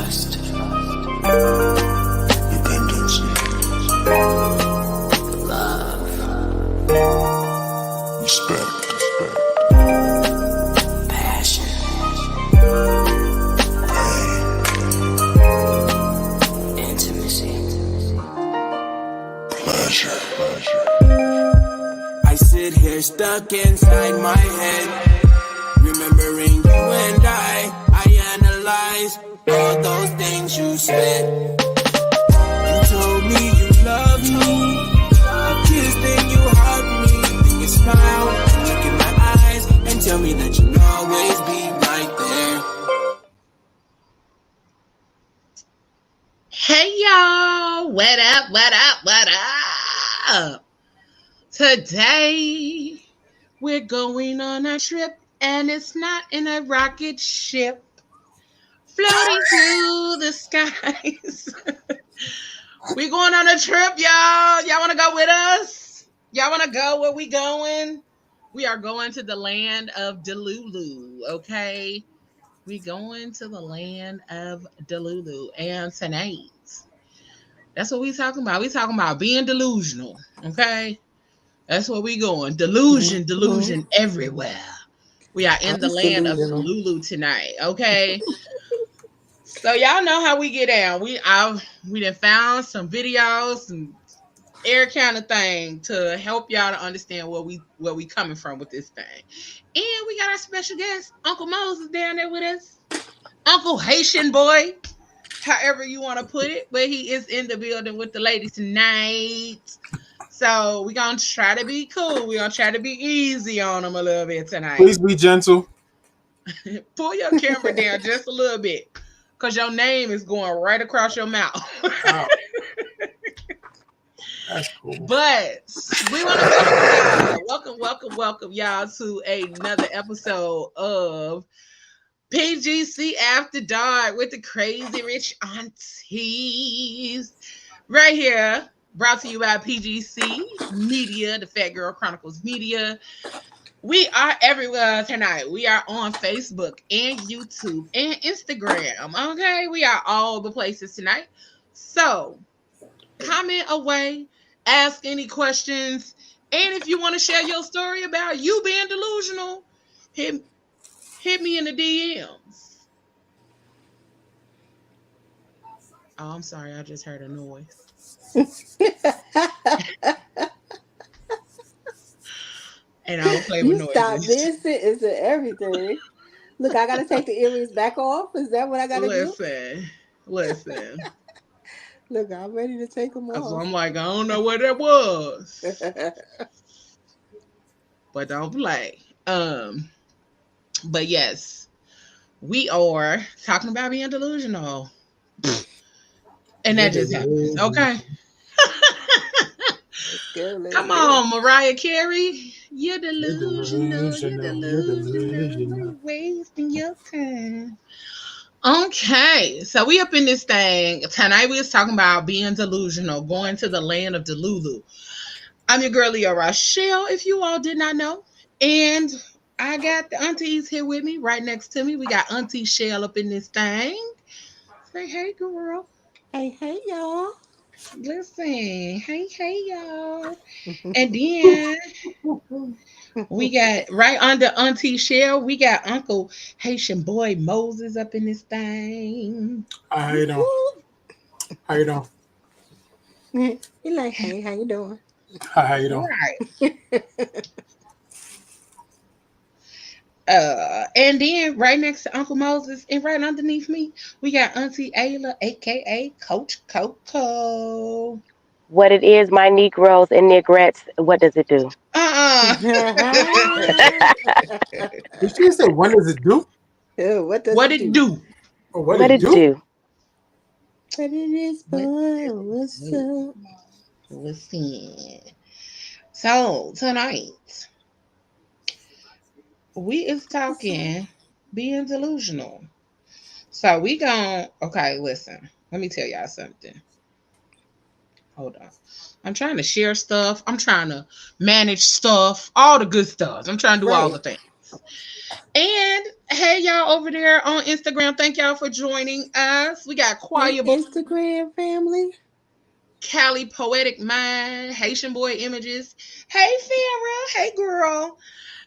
Trust. Dependency. Love. Respect. Passion. Pain. Intimacy. Pleasure. I sit here stuck inside my head, remembering you and I analyze all those things you said. You told me you loved me, you kissed and you hugged me, then you smile and look in my eyes and tell me that you'll always be right there. Hey y'all, what up? Today we're going on a trip, and it's not in a rocket ship floating through the skies. We're going on a trip, y'all. Y'all want to go with us? Y'all want to go? Where we going? We are going to the land of Delulu, okay? We going to the land of Delulu. And tonight, that's what we talking about. We talking about being delusional, okay? That's where we going. Delusion everywhere. We are in the land of Delulu tonight, okay? So y'all know how we get down. We done found some videos and air kind of thing to help y'all to understand where we coming from with this thing. And we got our special guest, Uncle Moses, down there with us. Uncle Haitian boy, however you want to put it, but he is in the building with the ladies tonight. So we're going to try to be cool. We're going to try to be easy on them a little bit tonight. Please be gentle. Pull your camera down just a little bit, because your name is going right across your mouth. Wow. That's cool. But we want to welcome y'all to another episode of PGC After Dark with the Crazy Rich Aunties. Right here, brought to you by PGC Media, the Fat Girl Chronicles Media. We are everywhere tonight. We are on Facebook and YouTube and Instagram. Okay, we are all the places tonight. So comment away, ask any questions, and if you want to share your story about you being delusional, hit me in the DMs. Oh, I'm sorry, I just heard a noise. And I don't play with noises. Stop this is everything. Look, I gotta take the earrings back off. Is that what I gotta do? Listen. Look, I'm ready to take them off. So I'm like, I don't know what that was. But don't play. But yes, we are talking about being delusional. And that just happens. Okay. Come on, Mariah Carey. You're delusional. You're wasting your time. Okay, so we up in this thing. Tonight we was talking about being delusional, going to the land of Delulu. I'm your girl, Leah Rochelle, if you all did not know. And I got the aunties here with me, right next to me. We got Auntie Shell up in this thing. Say, hey, girl. Hey, y'all. Listen, hey, y'all. And then we got right under Auntie Shell, we got Uncle Haitian boy Moses up in this thing. How you doing? You're like, hey, how you doing? Hi, how you doing? Right. And then right next to Uncle Moses and right underneath me, we got Auntie Ayla, aka Coach Coco. What it is, my Negroes and Negrettes, what does it do? Did she say what does it do? What it do? What it do? What it is, boy, what's up? Listen. So tonight we is talking being delusional. So we okay, listen. Let me tell y'all something. Hold on. I'm trying to share stuff. I'm trying to manage stuff. All the good stuff. I'm trying to do all the things. And hey, y'all over there on Instagram, thank y'all for joining us. We got Hey, Quaya Instagram family. Cali Poetic Mind, Haitian Boy Images. Hey, Farrah. Hey, girl.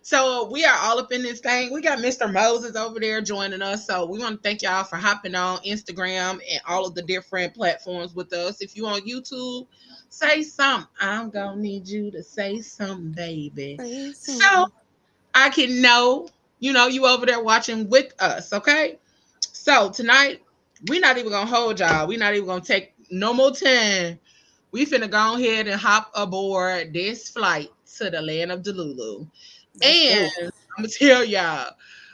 So we are all up in this thing. We got Mr. Moses over there joining us. So we want to thank y'all for hopping on Instagram and all of the different platforms with us. If you on YouTube, say something. I'm going to need you to say something, baby. Say So something. I can know, you over there watching with us, okay? So tonight, we're not even going to hold y'all. We're not even going to take no more time. We finna go ahead and hop aboard this flight to the Land of Delulu. And I'm going to tell y'all,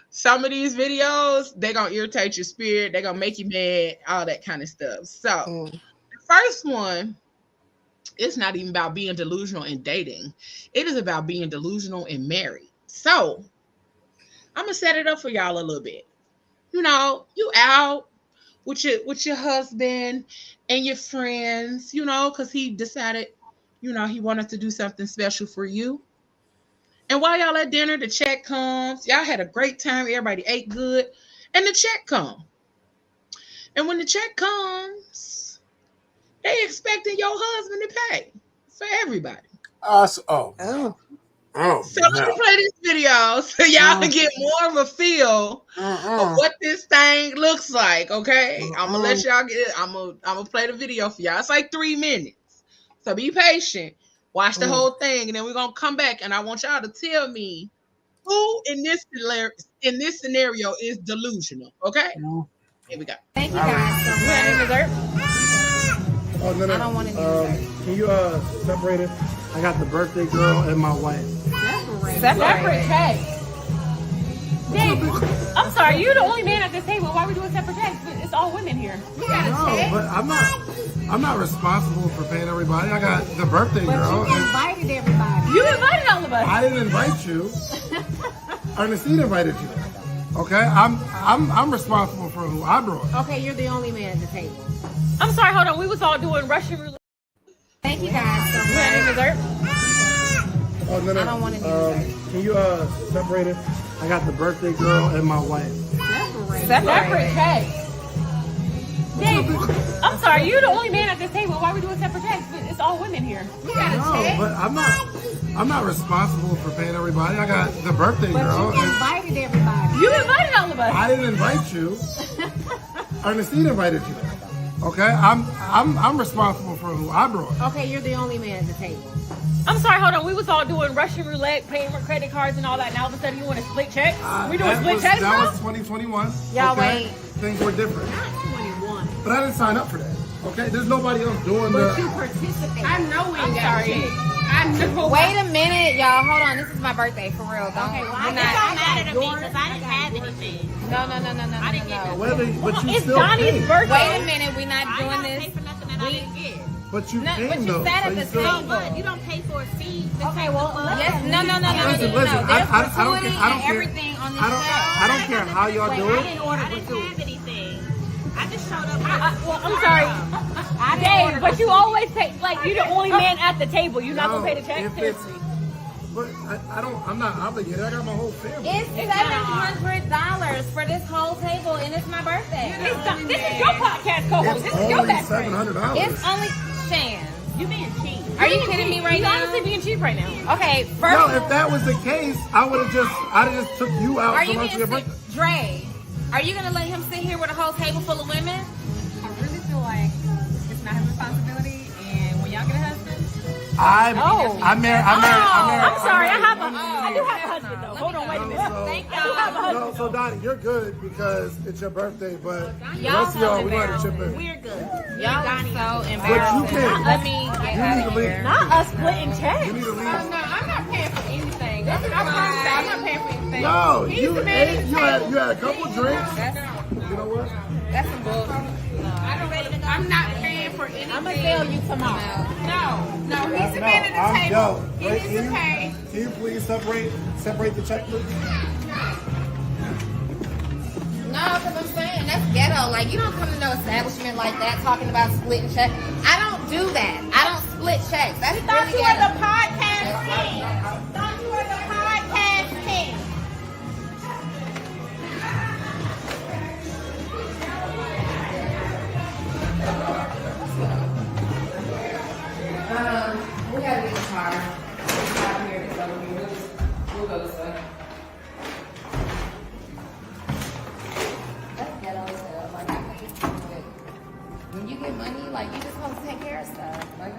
some of these videos, they're going to irritate your spirit. They're going to make you mad, all that kind of stuff. So the first one, it's not even about being delusional and dating. It is about being delusional and married. So I'm going to set it up for y'all a little bit. You out with your husband and your friends, because he decided, he wanted to do something special for you. And while y'all at dinner, the check comes. Y'all had a great time. Everybody ate good. And the check comes. And when the check comes, they expecting your husband to pay for everybody. So let me play this video so y'all can get more of a feel of what this thing looks like, okay? I'm gonna let y'all I'm gonna play the video for y'all. It's like 3 minutes. So be patient. Watch the whole thing, and then we're gonna come back, and I want y'all to tell me who in this scenario is delusional, okay? Here we go. Thank you guys so much. Any dessert? Oh, no. I don't want any dessert. Can you separate it? I got the birthday girl and my wife. Separate checks. Dave, I'm sorry, you're the only man at this table. Why are we doing separate checks? It's all women here. We got a check. But I'm not responsible for paying everybody. I got the birthday girl. But you invited everybody. You invited all of us. I didn't invite you. Ernestine invited you. Okay, I'm responsible for who I brought. Okay, you're the only man at the table. I'm sorry, hold on. We was all doing Russian roulette. Thank you guys so much. Any dessert? Oh, no. I don't want any dessert. Can you separate it? I got the birthday girl and my wife. Separate checks. Dave, I'm sorry, you're the only man at this table. Why are we doing separate checks? It's all women here. We got a check. But I'm not responsible for paying everybody. I got the birthday girl. But you invited everybody. You invited all of us. I didn't invite you. Ernestine invited you. Okay, I'm responsible for who I brought. Okay, you're the only man at the table. I'm sorry, hold on. We was all doing Russian roulette, paying with credit cards and all that. Now all of a sudden you want to split checks? We doing split checks That now? was 2021. Y'all okay? wait. Things were different. Not 21. But I didn't sign up for that. Okay, there's nobody else doing But you the. participated. I know we I'm got sorry. I know. Wait a minute, y'all. Hold on. This is my birthday, for real. Don't. Okay, well, we're it not- don't matter to me because I didn't have anything. No. I didn't get But you It's still Donnie's came. birthday. Wait a minute. We're not I doing don't this. pay for nothing that I didn't get. But you No, came but you though. sat so at you the still- table. But you don't pay for a fee. Okay, well, yes. No. Listen, There's I don't gratuity care- and everything on this check. I don't care how y'all do I it. didn't order anything. I just showed up. Well, I'm sorry. I didn't Dave, order but you always pay, like, you're the only man at the table. You're not No, going to pay the check? if it's- Seriously. But I'm not obligated. I got my whole family. It's $700 for this whole table, and it's my birthday. This is your podcast co-host. It's This is your only best friend. $700. It's only Shan. You being cheap. Are you kidding me right You're now? honestly being cheap right now. Okay, first. No, if that was the case, I'd have just took you out Are for you lunch being for your birthday. Dre? Are you gonna let him sit here with a whole table full of women? I really feel like it's not his responsibility, and when y'all get a husband, I'm married. I'm sorry. I do have a husband, though. Hold on, wait a minute. Thank I do have a husband. No, so Donnie, you're good because it's your birthday, but the Y'all rest of y'all, so we gotta chip in. We're good. Y'all are so But you embarrassing. can't. Let me get You out need of to leave. here. Not us splitting checks. You need to leave. I'm not paying for anything. That's what I'm not paying for anything. No, you had a couple drinks. You know what? That's some bullshit. I'm not paying for anything. I'm gonna tell you tomorrow. No, he's the man at the table. He Wait, needs to pay. Can you please separate the check, please? No, because I'm saying that's ghetto. Like, you don't come to no establishment like that talking about splitting checks. I don't do that. I don't split checks. That's Thought really you were ghetto. the podcast team. Thought you were the podcast team. Like, you just want to take care of stuff. Like,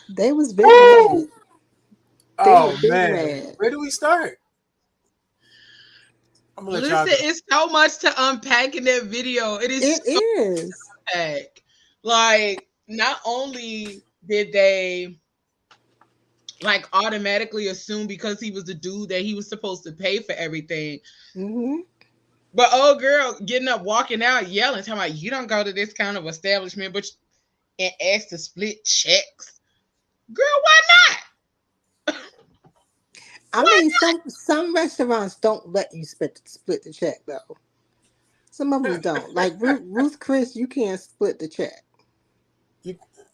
They was big mad. They Oh were big man, mad. where do we start? I'm gonna let y'all Listen, go. it's so much to unpack in that video. It is It so is. unpack. Like, not only did they like automatically assume because he was the dude that he was supposed to pay for everything, Mm-hmm. but old girl getting up, walking out, yelling, talking about you don't go to this kind of establishment, but and ask to split checks. Girl, why not? I Why mean, some restaurants don't let you split the check though. Some of them don't. Like Ruth Chris, you can't split the check.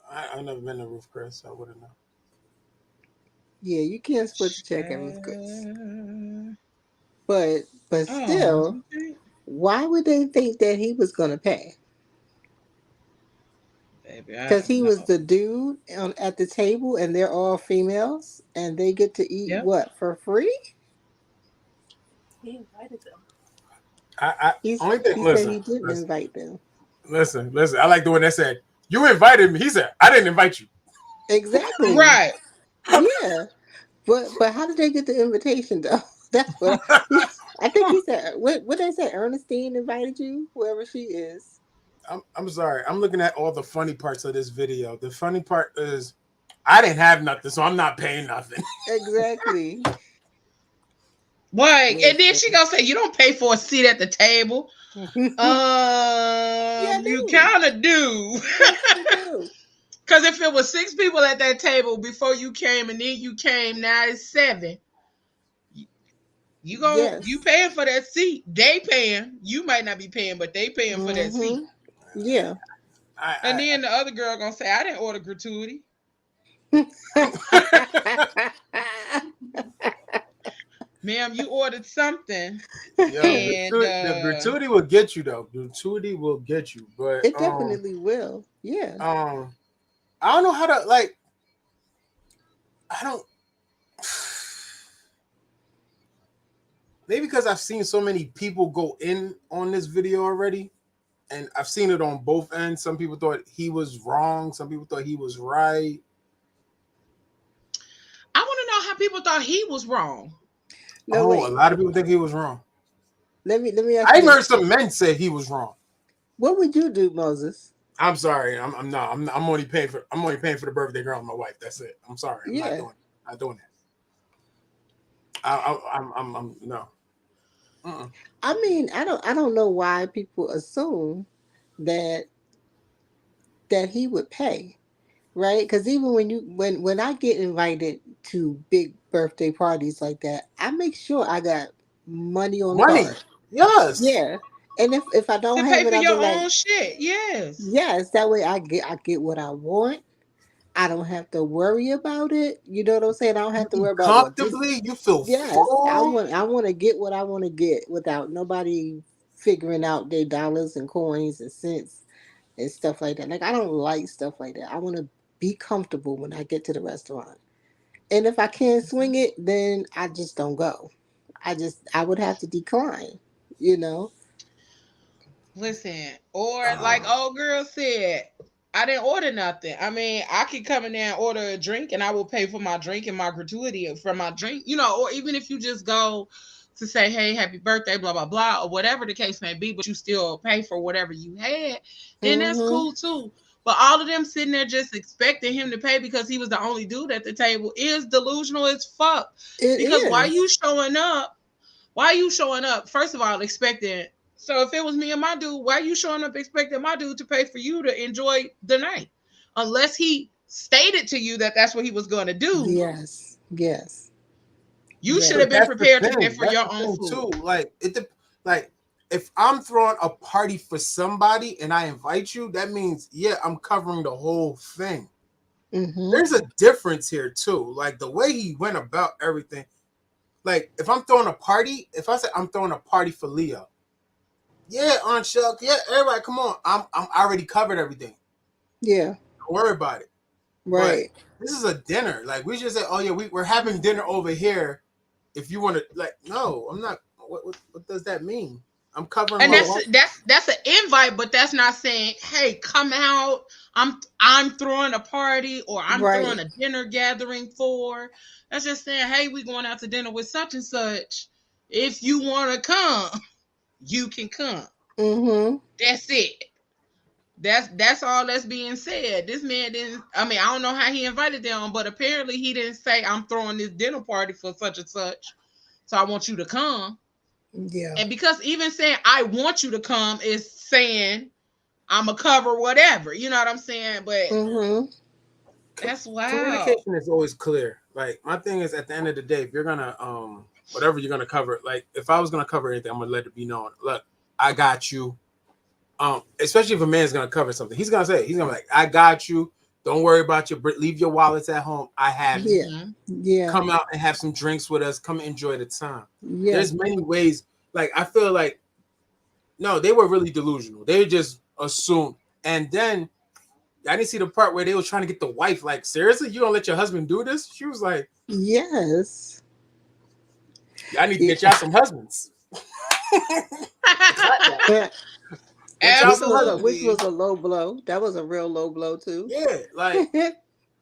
I've never been to Roof Chris, so I wouldn't know. Yeah, you can't split the check at Ruth Chris. But Oh, still, why would they think that he was gonna pay? baby, I Because don't he know. was the dude at the table, and they're all females, and they get to eat Yep. what for free? he invited them. Only thing. He said Listen, he didn't invite them. listen. I like the one that said you invited me. He said I didn't invite you. Exactly. Right. Yeah. But how did they get the invitation though? That's what I think he said. What they say? Ernestine invited you, whoever she is. I'm sorry. I'm looking at all the funny parts of this video. The funny part is I didn't have nothing, so I'm not paying nothing. Exactly. Like, and then Listen. she gonna say you don't pay for a seat at the table. Yeah, I You do. kind of do. Yes, you do. Because if it was 6 people at that table before you came and then you came, now it's 7. You Yes. paying for that seat. They paying. You might not be paying, but they paying for that seat. Mm-hmm. Yeah. And then the other girl gonna say, I didn't order gratuity. Ma'am, you ordered something. Yo, And the gratuity will get you though. Gratuity will get you, but It definitely will. Yeah. I don't know how to like. I don't. Maybe because I've seen so many people go in on this video already, and I've seen it on both ends. Some people thought he was wrong. Some people thought he was right. I want to know how people thought he was wrong. No, A wait. lot of people think he was wrong. Let me ask I you heard this. some men say he was wrong. What would you do, Moses? I'm sorry. I'm only paying for the birthday girl and my wife. That's it. I'm sorry. I'm Yeah. not doing that. I'm no. I mean, I don't know why people assume that he would pay, right? Because even when I get invited to big birthday parties like that, I make sure I got money on the Money. card. Yes. Yeah, and if I To don't pay have it, for I'll be your like, own shit. Yes. yes. That way, I get what I want. I don't have to worry about it. You know what I'm saying? I don't have You to eat worry about what this. comfortably. You feel Yes, full. I want to get what I want to get without nobody figuring out their dollars and coins and cents and stuff like that. Like I don't like stuff like that. I want to be comfortable when I get to the restaurant. And if I can't swing it, then I just don't go. I would have to decline, you know. Listen, or like old girl said, I didn't order nothing. I mean, I could come in there and order a drink and I will pay for my drink and my gratuity for my drink, or even if you just go to say, hey, happy birthday, blah, blah, blah, or whatever the case may be, but you still pay for whatever you had, then that's Mhm. cool too. But all of them sitting there just expecting him to pay because he was the only dude at the table is delusional as fuck. It Because why you is. showing up? Why you showing up? First of all, expecting. So if it was me and my dude, why you showing up expecting my dude to pay for you to enjoy the night? Unless he stated to you that that's what he was going to do, Yes. Yes. you should Yes. have But been that's the prepared to pay thing. for That's your the own thing food. too. Like if I'm throwing a party for somebody and I invite you, that means I'm covering the whole thing. Mhm. There's a difference here too. Like the way he went about everything. Like if I'm throwing a party, if I say I'm throwing a party for Leo, Aunt Shuck, everybody, come on. I already covered everything. Yeah. Don't worry about it. But Right. this is a dinner. Like we just say, oh yeah, we're having dinner over here. if you want to, like, no, I'm not. What does that mean? I'm covering. And that's an invite, but that's not saying, hey, come out. I'm throwing a party or I'm throwing a dinner gathering for. That's just saying, hey, we going out to dinner with such and such. If you want to come, you can come. Mm-hmm. That's it. That's all that's being said. This man didn't. I mean, I don't know how he invited them, but apparently he didn't say, I'm throwing this dinner party for such and such, so I want you to come. Yeah. And because even saying I want you to come is saying I'm a cover whatever. You know what I'm saying? But that's wild. Communication is always clear. Like, my thing is, at the end of the day, if you're gonna whatever you're gonna cover, like if I was gonna cover anything, I'm gonna let it be known. Look, I got you. Especially if a man's gonna cover something, he's gonna be like, I got you. Don't worry about leave your wallets at home. I have you. Yeah. Come out and have some drinks with us. Come enjoy the time. Yeah. There's many ways. Like, I feel like, no, they were really delusional. They just assumed. And then I didn't see the part where they were trying to get the wife. Like, seriously, you don't let your husband do this? She was like, yes. I need to get y'all some husbands. Absolutely. Which was a low blow. That was a real low blow too. Yeah, like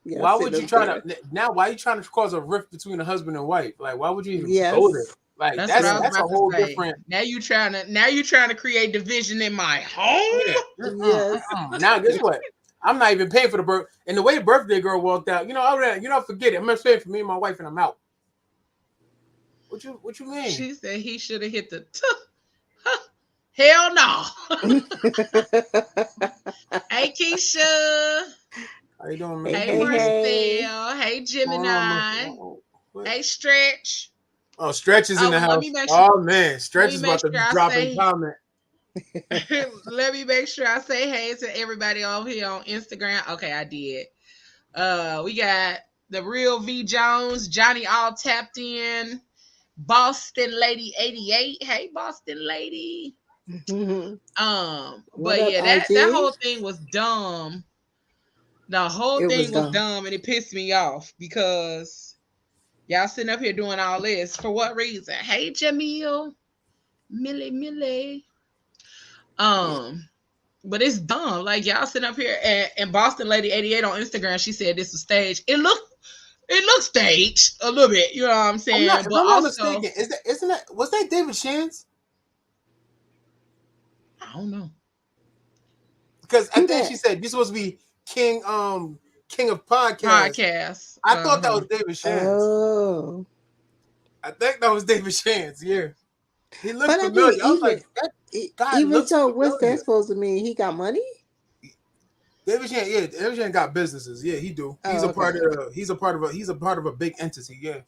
why would you try to now? Why are you trying to cause a rift between a husband and wife? Like, why would you even go there? Like, that's a whole different. Now you trying to create division in my home. Yes. Now guess what? I'm not even paying for the birth. And the way the birthday girl walked out, forget it. I'm just paying for me and my wife, and I'm out. What you mean? She said he should have hit the. Hell no. Hey, Keisha. How you doing, man? Hey, Marcel. Hey, Gemini. Hey, Stretch. Oh, Stretch is in the house. Oh, man. Stretch is about to be dropping comment. Let me make sure I say hey to everybody over here on Instagram. Okay, I did. We got the real V Jones, Johnny all tapped in, Boston Lady 88. Hey, Boston Lady. But yeah, that whole thing was dumb. The whole thing was dumb, and it pissed me off because y'all sitting up here doing all this for what reason? Hey, Jamil, Millie. But it's dumb. Like, y'all sitting up here and Boston Lady 88 on Instagram, she said this was staged. It looks staged a little bit. You know what I'm saying? If I'm not mistaken, was that David Shands? I don't know. Because I think she said you're supposed to be king of podcasts. I thought that was David Shands. Oh. I think that was David Shands, yeah. He looked familiar. I was like, even so, what's that supposed to mean? He got money? David Shands, yeah. David Shands got businesses. Yeah, he do. He's a part of a big entity. Yeah.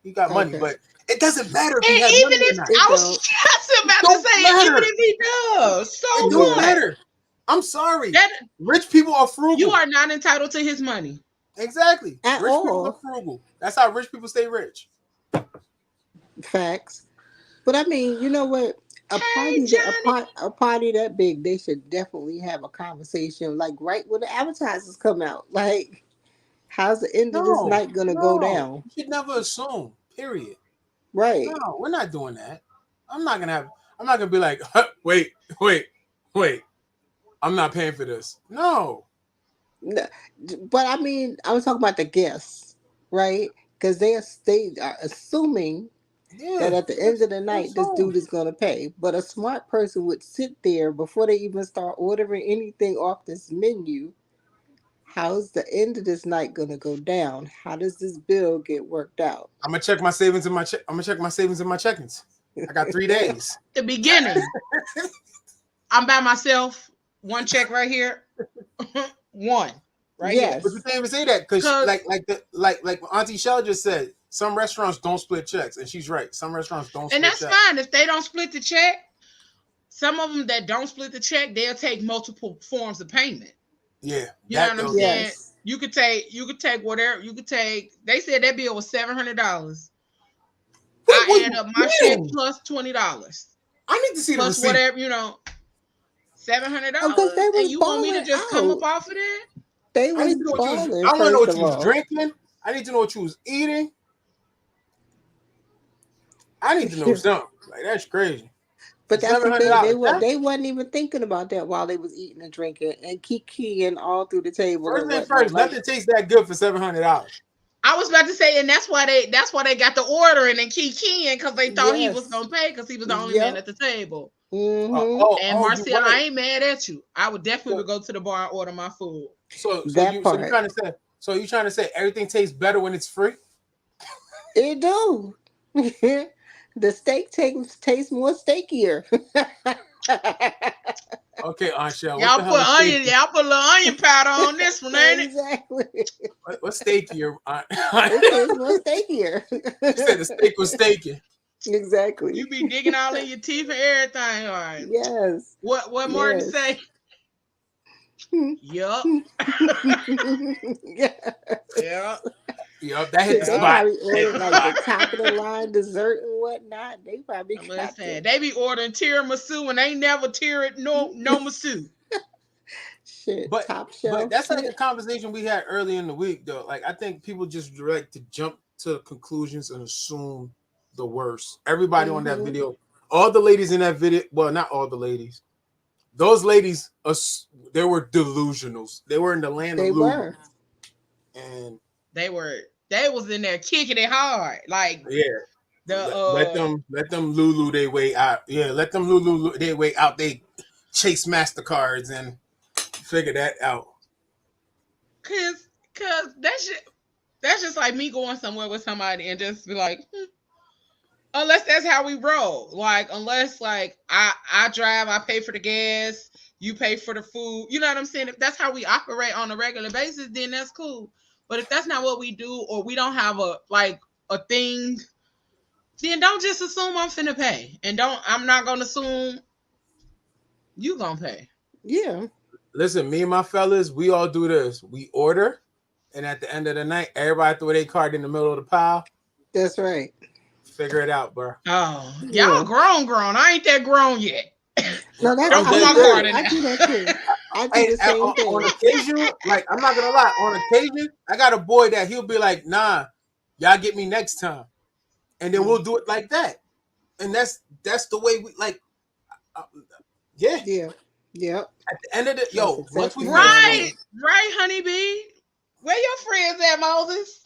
He got money, but it doesn't matter if he has money or not. I was just about to say, even if he does, so it don't matter. I'm sorry. Rich people are frugal. You are not entitled to his money. Exactly. At rich all. People are frugal. That's how rich people stay rich. Facts. But I mean, you know what? A party that big, they should definitely have a conversation, like right when the advertisers come out. Like, how's the end of this night gonna go down? You should never assume. Period. Right. No, we're not doing that. I'm not gonna be like, wait. I'm not paying for this. No. But I mean, I was talking about the guests, right? Because they are assuming that at the end of the night, this dude is going to pay. But a smart person would sit there before they even start ordering anything off this menu. How's the end of this night going to go down? How does this bill get worked out? I'm gonna check my savings in my check-ins. I got 3 days. The beginning. I'm by myself. One check right here. One. Right here. But you can't even say that because like Auntie Shell just said, some restaurants don't split checks, and she's right. Some restaurants don't split checks. And that's fine. If they don't split the check, some of them that don't split the check, they'll take multiple forms of payment. Yeah. You know what I'm saying? Yes. You could take whatever. They said that bill was $700. I add up my check plus $20. I need to see the receipt. Plus whatever, $700. And you want me to just come up off of that? They was I want to know what you was drinking. I need to know what you was eating. I need to know something. Like that's crazy. But that's the thing. $700. They wasn't even thinking about that while they was eating and drinking and kikiing all through the table First and thing whatnot. first, nothing tastes that good for $700. I was about to say, and that's why they got the ordering and kikiing because they thought he was Yes. gonna pay because he was the only man at the table. Mm-hmm. And Marcia, you're right. I ain't mad at you. I would definitely go to the bar and order my food. So you trying to say everything tastes better when it's free? It do. The steak tastes more steakier. Okay, Aunt Shell. Y'all put onion. Y'all put a little onion powder on this one, ain't it? Exactly. What's steakier? It tastes more steakier. You said the steak was steaky. Exactly. You be digging all in your teeth and everything. All right. Yes. What Martin say? Yup. Yeah. Yup, that hit the They spot. probably ordered like the top of the line dessert and whatnot. They probably they be ordering tiramisu and they never no masu. Shit, but top shelf. But that's like a conversation we had early in the week, though. Like I think people just like to jump to conclusions and assume the worst. Everybody on that video, all the ladies in that video, well, not all the ladies. Those ladies, they were delusionals. They were in the land of Delulu. And they was in there kicking it hard. Like let them Lulu their way out. Yeah, let them Lulu their way out. They chase MasterCards and figure that out. Cause that's just like me going somewhere with somebody and just be like, unless that's how we roll. Like unless like I drive, I pay for the gas, you pay for the food. You know what I'm saying? If that's how we operate on a regular basis, then that's cool. But if that's not what we do, or we don't have a thing, then don't just assume I'm finna pay. And I'm not gonna assume you gonna pay. Yeah. Listen, me and my fellas, we all do this. We order, and at the end of the night, everybody throw their card in the middle of the pile. That's right. Figure it out, bro. Oh, y'all grown. I ain't that grown yet. No, that's don't put my card in there. I do that too. I do the same thing. On occasion, like I'm not gonna lie, on occasion, I got a boy that he'll be like, "Nah, y'all get me next time," and then we'll do it like that. And that's the way we like. Yeah. At the end of the once we right, honeybee. Where your friends at, Moses?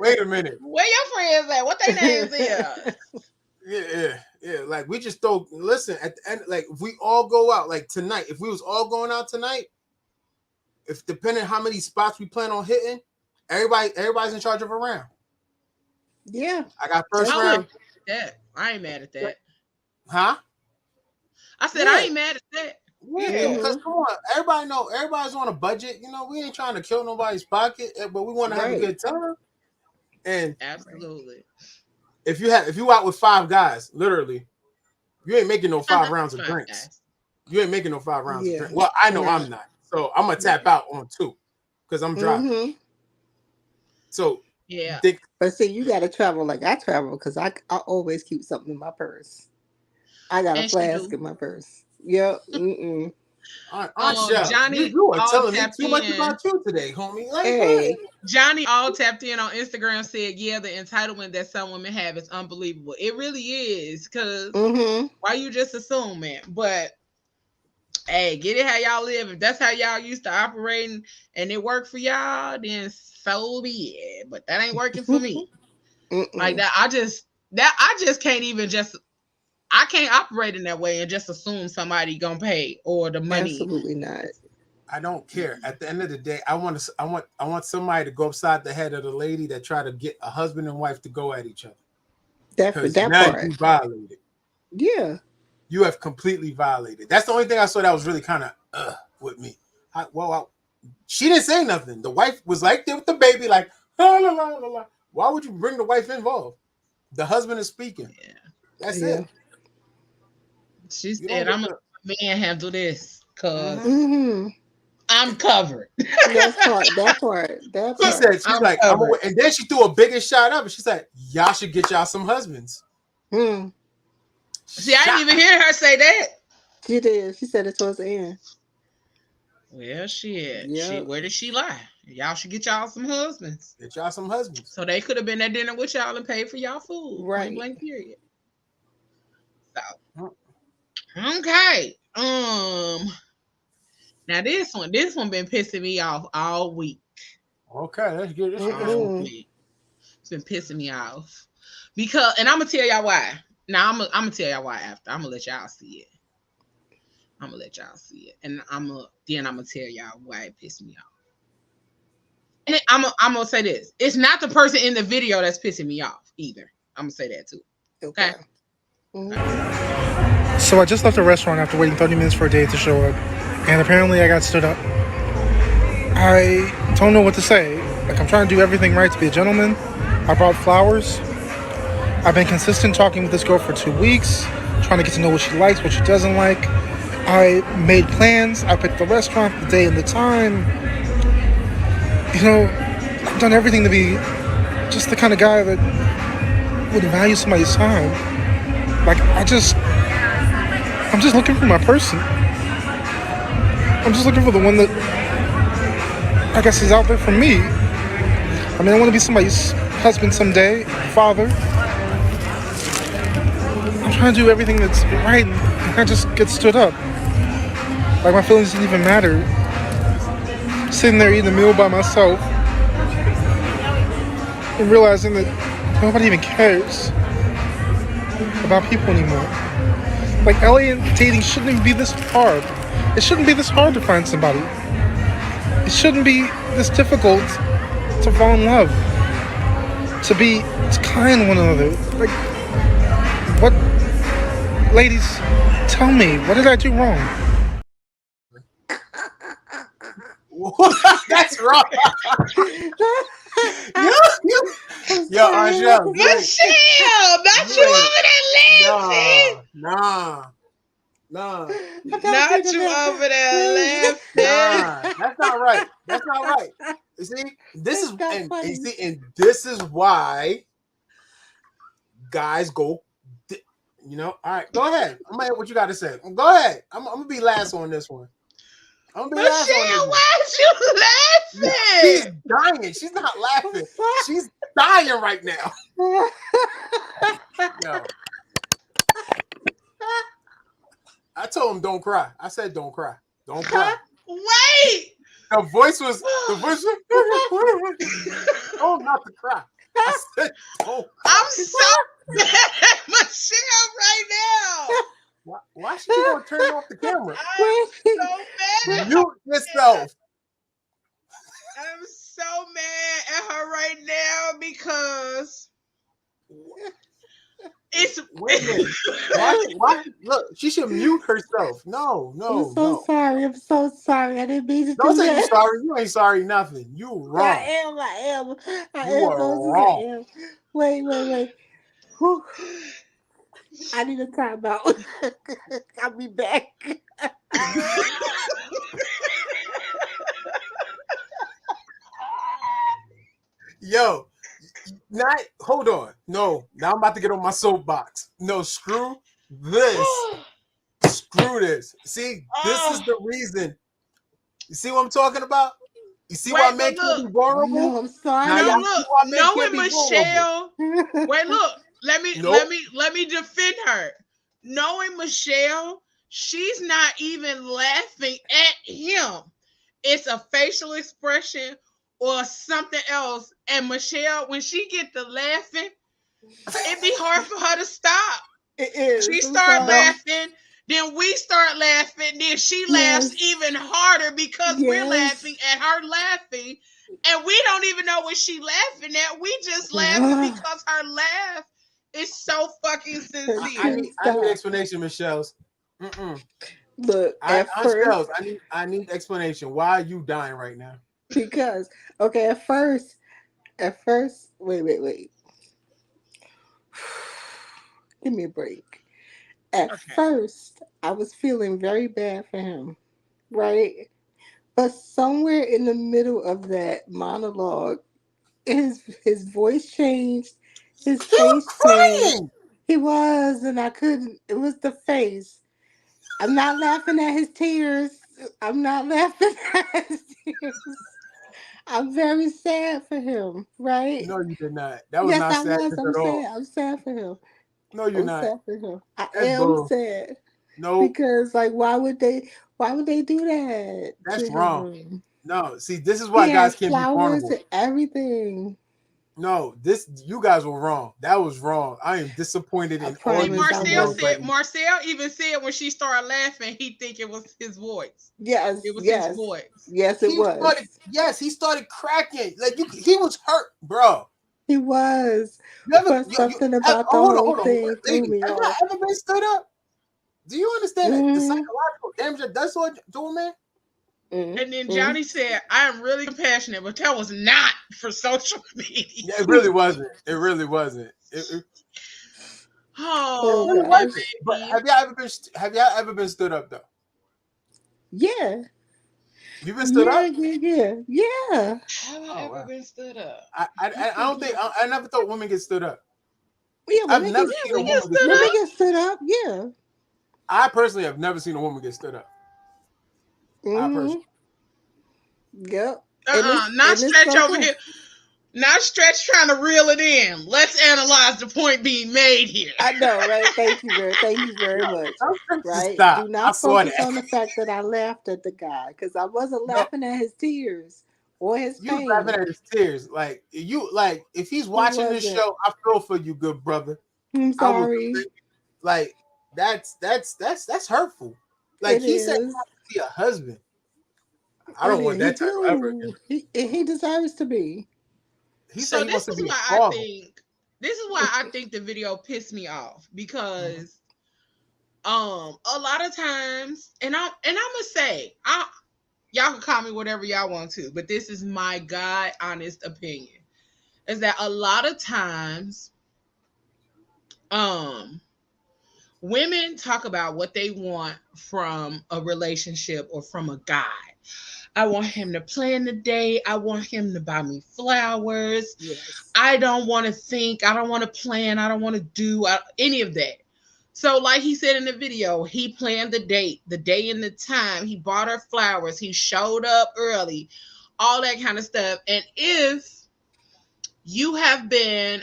Wait a minute. Where your friends at? What their names is? Yeah. Like we just throw. Listen, at the end, like if we all go out, like tonight, if we was all going out tonight, if depending how many spots we plan on hitting, everybody's in charge of a round. Yeah, I got first round. Yeah, I ain't mad at that. Huh? I said I ain't mad at that. Yeah, because come on, everybody's on a budget. You know, we ain't trying to kill nobody's pocket, but we want to have a good time. And absolutely, if you out with 5 guys, literally, you ain't making no 5 rounds of drinks. You ain't making no 5 rounds of drinks. Well, I know I'm not, so I'm gonna tap out on 2 because I'm driving. So yeah, but see, you got to travel like I travel because I always keep something in my purse. I got a flask in my purse. Yep. Johnny, you are telling me too much about you today, homie. Like, hey. Johnny all tapped in on Instagram said, yeah, the entitlement that some women have is unbelievable. It really is, because why you just assume it? But hey, get it how y'all live. If that's how y'all used to operating and it worked for y'all, then so be it. But that ain't working for me. Like that, I just can't even I can't operate in that way and just assume somebody gonna pay or the money. Absolutely not. I don't care. At the end of the day, I want somebody to go upside the head of the lady that try to get a husband and wife to go at each other. That part. You violated. Yeah. You have completely violated. That's the only thing I saw that was really kind of with me. She didn't say nothing. The wife was like there with the baby, like la la la la. Why would you bring the wife involved? The husband is speaking. Yeah. That's it. She said, "I'm a man handle this because I'm covered." That part. She said, "She's like," and then she threw a bigger shot up, and she said, "Y'all should get y'all some husbands." See, I didn't even hear her say that. She did. She said it towards the end. Well, shit. Yeah. Where did she lie? Y'all should get y'all some husbands. Get y'all some husbands. So they could have been at dinner with y'all and paid for y'all food. Point Right. blank period. So Mm. okay. Now this one been pissing me off all week. Okay, let's get this one. All week. It's been pissing me off. Because and I'm gonna tell y'all why. Now I'm gonna tell y'all why after. I'm gonna let y'all see it. I'm gonna let y'all see it. And I'm gonna tell y'all why it pissed me off. And I'm gonna say this. It's not the person in the video that's pissing me off either. I'm gonna say that too. Okay. So I just left the restaurant after waiting 30 minutes for a date to show up, and apparently I got stood up. I don't know what to say. Like, I'm trying to do everything right to be a gentleman. I brought flowers. I've been consistent talking with this girl for 2 weeks, trying to get to know what she likes, what she doesn't like. I made plans. I picked the restaurant, the day, and the time. You know, I've done everything to be just the kind of guy that would value somebody's time. Like, I'm just looking for my person. I'm just looking for the one that, I guess, is out there for me. I mean, I want to be somebody's husband someday, father. I'm trying to do everything that's right, and I just get stood up. Like, my feelings didn't even matter. Sitting there eating a meal by myself and realizing that nobody even cares about people anymore. Like, alien dating shouldn't even be this hard. It shouldn't be this hard to find somebody. It shouldn't be this difficult to fall in love. To be kind to one another. Like, what? Ladies, tell me, what did I do wrong? That's wrong. Yo, Angel. Michelle, not you over there laughing. Nah. Not you over there laughing. Nah, that's not right. That's not right. You see, this is this is why guys go. You know, all right, go ahead. I'm gonna hear what you got to say. Go ahead. I'm gonna be last on this one. Michelle, why is you laughing? She's dying. She's not laughing. She's dying right now. Yo. I told him don't cry. I said don't cry. Don't cry. Wait. The voice was oh, not to cry. I said don't cry. I'm so mad at Michelle right now. Why should you gonna turn off the camera? I'm so mad at Mute yourself. I'm so mad at her right now because it's wait a minute. Why? Look, she should mute herself. No. I'm so sorry. I'm so sorry. I didn't mean to Don't do say that. you're sorry. You ain't sorry nothing. You wrong. I am. You are wrong. I am. Wait. Whew. I need a timeout. I'll be back. Yo, hold on. No, now I'm about to get on my soapbox. No, screw this. Screw this. See, this is the reason. You see what I'm talking about? You see why men can't be vulnerable? No, I'm sorry. Now look, knowing Michelle. Wait, look. Let me defend her. Knowing Michelle, she's not even laughing at him. It's a facial expression or something else. And Michelle, when she get to laughing, it'd be hard for her to stop. It is. She start laughing, then we start laughing, then she laughs even harder because we're laughing at her laughing. And we don't even know what she's laughing at. We just laughing because her laugh is so fucking sincere. I need explanation, Michelle. Look, I need explanation. Why are you dying right now? Because at first, wait. Give me a break. At first, I was feeling very bad for him, right? But somewhere in the middle of that monologue, his voice changed, his face changed. He was, and I couldn't. It was the face. I'm not laughing at his tears. I'm not laughing at his tears. I'm very sad for him, right? No, you did not. That was Yes, not I was. sadness I'm at all. sad. I'm sad for him. No, you're I'm not. sad for him. I That's am bull. sad Nope, because, like, why would they do that that's to wrong. him? No, see, this is He why had guys can't be flowers vulnerable. and everything. No, you guys were wrong. That was wrong. I am disappointed I in all See, you promise I Marcel females wasn't. right said. now. Marcel even said when she started laughing, he think it was his voice. Yes, It was his yes, voice. yes. It was. He started cracking. Like he was hurt, bro. He was. You ever, But something about the hold on, whole hold on, thing threw ladies. me Have y'all off. ever been stood up? Do you understand the Mm-hmm. psychological damage that does to a man? And then Mm-hmm. Johnny said, I am really compassionate, but that was not for social media. Yeah, it really wasn't. It really wasn't. Oh Oh, Really my wasn't. gosh. But baby. have y'all ever been stood up though? Yeah. You been stood Yeah, up? yeah. Have I Oh ever wow. been stood up? I don't think I never thought women get stood up. Yeah, I've women never get seen a We get woman get stood stood women up. up. get stood up. Yeah. I personally have never seen a woman get stood up. I Mm-hmm. personally. Yep. And Not it's stretch over okay. here. Not stretch trying to reel it in. Let's analyze the point being made here. I know, right? Thank you very much. Just Right? stop. Do I not saw focus that. on the fact that I laughed at the guy because I wasn't No, laughing at his tears or his you was laughing pain. at his tears. Like if he's He watching this wasn't. show, I feel for you, good brother. I'm I would sorry. like that's hurtful. Like It he said he is. wants to be a husband. I It don't want is. He that title ever again. do. He deserves to be. He said So he wants this to is be a why I father. think the video pissed me off because a lot of times and I'm gonna say y'all can call me whatever y'all want to, but this is my God honest opinion. Is that a lot of times um women talk about what they want from a relationship or from a guy. I want him to plan the day. I want him to buy me flowers. Yes. I don't want to think. I don't want to plan. I don't want to do any of that. So, like he said in the video, he planned the date, the day and the time. He bought her flowers. He showed up early, all that kind of stuff. And if you have been,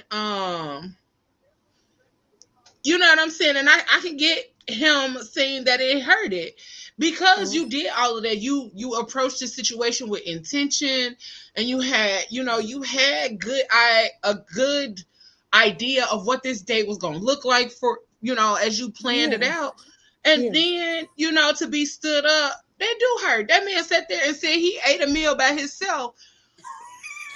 you know what I'm saying? And I can get him saying that it hurt it because you did all of that. You approached the situation with intention and you had a good idea of what this date was going to look like for, as you planned it Yeah. out. And Yeah. then, to be stood up, that do hurt. That man sat there and said he ate a meal by himself.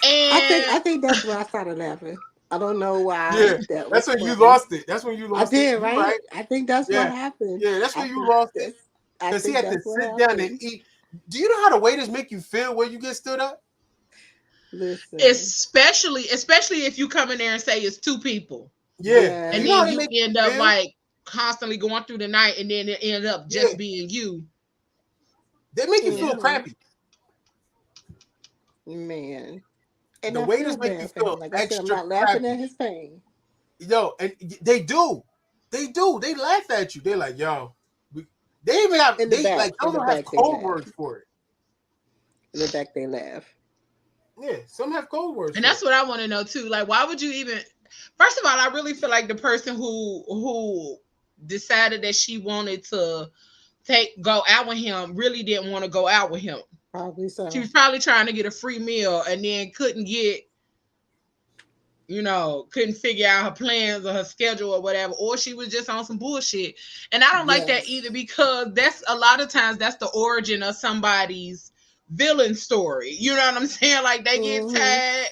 And I think that's when I started laughing. I don't know why Yeah, that that's was when you funny. lost it. That's when you I lost it. did, You right? right. I think that's what Yeah. happened. Yeah, that's I when you think lost it. that's I Because he think had to that's what sit down and happened. eat. Do you know how the waiters make you feel when you get stood up? Listen. especially if you come in there and say it's two people. Yeah. And You know how then Yes. they you make you end up feel? like constantly going through the night and then it end up Yeah. just being you. They make you feel Yeah. crappy. Man. And The I feel waiters make you bad for him. feel Like I said, I'm extra not laughing crappy. at his pain. Yo, and they do. They do. They laugh at you. They're like, yo. They even have, In the back. some In the don't have back they code laugh. words for it. In the back they laugh. Yeah, some have code words And for that's it. what I want to know too. Like, why would you even? First of all, I really feel like the person who decided that she wanted to go out with him really didn't want to go out with him. Probably so. She was probably trying to get a free meal and then couldn't figure out her plans or her schedule or whatever, or she was just on some bullshit. And I don't like that either because that's a lot of times that's the origin of somebody's villain story. You know what I'm saying? Like they get tired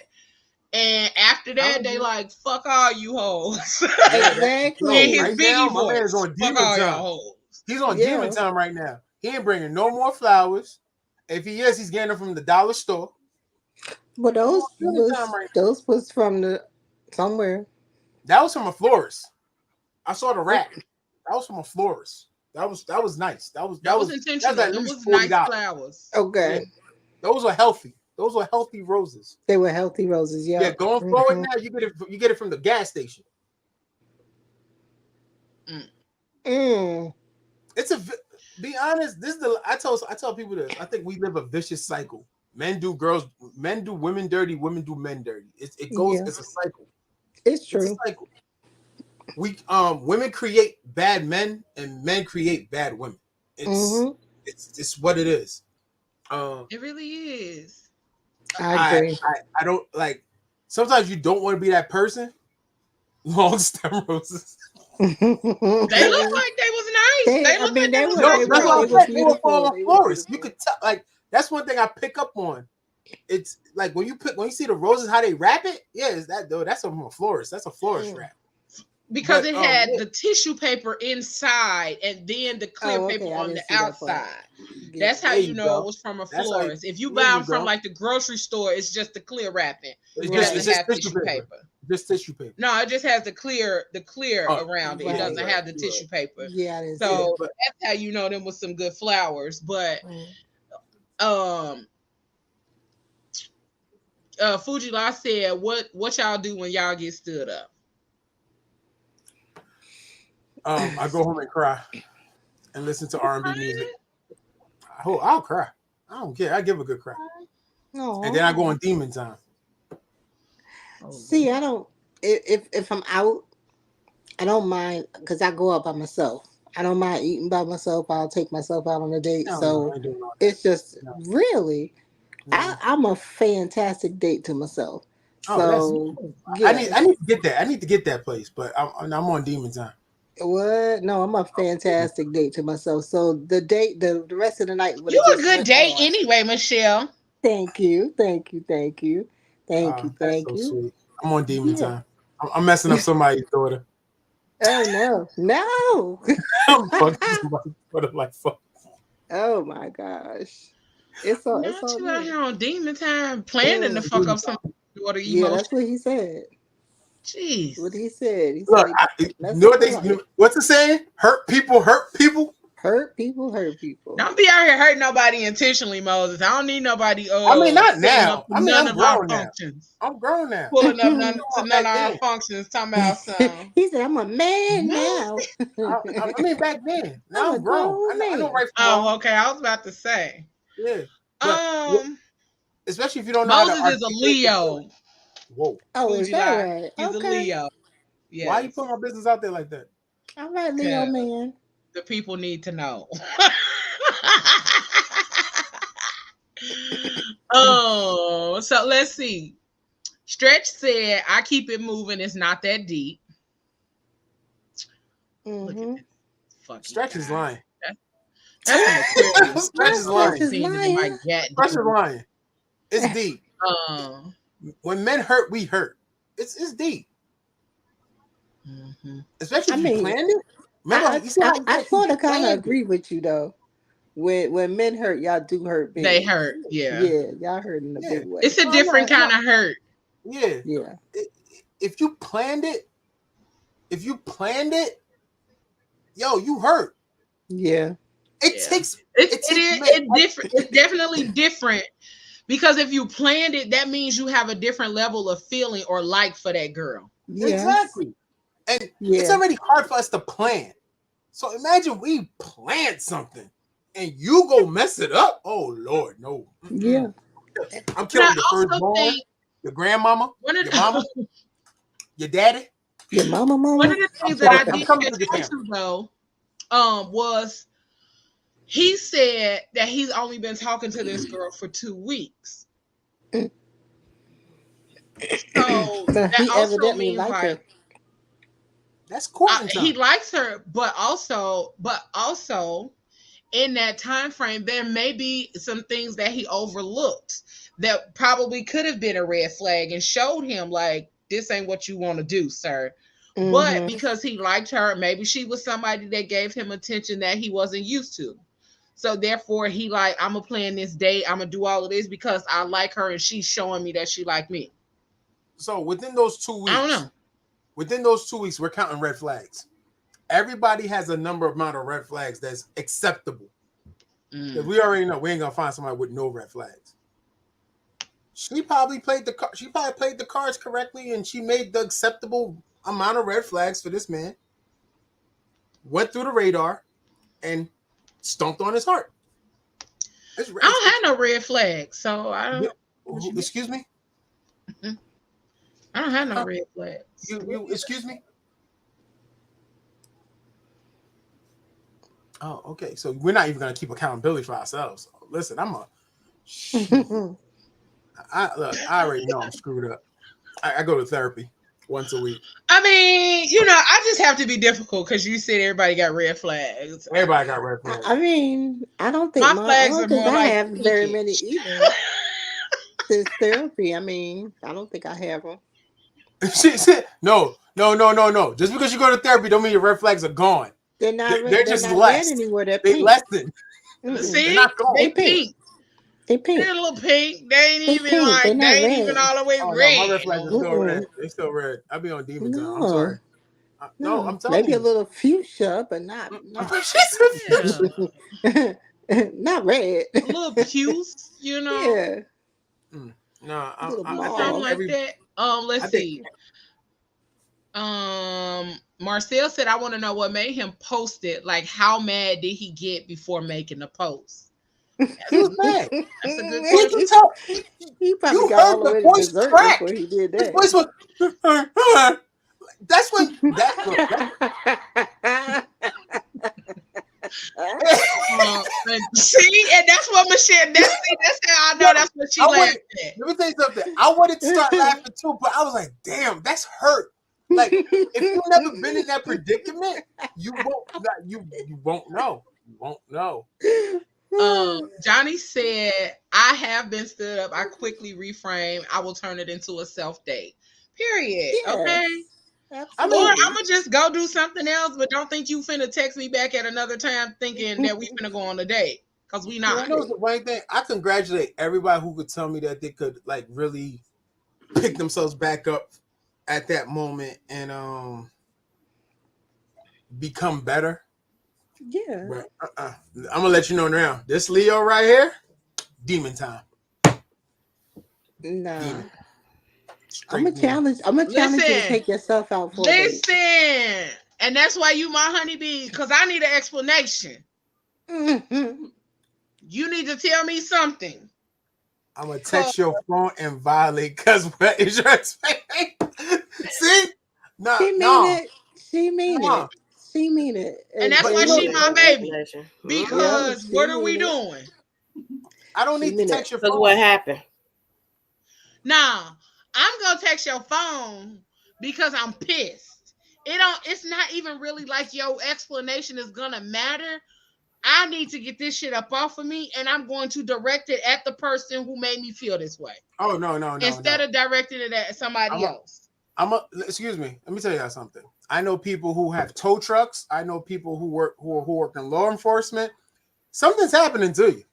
and after that they like, fuck all you hoes. Exactly. In his Right Biggie now, my man's voice. on Fuck demon all y'all time. hoes. He's on Yeah. demon time right now. He ain't bringing no more flowers. If he is, he's getting them from the dollar store. But Demon time right now. those was from the somewhere. That was from a florist. I saw the rack. That was from a florist. That was nice. That was intentional. That's at It least was $40. nice flowers. Okay. Yeah. Those are healthy. Those were healthy roses. They were healthy roses, yeah. Yeah, going forward now, you get it from the gas station. Mm. It's a be honest. I tell people this. I think we live a vicious cycle. Men do women dirty. Women do men dirty. It goes. Yeah, It's a cycle. it's It's a true. cycle. Women create bad men and men create bad women. Mm-hmm. It's what it is. It really is. I agree. I don't like. Sometimes you don't want to be that person. Long stem roses. They look like they was nice. They look like they was nice. That's what were I'm saying. They were beautiful. falling They were florist. You beautiful. could tell. Like that's one thing I pick up on. It's like when you see the roses, how they wrap it. Yeah, is that though? That's from a florist. That's a florist wrap. Because it had the tissue paper inside and then the clear paper on the outside. That's how you know it was from a florist. If you buy them from like the grocery store, it's just the clear wrapping. It doesn't have tissue paper. Just tissue paper. No, it just has the clear around it. It doesn't have the tissue paper. Yeah, so that's how you know them was some good flowers. But Fujila said, what y'all do when y'all get stood up? I go home and cry and listen to R&B music. I'll cry. I don't care. I give a good cry. Aww. And then I go on demon time. See, I don't. If I'm out, I don't mind because I go out by myself. I don't mind eating by myself. I'll take myself out on a date. It's just really, I'm a fantastic date to myself. So I need to get that. I need to get that place, but I'm on demon time. What? No, I'm a fantastic date to myself. So the rest of the night. You a good date anyway, Michelle. Thank you. Sweet. I'm on demon time. I'm messing up somebody's daughter. Oh no! I'm fucking somebody's daughter like fuck. Oh my gosh! It's all you out here on demon time planning to fuck up somebody's daughter. Yeah, that's what he said. Jeez. What he said. Look, what's the saying? Hurt people. Hurt people. Don't be out here hurting nobody intentionally, Moses. I don't need nobody. I mean, not now. I mean, none I'm of our grown now. functions. I'm grown now. Pulling up none of our functions. Talking about something. He said, "I'm a man now." I mean, back then. Now I'm grown. I know right from wrong. Okay. I was about to say. Yeah. But, especially if you don't know. Moses is a Leo. Whoa. Oh, is that right? He's a Leo. Yes. Why you put my business out there like that? All right, Leo man. The people need to know. So let's see. Stretch said, I keep it moving. It's not that deep. Look at this fucking Stretch is lying. That's Stretch is lying. Stretch is lying. It's deep. When men hurt, we hurt. It's deep. Mm-hmm. Especially if you planned it. I sort of kind of agree with you though. When men hurt, y'all do hurt big. They hurt, yeah. Yeah, y'all hurt in a big way. It's a different kind of hurt. Yeah. Yeah. If you planned it, yo, you hurt. Yeah. It's different. It's definitely different. Because if you planned it, that means you have a different level of feeling or like for that girl. Yes. Exactly. And it's already hard for us to plan. So imagine we planned something and you go mess it up. Oh Lord, no. Yeah. I'm killing your firstborn, your grandmama, your mama, your daddy. Your mama. One of the things that I did catch though, was he said that he's only been talking to this girl for 2 weeks. So that he also evidently means liked her. That's courting time. He likes her, but also in that time frame, there may be some things that he overlooked that probably could have been a red flag and showed him like, this ain't what you want to do, sir. Mm-hmm. But because he liked her, maybe she was somebody that gave him attention that he wasn't used to. So therefore, he like, I'm gonna plan this date. I'm gonna do all of this because I like her and she's showing me that she like me. So within those 2 weeks, I don't know. Within those 2 weeks, we're counting red flags. Everybody has a amount of red flags that's acceptable. Because we already know we ain't gonna find somebody with no red flags. She probably played the cards correctly, and she made the acceptable amount of red flags for this man. Went through the radar, and stomped on his heart. I don't have no red flags, so I don't. Excuse me? I don't have no red flags. You excuse me? Oh, okay. So we're not even gonna keep accountability for ourselves. Listen, I already know I'm screwed up. I go to therapy once a week. I mean, I just have to be difficult because you said everybody got red flags. Everybody got red flags. I mean, I don't think my flags are more I like have very many either. Since therapy, I mean, I don't think I have them. No. Just because you go to therapy don't mean your red flags are gone. They're not. They're just less. Anymore. They're they pink. lessen. See, they're not gone. they pink. They pink. They're a little pink. They ain't even pink. like. They ain't red. even all the way Oh, red. No, my red flags are still red. They still red. I be on demon time. I'm sorry. No, I'm telling maybe you. a little fuchsia, but not not red. A little puce, Yeah. No, something like that. Let's see. Marcel said, "I want to know what made him post it. Like, how mad did he get before making the post?" He was mad. That's a good question. He probably got all the way to dessert before he did that. His voice was. That's when see, and that's what Michelle. That's how I know that's what she laughed at. Let me tell you something. I wanted to start laughing too, but I was like, "Damn, that's hurt." Like, if you've never been in that predicament, you won't know. You won't know. Johnny said, "I have been stood up. I quickly reframe. I will turn it into a self date. Period. Yes, okay." Absolutely. Or I'm gonna just go do something else, but don't think you finna text me back at another time thinking that we finna go on a date, because we not. You know the one thing? I congratulate everybody who could tell me that they could like really pick themselves back up at that moment and become better. Yeah. But I'm gonna let you know now. This Leo right here, demon time. No. Demon. I'm gonna challenge you to take yourself out for a date. Listen, and that's why you my honeybee, because I need an explanation. Mm-hmm. You need to tell me something. I'm gonna text your phone and violate, because what is your expectation? See? No, She mean it. She mean it. And that's why she my baby. Because what are we doing? I don't need to text your phone. Because what happened? Nah, I'm gonna text your phone because I'm pissed. It's not even really like your explanation is gonna matter. I need to get this shit up off of me, and I'm going to direct it at the person who made me feel this way. Oh no. Instead of directing it at somebody else. Excuse me. Let me tell you something. I know people who have tow trucks. I know people who work in law enforcement. Something's happening to you.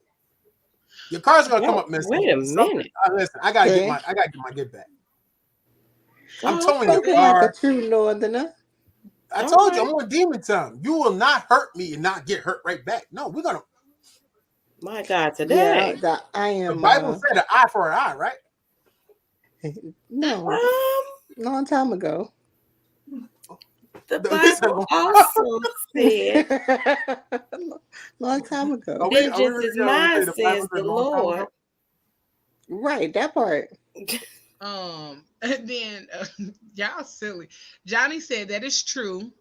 Your car's gonna come up missing. Wait a minute. Listen, I gotta get my get back. I'm towing your car. Like a true northerner. I told you I'm on demon time. You will not hurt me and not get hurt right back. No, we're gonna. My God, today. Yeah, I am. The Bible said an eye for an eye, right? No, long time ago. The Bible also said, long time ago. vengeance is mine, says the Lord. Right, that part. And then y'all silly. Johnny said that is true.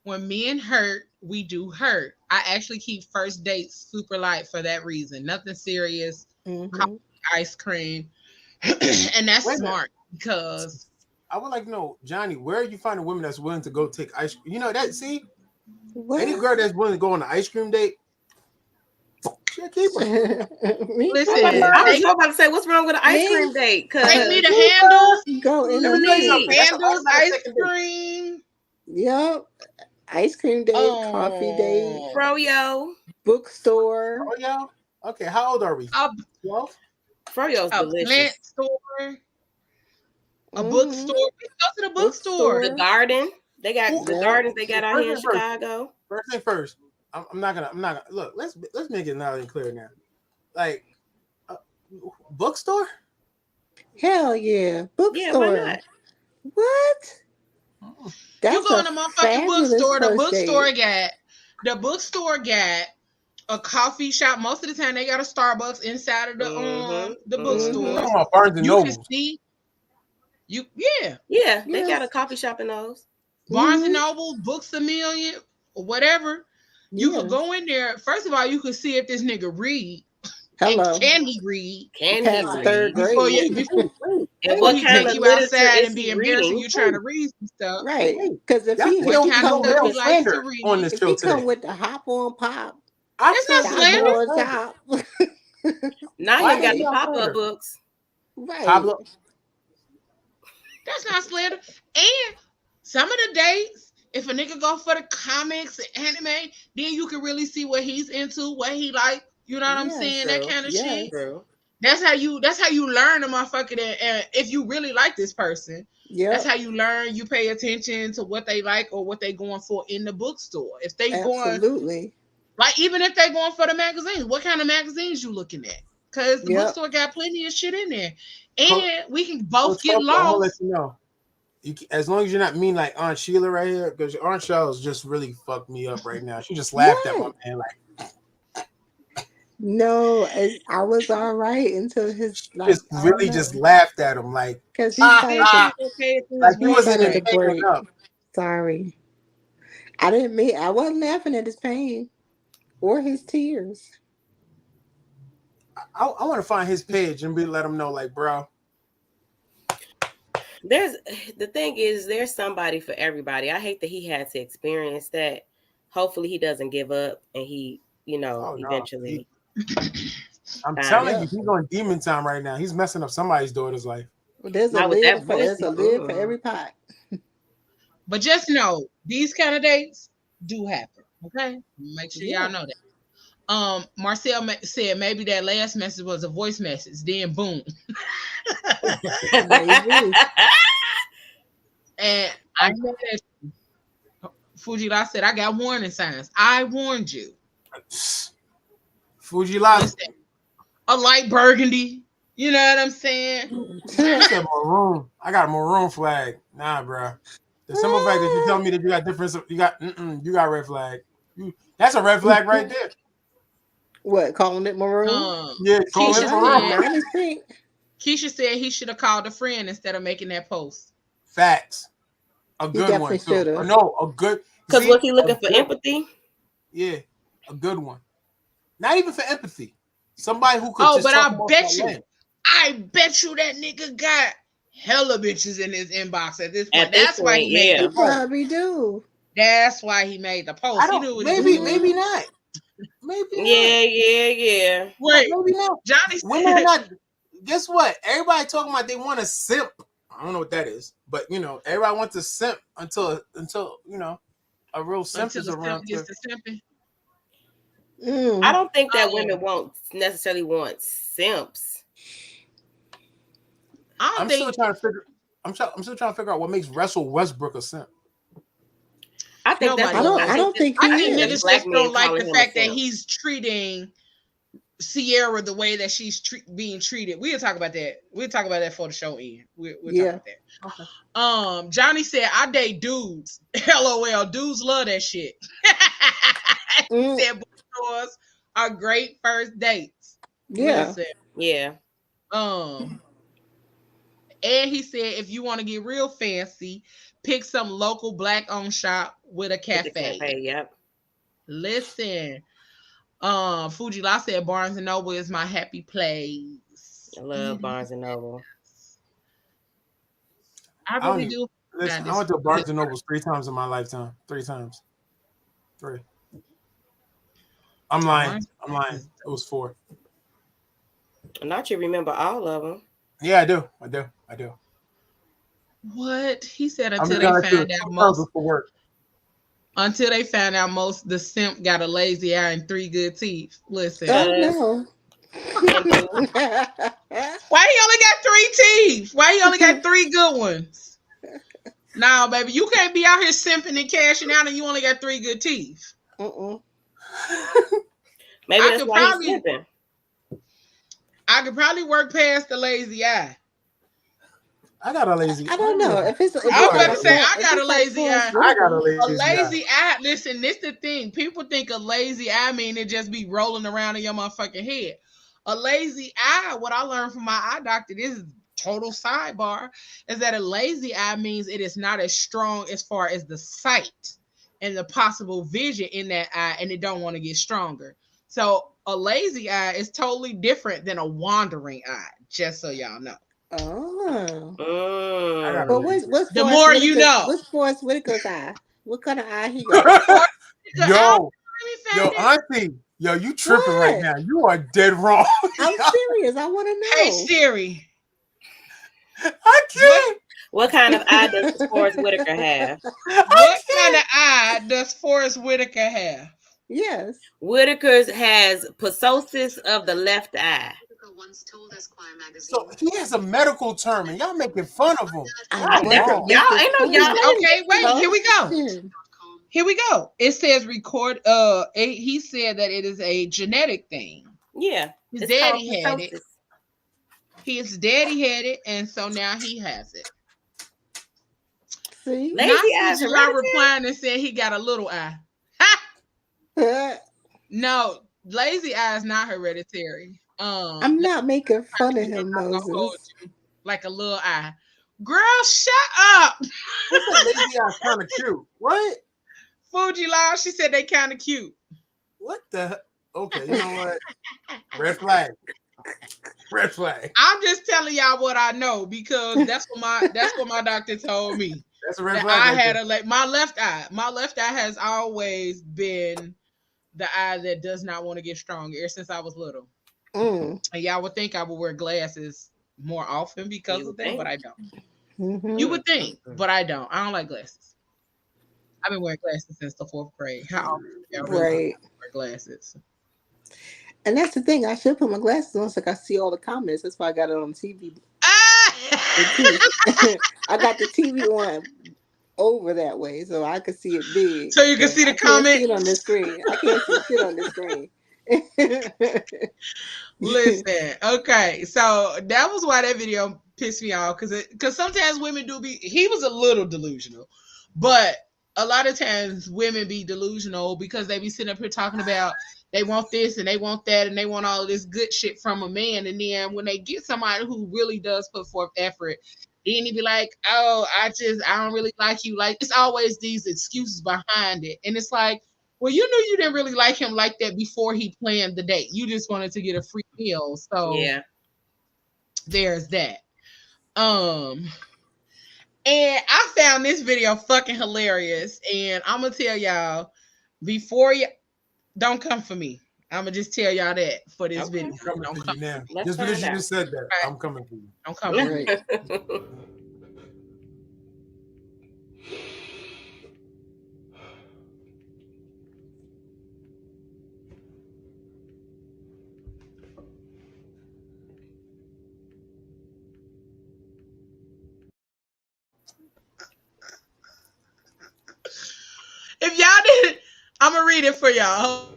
When men hurt, we do hurt. I actually keep first dates super light for that reason. Nothing serious. Mm-hmm. Ice cream. And that's smart because I would like to know, Johnny, where are you finding women that's willing to go take ice cream? You know that, see? What? Any girl that's willing to go on an ice cream date, keep her. Listen, I was about to say, what's wrong with an ice cream date? Take me to Handles. Go in Handles ice cream. Yep. Ice cream date, coffee date, Froyo, bookstore. Froyo? Okay, how old are we? 12? Froyo's delicious. Plant store. A bookstore. We go to the bookstore. The garden. They got the gardens they got out here in Chicago. First thing first. I'm not gonna look. Let's make it loud and clear now. Like bookstore. Hell yeah, bookstore. Yeah, why not? What? You go in the motherfucking bookstore. The bookstore got a coffee shop. Most of the time, they got a Starbucks inside of the bookstores. Talking about Barnes and You can Nobles. see. Yeah, they got a coffee shop in those. Barnes and Noble, Books a Million, or whatever. You Yeah. could go in there. First of all, you could see if this nigga read. Hello. And can he read? Can Past he the third read? Before grade. before what he kind take of you literature outside is and be he embarrassing reading? you trying to read some stuff. Right. Because if Y'all he What kind of no stuff real he likes to slander read. on this if show he today. come with the hop on pop, I That's not slander. on top. Now Why you got is the y'all pop-up slander? books. Right. Pablo. That's not slander. And some of the dates, if a nigga go for the comics and anime, then you can really see what he's into, what he like. You know what I'm saying? That kind of shit. True. That's how you learn a motherfucker and if you really like this person. That's Yep. how you learn. You pay attention to what they like or what they going for in the bookstore. If they going Absolutely. like even if they going for the magazines, what kind of magazines you looking at? Because the Yep. bookstore got plenty of shit in there. Coach- And we can both Coach get Coco, I'm gonna let lost. you know. As long as you're not mean like Aunt Sheila right here, because Aunt Sheila's just really fucked me up right now. She just laughed at my What? man like No, I was all right until his she like just I don't really just know laughed at him like because he ah started to ah Okay, to like his he he wasn't in started to website. pain break. enough. Sorry, I didn't mean I wasn't laughing at his pain or his tears. I want to find his page and let him know like bro. There's the thing is there's somebody for everybody. I hate that he had to experience that. Hopefully he doesn't give up and he, Oh no, eventually I'm finds telling you, Yep. he's on demon time right now. He's messing up somebody's daughter's life. There's a not with that lid for voice. there's a lid for every pot. But just know these kind of dates do happen. Okay, make sure y'all Yeah. know that. Marcel said maybe that last message was a voice message. Then boom, Maybe. and I know that Fujila said I got warning signs. I warned you. Fuji Live. Listen, a light burgundy. You know what I'm saying? You said maroon. I got a maroon flag. Nah, bro. The simple fact that you tell me that you got difference, you got red flag. That's a red flag right there. What, calling it maroon? Yeah, call it Keisha maroon. said, Mine is pink. Keisha said he should have called a friend instead of making that post. Facts. A He good definitely one too. should have. No, a good. Because was he looking for good- empathy? Yeah, a good one. Not even for empathy. Somebody who could Oh, just but talk I about bet that you, land. that nigga got hella bitches in his inbox at this point. At this That's why he point, made yeah. the He post. probably do. That's why he made the post. I He knew don't. what he was doing. Maybe not. Maybe not. Yeah. Wait, Maybe not. Johnny Women are said, not. Guess what? Everybody talking about they want to simp. I don't know what that is, but everybody wants to simp until a real simp until is the around. simp gets to simping. I don't think that Oh. women won't necessarily want simps. I'm still trying to figure. I'm still trying to figure out what makes Russell Westbrook a simp. I think Nobody. that's I don't think I he think is. niggas black just men don't like calling the him a fact that simp. he's treating Sierra the way that she's being treated. We'll talk about that. We'll talk about that for the show end. We'll Yeah. talk about that. Johnny said, I date dudes. LOL. Dudes love that shit. He said bookstores are great first dates. Yeah. Listen. Yeah. And he said, if you want to get real fancy, pick some local black-owned shop with a With cafe. the cafe, yep. Listen. Fujila said Barnes and Noble is my happy place. I love Barnes and Noble. I really do. Listen, I went to Barnes and Noble 3 times in my lifetime. 3 times. 3. I'm lying. It was 4. Not you remember all of them. Yeah, I do. What? He said Until they found out most the simp got a lazy eye and 3 good teeth. Listen. Oh no. Why he only got 3 teeth? Why he only got 3 good ones? Nah, baby, you can't be out here simping and cashing out and you only got 3 good teeth. Maybe that's why he's simping. I could probably work past the lazy eye. I got a lazy. I don't know if it's. If I was it's about to say, I if got a it's like lazy Forrest eye. I got a Whitaker, A lazy eye. lazy eye. Listen, this the thing. People think a lazy eye mean it just be rolling around in your motherfucking head. A lazy eye, what I learned from my eye doctor, this is total sidebar, is that a lazy eye means it is not as strong as far as the sight and the possible vision in that eye, and it don't want to get stronger. So a lazy eye is totally different than a wandering eye, just so y'all know. oh. I got a But lazy. what's The Forrest more you Whitaker? know. What's Forrest Whitaker's eye? What kind of eye he got? Yo, Auntie, yo, you tripping right What? now. You are dead wrong. I'm serious. I want to know. Hey Siri, I can't. What kind of eye does Forrest Whitaker have? what kind of eye does Forrest Whitaker have? Yes. Whitaker's has ptosis of the left eye. So he has a medical term, and y'all making fun of him. I never, y'all ain't no y'all. Okay, wait. Here we go. Here we go. It says record. He said that it is a genetic thing. Yeah, his daddy had it. His daddy had it, and so now he has it. See, lazy eyes. July replying and said he got a little eye. Ha! No, lazy eye is not hereditary. I'm not making fun of him, Moses. Like a little eye. Girl, shut up. Lazy eye's kind of cute. What? Fuji Law, she said they kind of cute. What the? Okay, you know what? Red flag. Red flag. I'm just telling y'all what I know because that's what my doctor told me. That's a red that flag. I had my left eye. My left eye has always been the eye that does not want to get stronger ever since I was little. And y'all would think I would wear glasses more often because of that, but I don't. Mm-hmm. You would think, but I don't. I don't like glasses. I've been wearing glasses since the 4th grade. How often do y'all really wear glasses? And that's the thing. I should put my glasses on so I can see all the comments. That's why I got it on TV. I got the TV on over that way so I could see it big. So you can see the comments. See it on the screen. I can't see shit on the screen. Listen, okay, so that was why that video pissed me off because sometimes women do be. He was a little delusional, but a lot of times women be delusional because they be sitting up here talking about they want this and they want that and they want all of this good shit from a man, and then when they get somebody who really does put forth effort, then he be like, "Oh, I don't really like you." Like it's always these excuses behind it, and it's like, well, you knew you didn't really like him like that before he planned the date. You just wanted to get a free meal. So yeah, there's that. And I found this video fucking hilarious. And I'm gonna tell y'all before you don't come for me. I'm gonna just tell y'all that for this video. Don't come now. Just because you just said that, I'm coming for you. I'm coming for you. If y'all didn't, I'm gonna read it for y'all.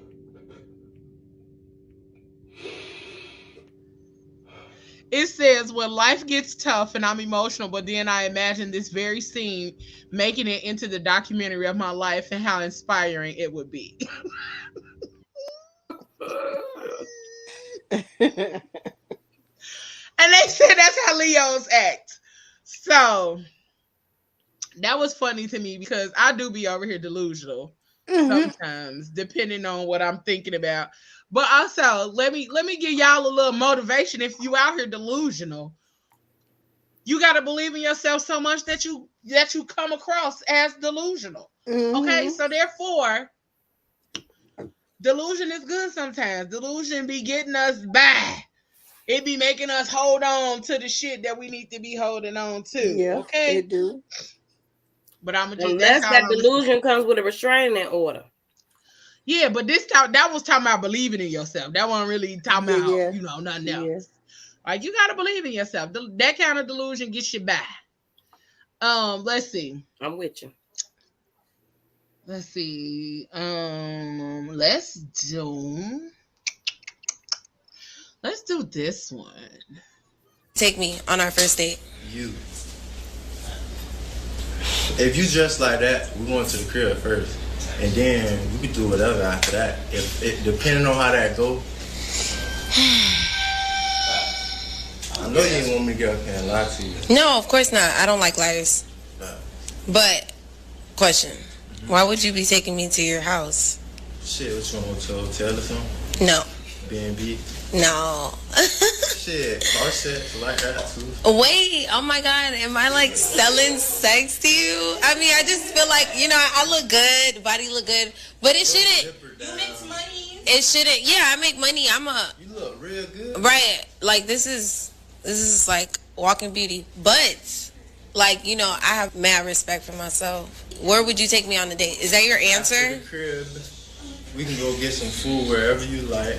It says, when life gets tough and I'm emotional, but then I imagine this very scene making it into the documentary of my life and how inspiring it would be. And they said that's how Leos act. So that was funny to me because I do be over here delusional sometimes, depending on what I'm thinking about. But also, let me give y'all a little motivation. If you out here delusional, you got to believe in yourself so much that you come across as delusional. Okay, so therefore, delusion is good sometimes. Delusion be getting us by. It be making us hold on to the shit that we need to be holding on to. Yeah, okay, it do. But I'm gonna just unless that delusion comes with a restraining order. Yeah, but that was talking about believing in yourself. That wasn't really talking about nothing else. Yeah. Like you gotta believe in yourself. That kind of delusion gets you by. Let's see. I'm with you. Let's see. Let's do this one. Take me on our first date. You If you dress like that, we going to the crib first, and then we can do whatever after that. If it depending on how that go. I know you didn't want me to get up here and lie to you. No, of course not. I don't like liars. But, question. Why would you be taking me to your house? Shit, what you want to hotel or something? No. B&B? No. Shit, car sex like that too. Wait, oh my God, am I like selling sex to you? I mean, I just feel like, you know, I look good, body look good, but it shouldn't. You make money. It shouldn't. Yeah, I make money. You look real good. Right. Like this is like walking beauty, but like, you know, I have mad respect for myself. Where would you take me on a date? Is that your answer? After the crib, we can go get some food wherever you like.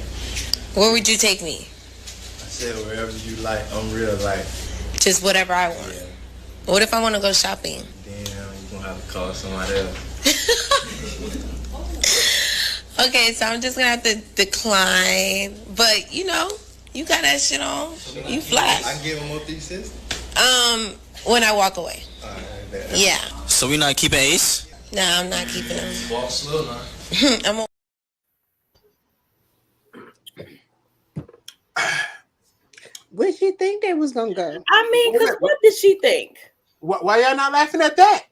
Where would you take me? I said wherever you like. I'm real like. Just whatever I want. Yeah. What if I want to go shopping? Damn, you're gonna have to call somebody else. Okay, so I'm just gonna have to decline. But you know, you got that shit on. You fly. I can give him more thesis. When I walk away. Yeah. So we not keeping Ace? No, I'm not keeping him. Walk slow now. I'm a- Where she think they was gonna go? I mean, because what did she think? Why y'all not laughing at that?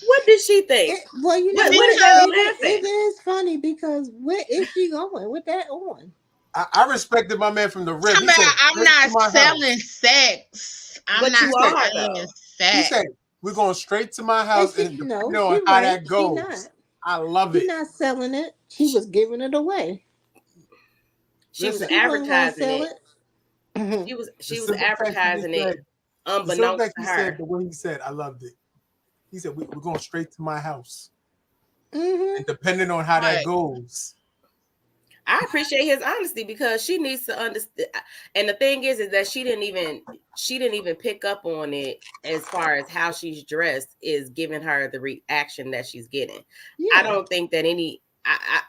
What did she think? Well, you know, it is funny because where is she going with that on? I respected my man from the rip. I'm not selling sex. I'm not selling sex. He said, we're going straight to my house and depending on how that goes. I love it. She's not selling it. She was giving it away. She was advertising it. She was advertising it unbeknownst to her. The way he said, I loved it. He said, we're going straight to my house. And depending on how that goes. I appreciate his honesty because she needs to understand. And the thing is that she didn't even pick up on it as far as how she's dressed is giving her the reaction that she's getting. Yeah. I don't think that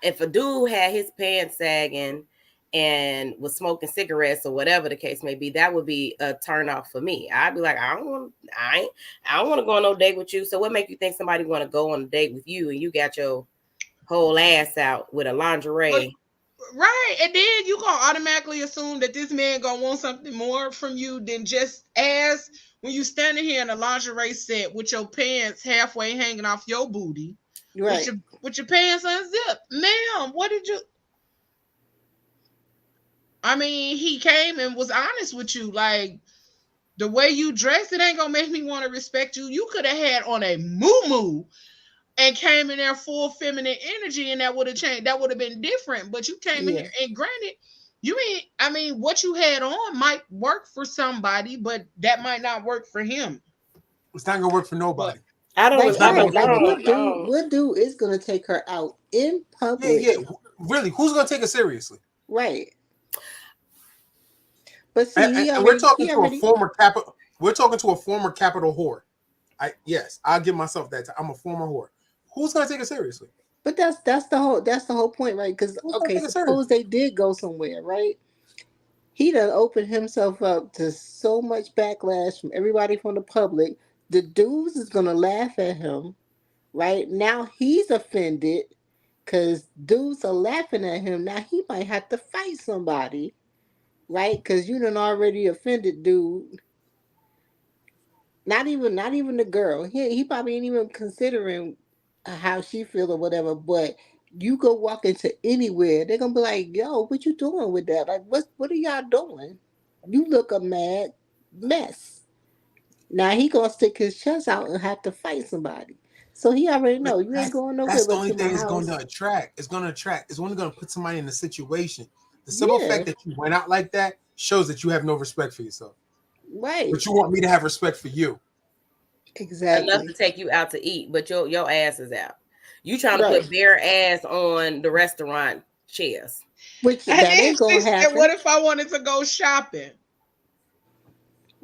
if a dude had his pants sagging and was smoking cigarettes or whatever the case may be, that would be a turn off for me. I'd be like, I don't want to go on no date with you. So what make you think somebody want to go on a date with you and you got your whole ass out with a lingerie? Right, and then you gonna automatically assume that this man gonna want something more from you than just ass when you standing here in a lingerie set with your pants halfway hanging off your booty, right? With your pants unzipped, ma'am. What did you? I mean, he came and was honest with you, like the way you dress. It ain't gonna make me want to respect you. You could have had on a muumuu and came in there full feminine energy, and that would have changed. That would have been different. But you came in here, and granted, what you had on might work for somebody, but that might not work for him. It's not gonna work for nobody. I don't what dude is gonna take her out in public? Yeah. Really, who's gonna take her seriously? Right. But see, we're talking to a former capital. We're talking to a former capital whore. I'll give myself that. I'm a former whore. Who's gonna take it seriously? But that's the whole point, right? Because suppose they did go somewhere, right? He done opened himself up to so much backlash from everybody from the public. The dudes is gonna laugh at him, right? Now he's offended because dudes are laughing at him. Now he might have to fight somebody, right? Because you done already offended dude. Not even the girl. He probably ain't even considering how she feel or whatever. But you go walk into anywhere, they're gonna be like, "Yo, what you doing with that? Like, what are y'all doing? You look a mad mess." Now he gonna stick his chest out and have to fight somebody. So he already know you ain't going nowhere. That's the only thing it's going to attract. It's going to attract. It's only going to put somebody in a situation. The simple fact that you went out like that shows that you have no respect for yourself. Right. But you want me to have respect for you. Exactly. Enough to take you out to eat, but your ass is out. You trying to put bare ass on the restaurant chairs. Which that ain't gonna happen. What if I wanted to go shopping?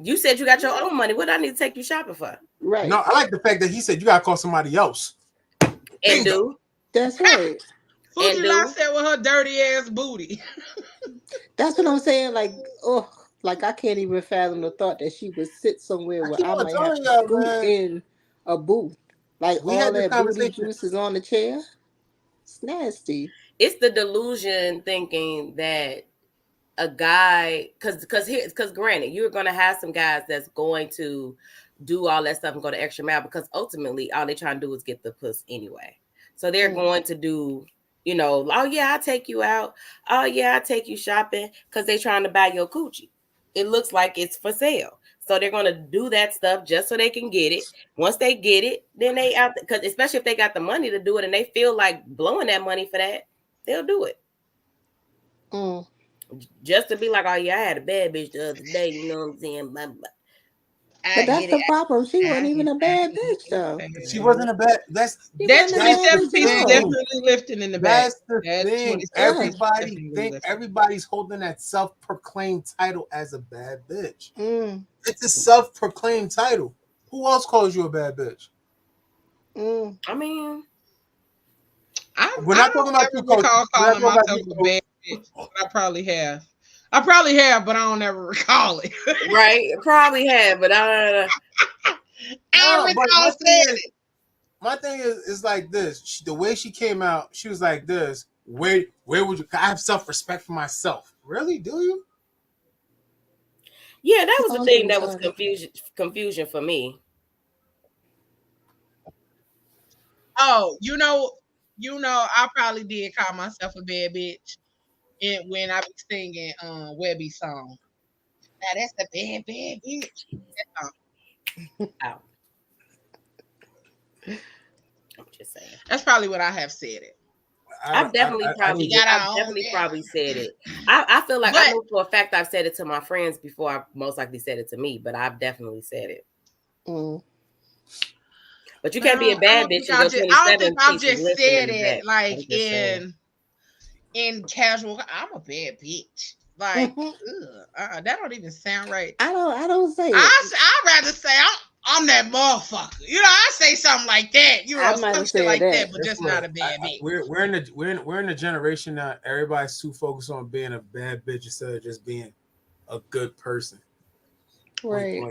You said you got your own money. What do I need to take you shopping for? Right. No, I like the fact that he said you gotta call somebody else. And do. That's right. Who did I say with her dirty ass booty? That's what I'm saying. Like, I can't even fathom the thought that she would sit somewhere where I might have to scoot in a booth. Like We all had this that booty conversation. juice is on the chair. It's nasty. It's the delusion thinking that a guy, because granted, you're going to have some guys that's going to do all that stuff and go the extra mile, because ultimately all they trying to do is get the puss anyway. So they're going to do, you know, oh yeah, I'll take you out. Oh yeah, I'll take you shopping, because they're trying to buy your coochie. It looks like it's for sale. So they're going to do that stuff just so they can get it. Once they get it, then they out, because especially if they got the money to do it and they feel like blowing that money for that, they'll do it. Just to be like, oh yeah, I had a bad bitch the other day, you know what I'm saying? But that's the problem. She wasn't even a bad bitch though. She wasn't a bad. That's 27 feet is definitely lifting in the back. That's the thing. Everybody's holding that self-proclaimed title as a bad bitch. It's a self-proclaimed title. Who else calls you a bad bitch? I mean, we're not talking about you, Coach. Calling myself a bad bitch, but I probably have. But I don't ever recall it. Right? Probably have, but I don't recall saying it. My thing is like this. The way she came out, she was like this. Where would you? I have self-respect for myself. Really? Do you? Yeah, that was the thing that was confusion for me. Oh, you know, I probably did call myself a bad bitch when I was singing Webby song. Now that's the bad bitch. Ow. I'm just saying. That's probably what I have said it. I've definitely probably said it. I feel like I know for a fact I've said it to my friends before I most likely said it to me, but I've definitely said it. But you can't be a bad bitch and go 27 I don't think I've just said in it like in casual. I'm a bad bitch. Like that don't even sound right. I don't say it. I'd rather say I'm that motherfucker. You know, I say something like that. You know, some shit like that, but just not a bad bitch. We're in a generation now. Everybody's too focused on being a bad bitch instead of just being a good person. Right.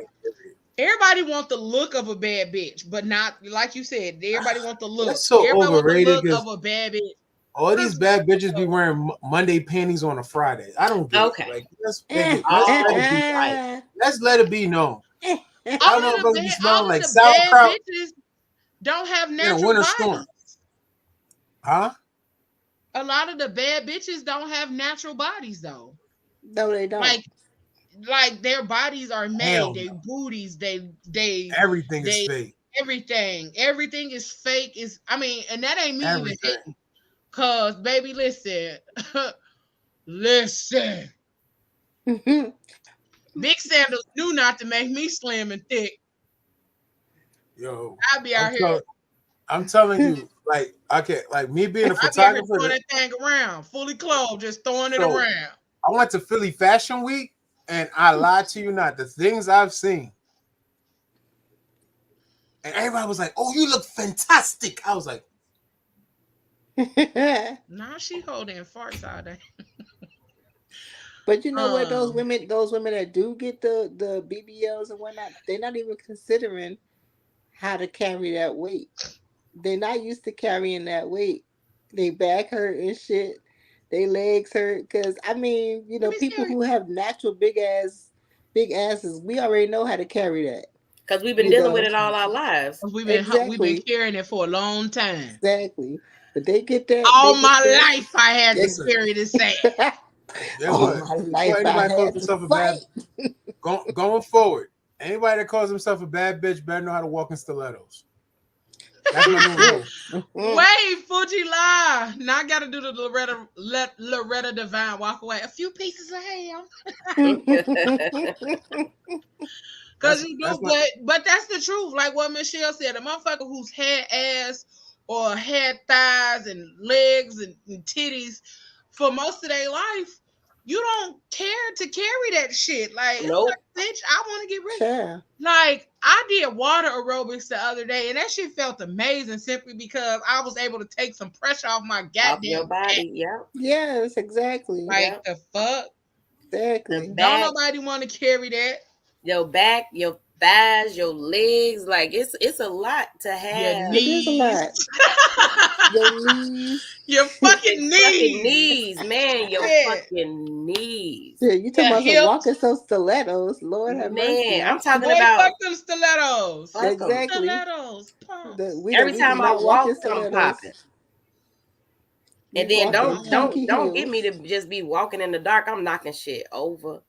Everybody wants the look of a bad bitch, but not like you said. Everybody wants the look. That's so everybody overrated. Want the look of a bad bitch. All these bad bitches be wearing Monday panties on a Friday. I don't get it. Like, let's let it be known. I don't know if it's smelling like sauerkraut. Bitches don't have natural bodies. Storm. Huh? A lot of the bad bitches don't have natural bodies though. No, they don't. Like their bodies are made. Their booties. They. Everything is fake. Everything is fake. And that ain't me even hitting. Cause baby, listen. Big Sandals knew not to make me slim and thick. Yo, I'll be out here. I'm telling you, like me being a photographer, throwing that thing around, fully clothed, just throwing it around. I went to Philly Fashion Week, and I lied to you not. The things I've seen, and everybody was like, "Oh, you look fantastic." I was like, "Nah, she holding farts all day." But you know what? Those women that do get the BBLs and whatnot, they're not even considering how to carry that weight. They're not used to carrying that weight. They back hurt and shit. They legs hurt. Cause people who have natural big asses, we already know how to carry that. Because we've been dealing with it all our lives. We've been carrying it for a long time. Exactly. But they get that all my life. I had to carry this ass. Anybody calls himself a bad going forward. Anybody that calls himself a bad bitch better know how to walk in stilettos. That's my new rule. Wait, Fuji lie. Now I gotta do the Loretta Devine walk away. A few pieces of ham. Cause but that's the truth. Like what Michelle said, a motherfucker who's had ass or had thighs and legs and titties for most of their life, you don't care to carry that shit. Like, nope. Bitch, I want to get rid of it. Like, I did water aerobics the other day, and that shit felt amazing simply because I was able to take some pressure off my goddamn body. Yeah. Yes, exactly. Like the fuck. Exactly. Don't nobody want to carry that. Your back, your thighs, your legs. Like it's a lot to have. Your It is a knees. lot. Your knees. Your fucking Fucking knees. knees, man. Your Shit. fucking knees. Yeah, you talking Your about some hips. walking some stilettos. Lord have mercy. Man, I'm talking Boy, about fuck them stilettos. fuck 'em. Exactly. Stilettos. Pumps. Every We do time I not walk in walk, I'm stilettos. popping. And We then walk in chunky don't get me heels. to just be walking in the dark. I'm knocking shit over.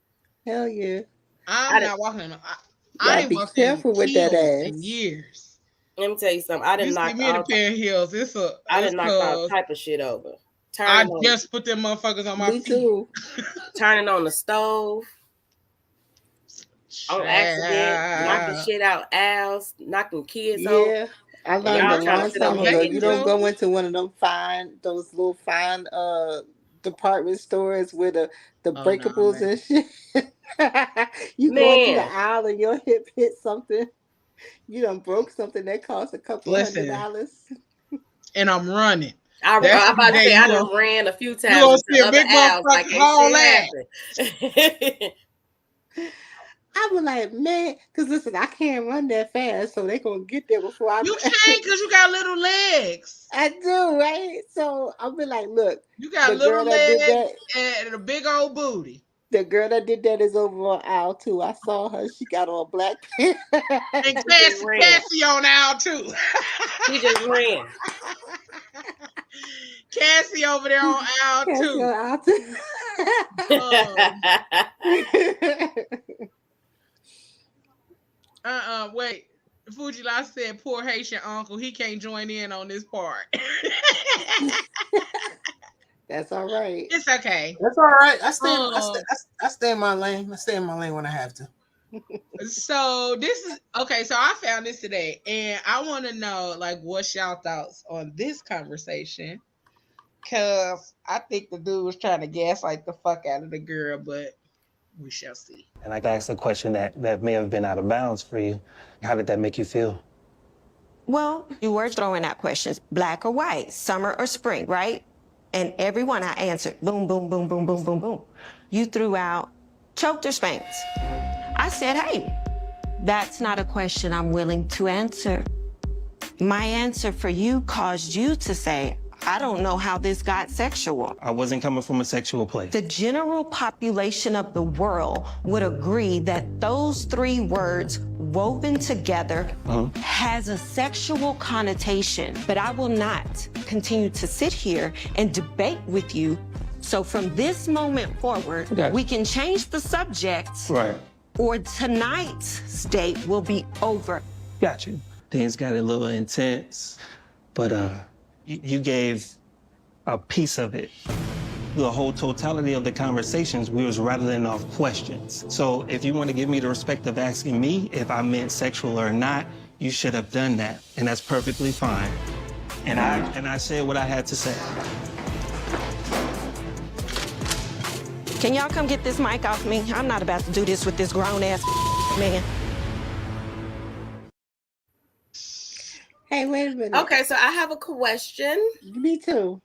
Hell yeah. I'm not walking in. I Gotta ain't be walked careful in with that heels ass. in years. Let me tell you something. I You didn't see knock me in a all pair of heels. I didn't knock all type of shit over. I just put them motherfuckers on my feet. Too. Turning on the stove. On accident, knocking shit out ass, knocking kids over. Yeah. I learned a long time ago. You don't go into one of them those little fine department stores with the breakables and shit. You go into the aisle and your hip hit something. You done broke something that cost a couple $100. And I'm running. I'm about to say I done ran a few times. You gonna see a big motherfucker like haul ass. I was like, man, because listen, I can't run that fast, so they gonna get there before I. You can't because you got little legs. I do, right? So I'll be like, look, you got little legs and a big old booty. The girl that did that is over on aisle 2. I saw her. She got on black pants. And Cassie on aisle 2. She just ran. Cassie over there on aisle 2. Wait. Fuji La said, poor Haitian uncle, he can't join in on this part. That's all right. It's okay. That's all right. I stay in my lane. I stay in my lane when I have to. So this is okay. So I found this today, and I want to know, like, what's y'all thoughts on this conversation? Because I think the dude was trying to gaslight the fuck out of the girl, but we shall see. And I asked a question that may have been out of bounds for you. How did that make you feel? Well, you were throwing out questions, black or white, summer or spring, right? And every one I answered, boom, boom, boom, boom, boom, boom, boom. You threw out choked or spanked. I said, hey, that's not a question I'm willing to answer. My answer for you caused you to say, I don't know how this got sexual. I wasn't coming from a sexual place. The general population of the world would agree that those 3 words woven together has a sexual connotation, but I will not continue to sit here and debate with you. So from this moment forward, we can change the subject, right? Or tonight's date will be over. Got you. Things got a little intense, but you gave a piece of it. The whole totality of the conversations, we was rattling off questions. So if you want to give me the respect of asking me if I meant sexual or not, you should have done that, and that's perfectly fine. And I said what I had to say. Can y'all come get this mic off me? I'm not about to do this with this grown-ass man. Hey, wait a minute. Okay, so I have a question. Me too.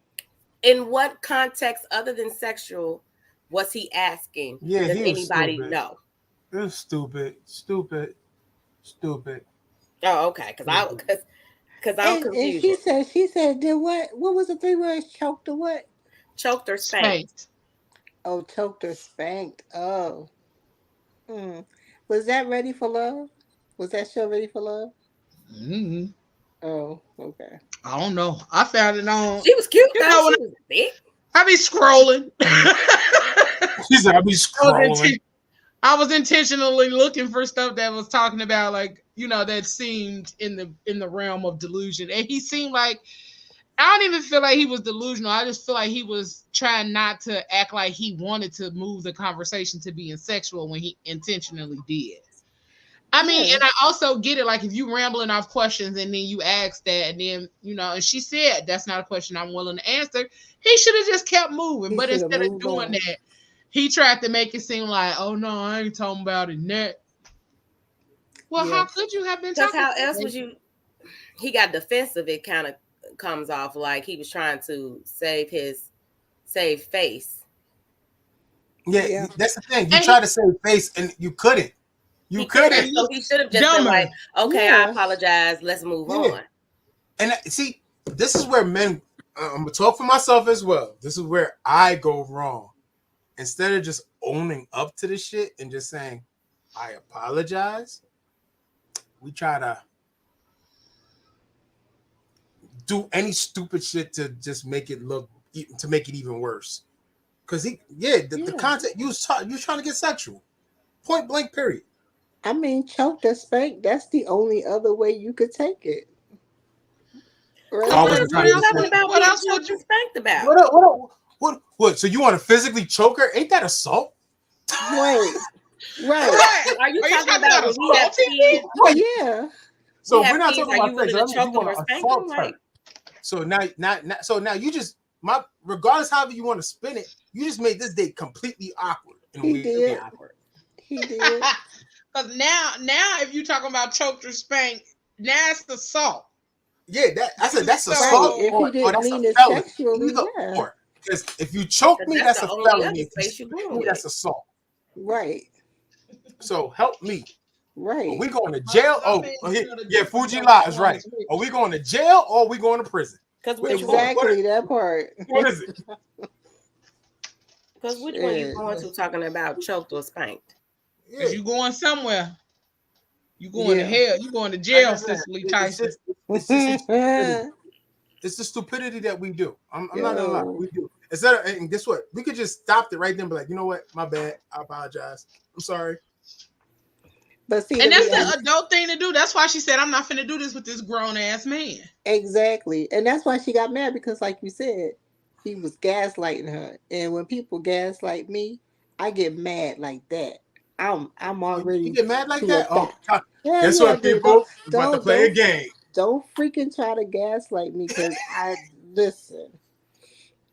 In what context other than sexual was he asking? Yeah, does he was anybody stupid. know? It was stupid. Oh, okay. Because I'm confused. And she said, did what? What was the 3 words? Choked or what? Choked or spanked. Oh, choked or spanked. Oh. Was that Ready for Love? Was that show Ready for Love? Mm-hmm. Oh, okay. I don't know. I found it on. She was cute. You know, when she was big. I be scrolling. She said, I be scrolling. I was intentionally looking for stuff that was talking about, like, you know, that seemed in the realm of delusion. And he seemed like, I don't even feel like he was delusional. I just feel like he was trying not to act like he wanted to move the conversation to being sexual when he intentionally did. I mean, and I also get it. Like, if you rambling off questions and then you ask that, and then, you know, and she said, that's not a question I'm willing to answer. He should have just kept moving. But instead of doing that, he tried to make it seem like, oh, no, I ain't talking about it net. Well, how could you have been talking how about else would you? He got defensive. It kind of comes off like he was trying to save face. Yeah, that's the thing. You tried to save face and you couldn't. You couldn't. So he should have just been like, okay, I apologize. Let's move on. And see, this is where men, I'm going to talk for myself as well. This is where I go wrong. Instead of just owning up to the shit and just saying, I apologize, we try to do any stupid shit to just make it look, to make it even worse. Because the content, you was trying to get sexual. Point blank, period. I mean, choke or spank, that's the only other way you could take it. Right? What else would you spanked about? What? So you want to physically choke her? Ain't that assault? Right. Are you talking about when we have kids? Yeah. So we're not talking about sex. You want to assault her. So now you just regardless however you want to spin it, you just made this date completely awkward. He did. Because now if you talking about choked or spanked, now it's assault. Yeah, that's assault. If he didn't mean it sexually, Because if you choke me, that's a felony. That's assault. Right. So help me. Right. Are we going to jail? Fuji lies, right. Are we going to jail or are we going to prison? Exactly that part. What is it? Because which one are you going to talking about, choked or spanked? Because you going somewhere. You going to hell. You going to jail, Cicely Tyson. It's the stupidity that we do. I'm not gonna lie, we do. And guess what? We could just stop it right then and be like, you know what? My bad. I apologize. I'm sorry. But see, and that's the adult thing to do. That's why she said, I'm not finna do this with this grown ass man. Exactly. And that's why she got mad, because like you said, he was gaslighting her. And when people gaslight me, I get mad like that. I'm already. You get mad like that? Guess what, people? We're about to play a game. Don't freaking try to gaslight me, because I listen.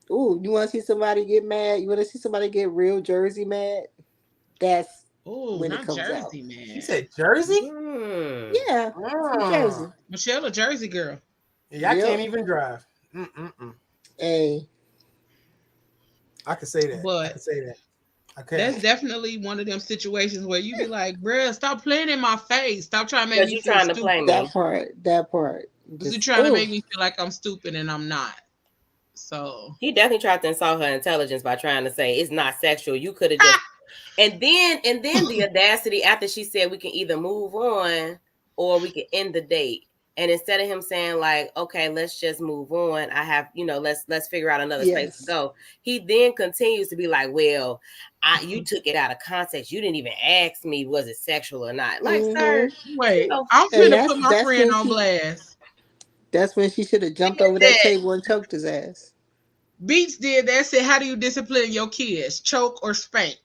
Ooh, you want to see somebody get mad? You want to see somebody get real Jersey mad? That's when it comes Jersey, out. Man. You said Jersey? Yeah, Jersey. Michelle, a Jersey girl. Yeah, I can't even drive. Hey, I can say that. But I can say that. That's definitely one of them situations where you be like, bruh, stop playing in my face. Stop trying to make me feel stupid. Play me. That part. You're trying to make me feel like I'm stupid and I'm not. So he definitely tried to insult her intelligence by trying to say it's not sexual. You could have just and then the audacity after she said we can either move on or we can end the date. And instead of him saying like, okay, let's just move on. I have, let's figure out another place to go. He then continues to be like, well, you took it out of context. You didn't even ask me, was it sexual or not? Like, sir, wait, I'm gonna put my friend on blast. That's when she should have jumped over that table and choked his ass. Beats did that. Said, how do you discipline your kids? Choke or spank?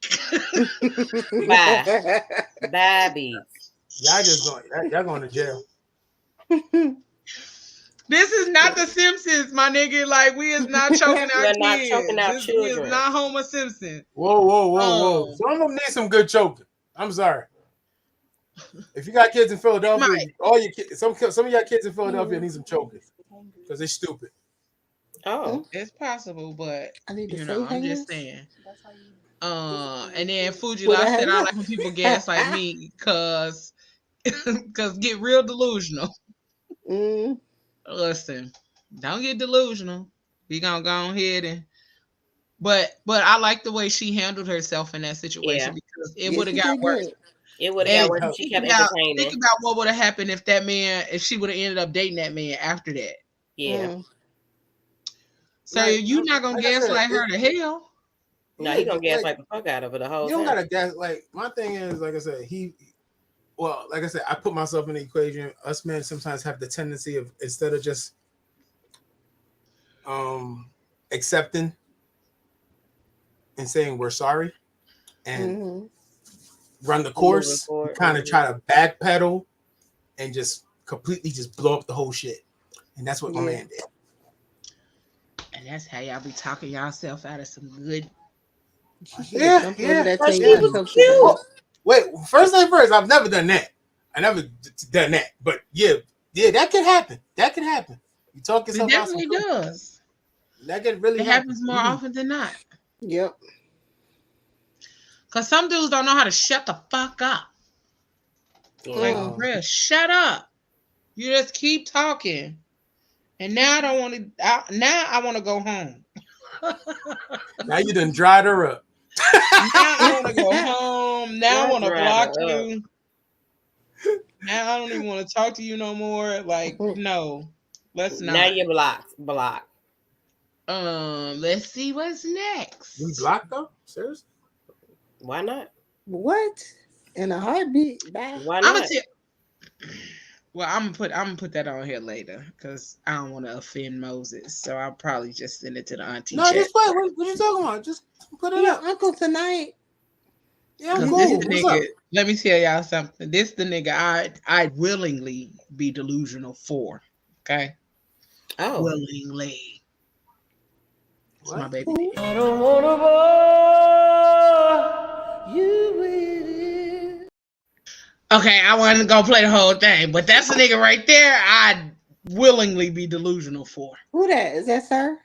Bye. Bye, Beats. Y'all going to jail. This is not the Simpsons, my nigga. Like, we is not choking our kids. Not choking our children. We is not Homer Simpson. Whoa. Some of them need some good choking. I'm sorry. If you got kids in Philadelphia, all your kids, some of your kids in Philadelphia need some choking because they're stupid. Oh, it's possible, but I'm just saying. And then Fuji said, I like when people gaslight me because get real delusional. Listen, don't get delusional. We gonna go ahead and but I like the way she handled herself in that situation because it would have got worse. It would have got worse. She kept entertaining. Think about what would have happened if she would have ended up dating that man after that. Yeah. So you're not gonna gaslight her to hell. No, he gonna gaslight the fuck out of her the whole time. You don't gotta gaslight. My thing is, like I said, I put myself in the equation. Us men sometimes have the tendency of, instead of just accepting and saying we're sorry and run the course, kind of try to backpedal and just completely just blow up the whole shit. And that's what my man did. And that's how y'all be talking yourself out of some good. Yeah. But she was cute. Wait, first thing first, I've never done that. I never done that. But yeah, that can happen. That can happen. You talk yourself out. It definitely does. That can really happens more often than not. Yep. Because some dudes don't know how to shut the fuck up. Like, bruh, shut up. You just keep talking. And now I don't want to. Now I want to go home. Now you done dried her up. Now I want to go home. Now I want to block you. Now I don't even want to talk to you no more. Like, no, let's not. Now you're blocked. Let's see what's next. We blocked though? Seriously? Why not? What? In a heartbeat? Why not? Well, I'm gonna put that on here later because I don't want to offend Moses. So I'll probably just send it to the auntie. No, just wait. What you talking about? Just put it up. Uncle tonight. Yeah, cool. This the nigga, let me tell y'all something. This the nigga I'd willingly be delusional for. Okay. Oh. Willingly. It's my baby. I don't wanna bore you with it. Okay, I wasn't gonna play the whole thing, but that's the nigga right there I'd willingly be delusional for. Who that? Is that sir?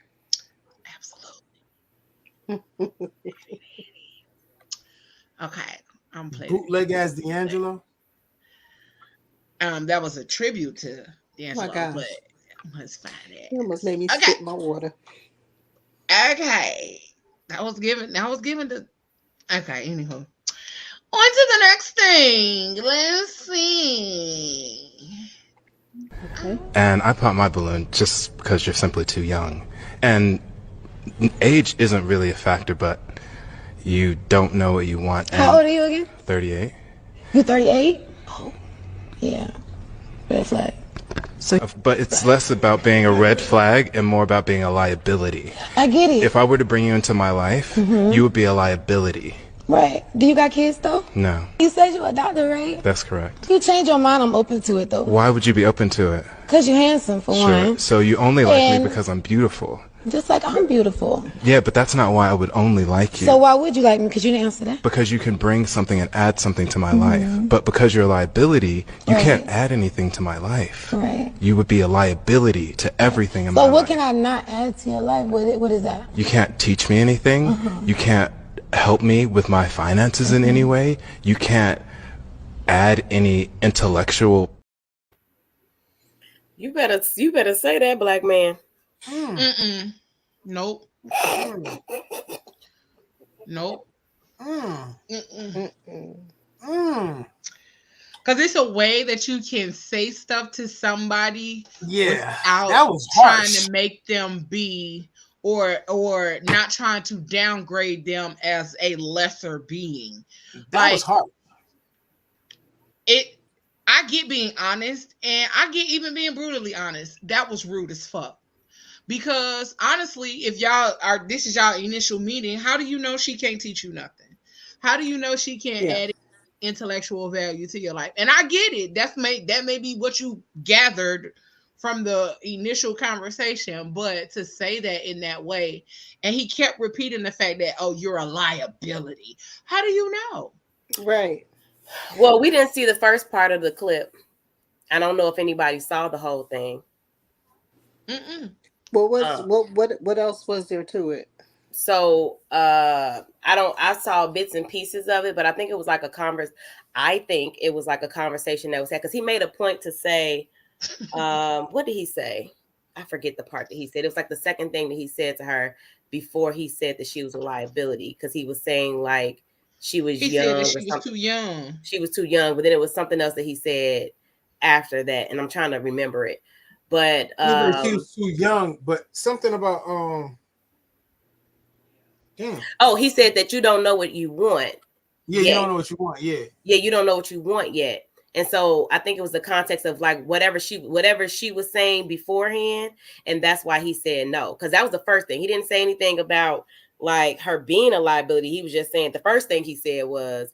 Absolutely. Okay, I'm playing. Bootleg as D'Angelo. That was a tribute to D'Angelo, gosh. but let's find it. You almost made me spit my water. Okay, that was given to. Okay, anywho. On to the next thing. Let's see. Okay. And I pop my balloon just because you're simply too young. And age isn't really a factor, but you don't know what you want. How old are you again? 38. You 38? Oh, yeah. Red flag. But it's less about being a red flag and more about being a liability. I get it. If I were to bring you into my life, you would be a liability. Right. Do you got kids, though? No. You said you a doctor, right? That's correct. You change your mind, I'm open to it, though. Why would you be open to it? Because you're handsome, for one. So you only like And- me because I'm beautiful. Just like I'm beautiful. Yeah, but that's not why I would only like you. So why would you like me? Because you didn't answer that. Because you can bring something and add something to my life. But because you're a liability, you can't add anything to my life. Right. You would be a liability to everything in my So what life. can I not add to your life? What is that? You can't teach me anything. You can't help me with my finances in any way. You can't add any intellectual. You better say that, black man. Nope. Nope. Because it's a way that you can say stuff to somebody without that was trying harsh. to make them be or not trying to downgrade them as a lesser being. That was hard. I get being honest, and I get even being brutally honest. That was rude as fuck. Because honestly, if this is y'all initial meeting, how do you know she can't teach you nothing? How do you know she can't add intellectual value to your life? And I get it. That may be what you gathered from the initial conversation, but to say that in that way, and he kept repeating the fact that, oh, you're a liability. How do you know? Right. Well, we didn't see the first part of the clip. I don't know if anybody saw the whole thing. Well, what else was there to it? So I saw bits and pieces of it, but I think it was like a conversation that was had, because he made a point to say, what did he say? I forget the part that he said. It was like the second thing that he said to her before he said that she was a liability, because he was saying like she was young. Said that she was too young. She was too young, but then it was something else that he said after that, and I'm trying to remember it. But she was too young, but something about damn. Oh, he said that you don't know what you want. Yeah, you don't know what you want. Yeah, you don't know what you want yet. And so I think it was the context of like whatever she was saying beforehand, and that's why he said no, because that was the first thing. He didn't say anything about like her being a liability. He was just saying the first thing he said was,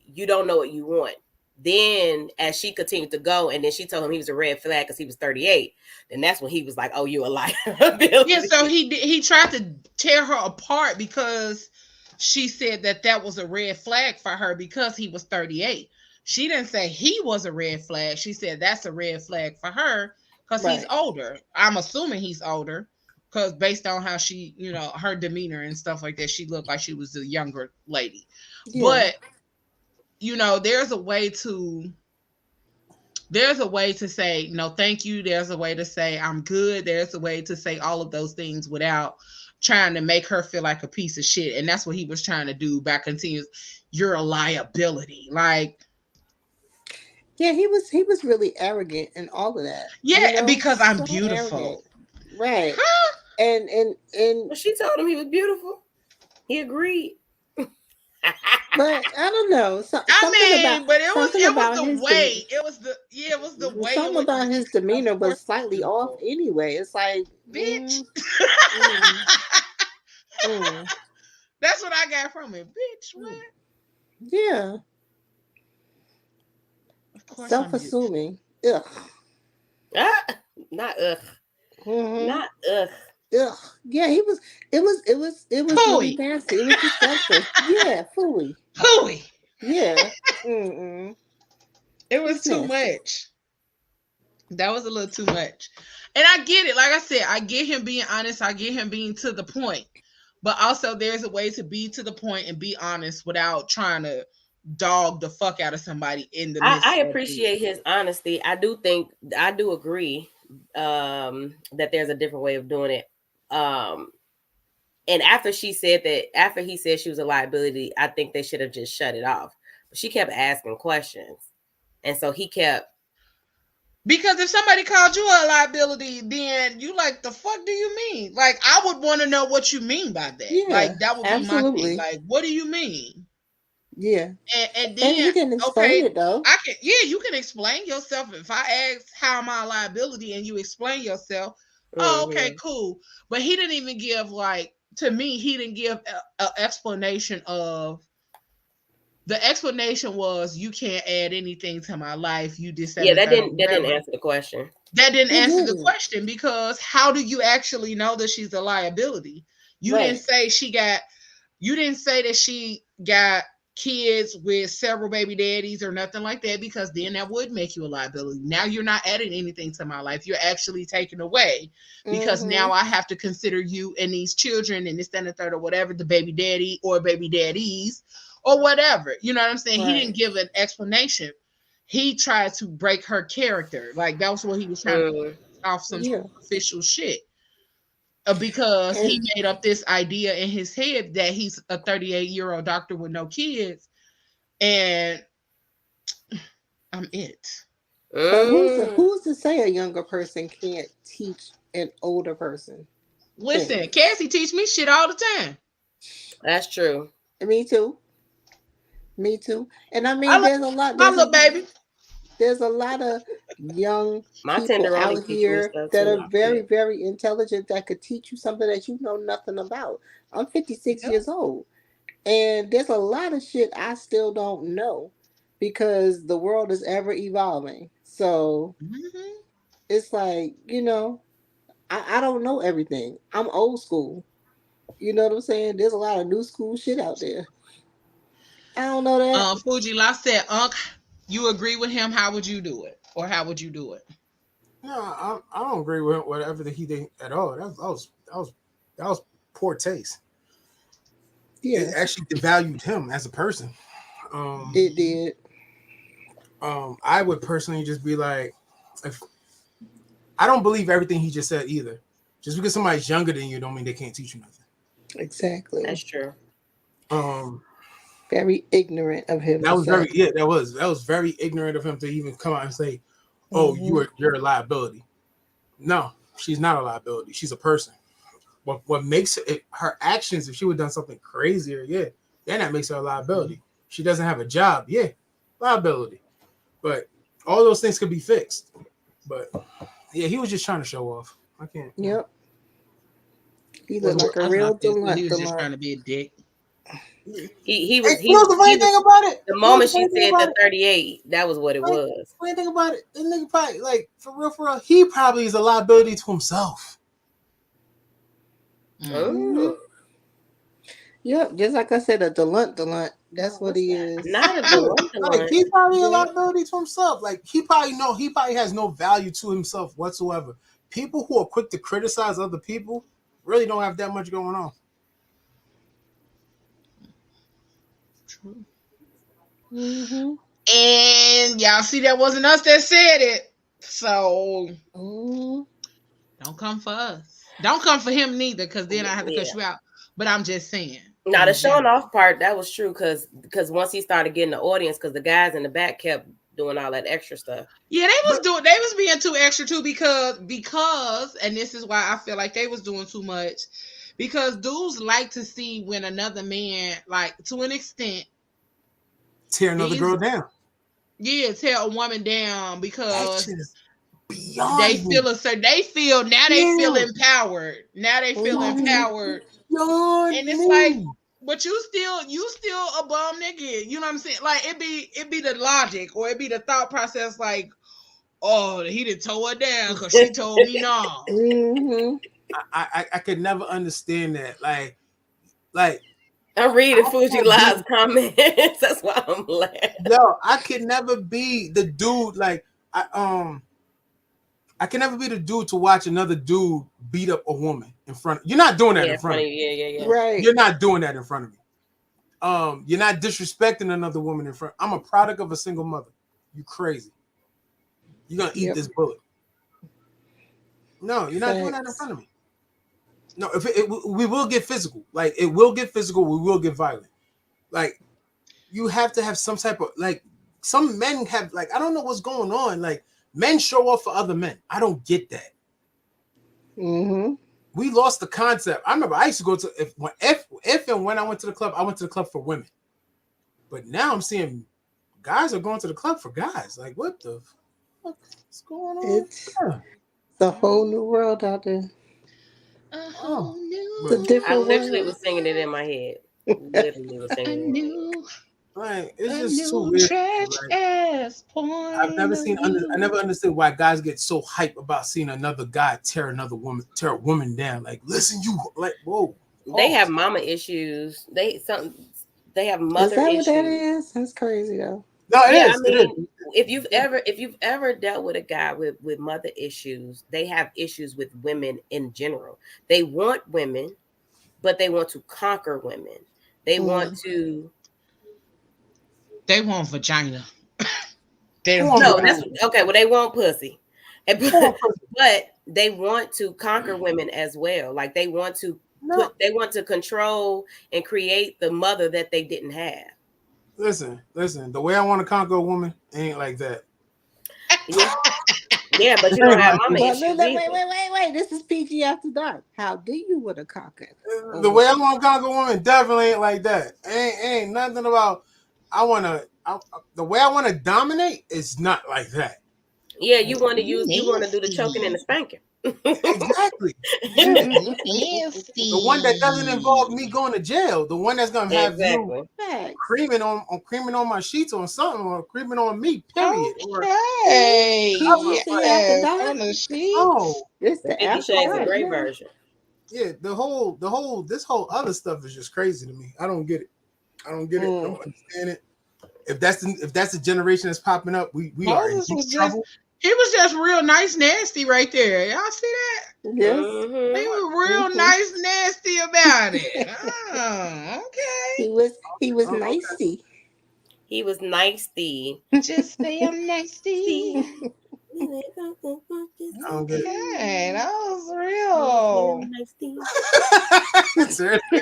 "You don't know what you want." Then as she continued to go, and then she told him he was a red flag because he was 38. Then that's when he was like, "Oh, you a liability." Yeah, so he tried to tear her apart because she said that was a red flag for her because he was 38. She didn't say he was a red flag. She said that's a red flag for her because he's older. I'm assuming he's older because based on how she, her demeanor and stuff like that, she looked like she was a younger lady. Yeah. But there's a way to say no thank you, there's a way to say I'm good, there's a way to say all of those things without trying to make her feel like a piece of shit. And that's what he was trying to do by continuous, you're a liability. Like, yeah, he was really arrogant and all of that. Yeah, because I'm so beautiful. Arrogant. Right. And well, she told him he was beautiful. He agreed. But I don't know. But it was the way. It was the way. Something about his demeanor was slightly off anyway. It's like, bitch. That's what I got from it, bitch. What? Yeah. Of course, self-assuming. Ugh. Not ugh. Mm-hmm. Not ugh. Ugh. Yeah, it was really nasty. It was disgusting. Yeah, fooey. Hooey. Yeah. Mm-mm. It was too much. That was a little too much. And I get it. Like I said, I get him being honest. I get him being to the point. But also there's a way to be to the point and be honest without trying to dog the fuck out of somebody in the midst. I appreciate his honesty. I do agree that there's a different way of doing it. And after he said she was a liability, I think they should have just shut it off. But she kept asking questions. And so he kept. Because if somebody called you a liability, then you like, the fuck do you mean? Like, I would want to know what you mean by that. Yeah, like, that would be my thing. Like, what do you mean? Yeah. And then you can explain it though. You can explain yourself. If I ask how am I a liability and you explain yourself, oh, okay, cool. But he didn't even give, like, to me, he didn't give an explanation of. The explanation was, you can't add anything to my life. You just said that didn't answer the question. That didn't answer the question, because how do you actually know that she's a liability? You didn't say you didn't say that she got kids with several baby daddies or nothing like that, because then that would make you a liability. Now you're not adding anything to my life. You're actually taking away, because now I have to consider you and these children and this, that, and the third, or whatever, the baby daddy or baby daddies or whatever. You know what I'm saying? Right. He didn't give an explanation. He tried to break her character. Like, that was what he was trying to do, off some official shit. Because he made up this idea in his head that he's a 38-year-old doctor with no kids, and I'm it. But who's to say a younger person can't teach an older person? Listen, Cassie teach me shit all the time. That's true. Me too. And I mean, there's a lot. There's a lot of young people out here that are very, very intelligent that could teach you something that you know nothing about. I'm 56 years old, and there's a lot of shit I still don't know, because the world is ever evolving. So it's like, I don't know everything. I'm old school. You know what I'm saying? There's a lot of new school shit out there. I don't know that. Fuji La said, Unc, you agree with him? How would you do it? Or how would you do it? No, I don't agree with whatever that he did at all. That was poor taste. Yeah, it actually devalued him as a person. It did. I would personally just be like, I don't believe everything he just said either. Just because somebody's younger than you don't mean they can't teach you nothing. Exactly. That's true. Very ignorant of him. That was very ignorant of him to even come out and say, "Oh, you're a liability." No, she's not a liability. She's a person. What makes it her actions? If she would have done something crazier, then that makes her a liability. She doesn't have a job, liability. But all those things could be fixed. But he was just trying to show off. I can't. Yep. He looked like a real delusional. He was just trying to be a dick. He was. You know the funny thing about it? The moment she said the 38, that was what it was. Funny thing about it, the nigga probably, like, for real, he probably is a liability to himself. Yep, just like I said, a delunt. That's what he is. Not a delunt. Like, he's probably a liability to himself. Like, he probably has no value to himself whatsoever. People who are quick to criticize other people really don't have that much going on. True. Mm-hmm. And y'all see, that wasn't us that said it. So don't come for us. Don't come for him neither, because then I have to cut you out. But I'm just saying. Now the showing off part, that was true, because once he started getting the audience, because the guys in the back kept doing all that extra stuff. Yeah, they was being too extra too, because and this is why I feel like they was doing too much, because dudes like to see when another man, like, to an extent, tear another girl down. Yeah, tear a woman down, because beyond they feel they feel empowered. Now they feel empowered. And it's like, but you still a bum nigga. You know what I'm saying? Like, it be the logic, or it be the thought process, like, oh, he done tore her down because she told me no. Mm-hmm. I could never understand that. Like I'm reading Fuji Live's comments. That's why I'm laughing. Yo, I could never be the dude. Like, I can never be the dude to watch another dude beat up a woman in front of you. You're not doing that in front of me. Yeah. Right. You're not doing that in front of me. You're not disrespecting another woman in front. I'm a product of a single mother. You crazy. You're gonna eat this bullet. No, you're not doing that in front of me. No, we will get physical. Like, it will get physical. We will get violent. Like, you have to have some type of, like, some men have, like, I don't know what's going on. Like, men show off for other men. I don't get that. Mm-hmm. We lost the concept. I remember I used to go to, if and when I went to the club for women. But now I'm seeing guys are going to the club for guys. Like, what the fuck is going on? It's a whole new world out there. It's a different I literally world. was singing it in my head. Literally was singing it. Like, it's just too weird. Point. I never understood why guys get so hyped about seeing another guy tear a woman down. Like, listen, you, like, whoa. They have mama issues. They have mother Is that issues. what that is? That's crazy though. No, it is. I mean, if you've ever dealt with a guy with mother issues, they have issues with women in general. They want women, but they want to conquer women. They want vagina. That's okay. Well, they want pussy, but they want to conquer women as well. Like, they want to control and create the mother that they didn't have. Listen. The way I want to conquer a woman ain't like that. Yeah, but you don't have mama issues. Wait. This is PG After Dark. How do you want to conquer? The way I want to conquer a woman definitely ain't like that. Ain't nothing about the way I want to dominate is not like that. Yeah, you want to do the choking and the spanking. Exactly. The one that doesn't involve me going to jail. The one that's gonna have you creaming on my sheets or something, or creaming on me. Period. Okay. On the sheets. Oh, it's the 50 Shades of Grey version. Yeah, this whole other stuff is just crazy to me. I don't get it. I don't understand it. If that's the generation that's popping up, we are in deep trouble. He was just real nice, nasty right there. Y'all see that? Yes. Mm-hmm. He was real nice, nasty about it. Oh, okay. He was nicey. He was nicey. Just say I'm nicey. Okay, that was real. Seriously.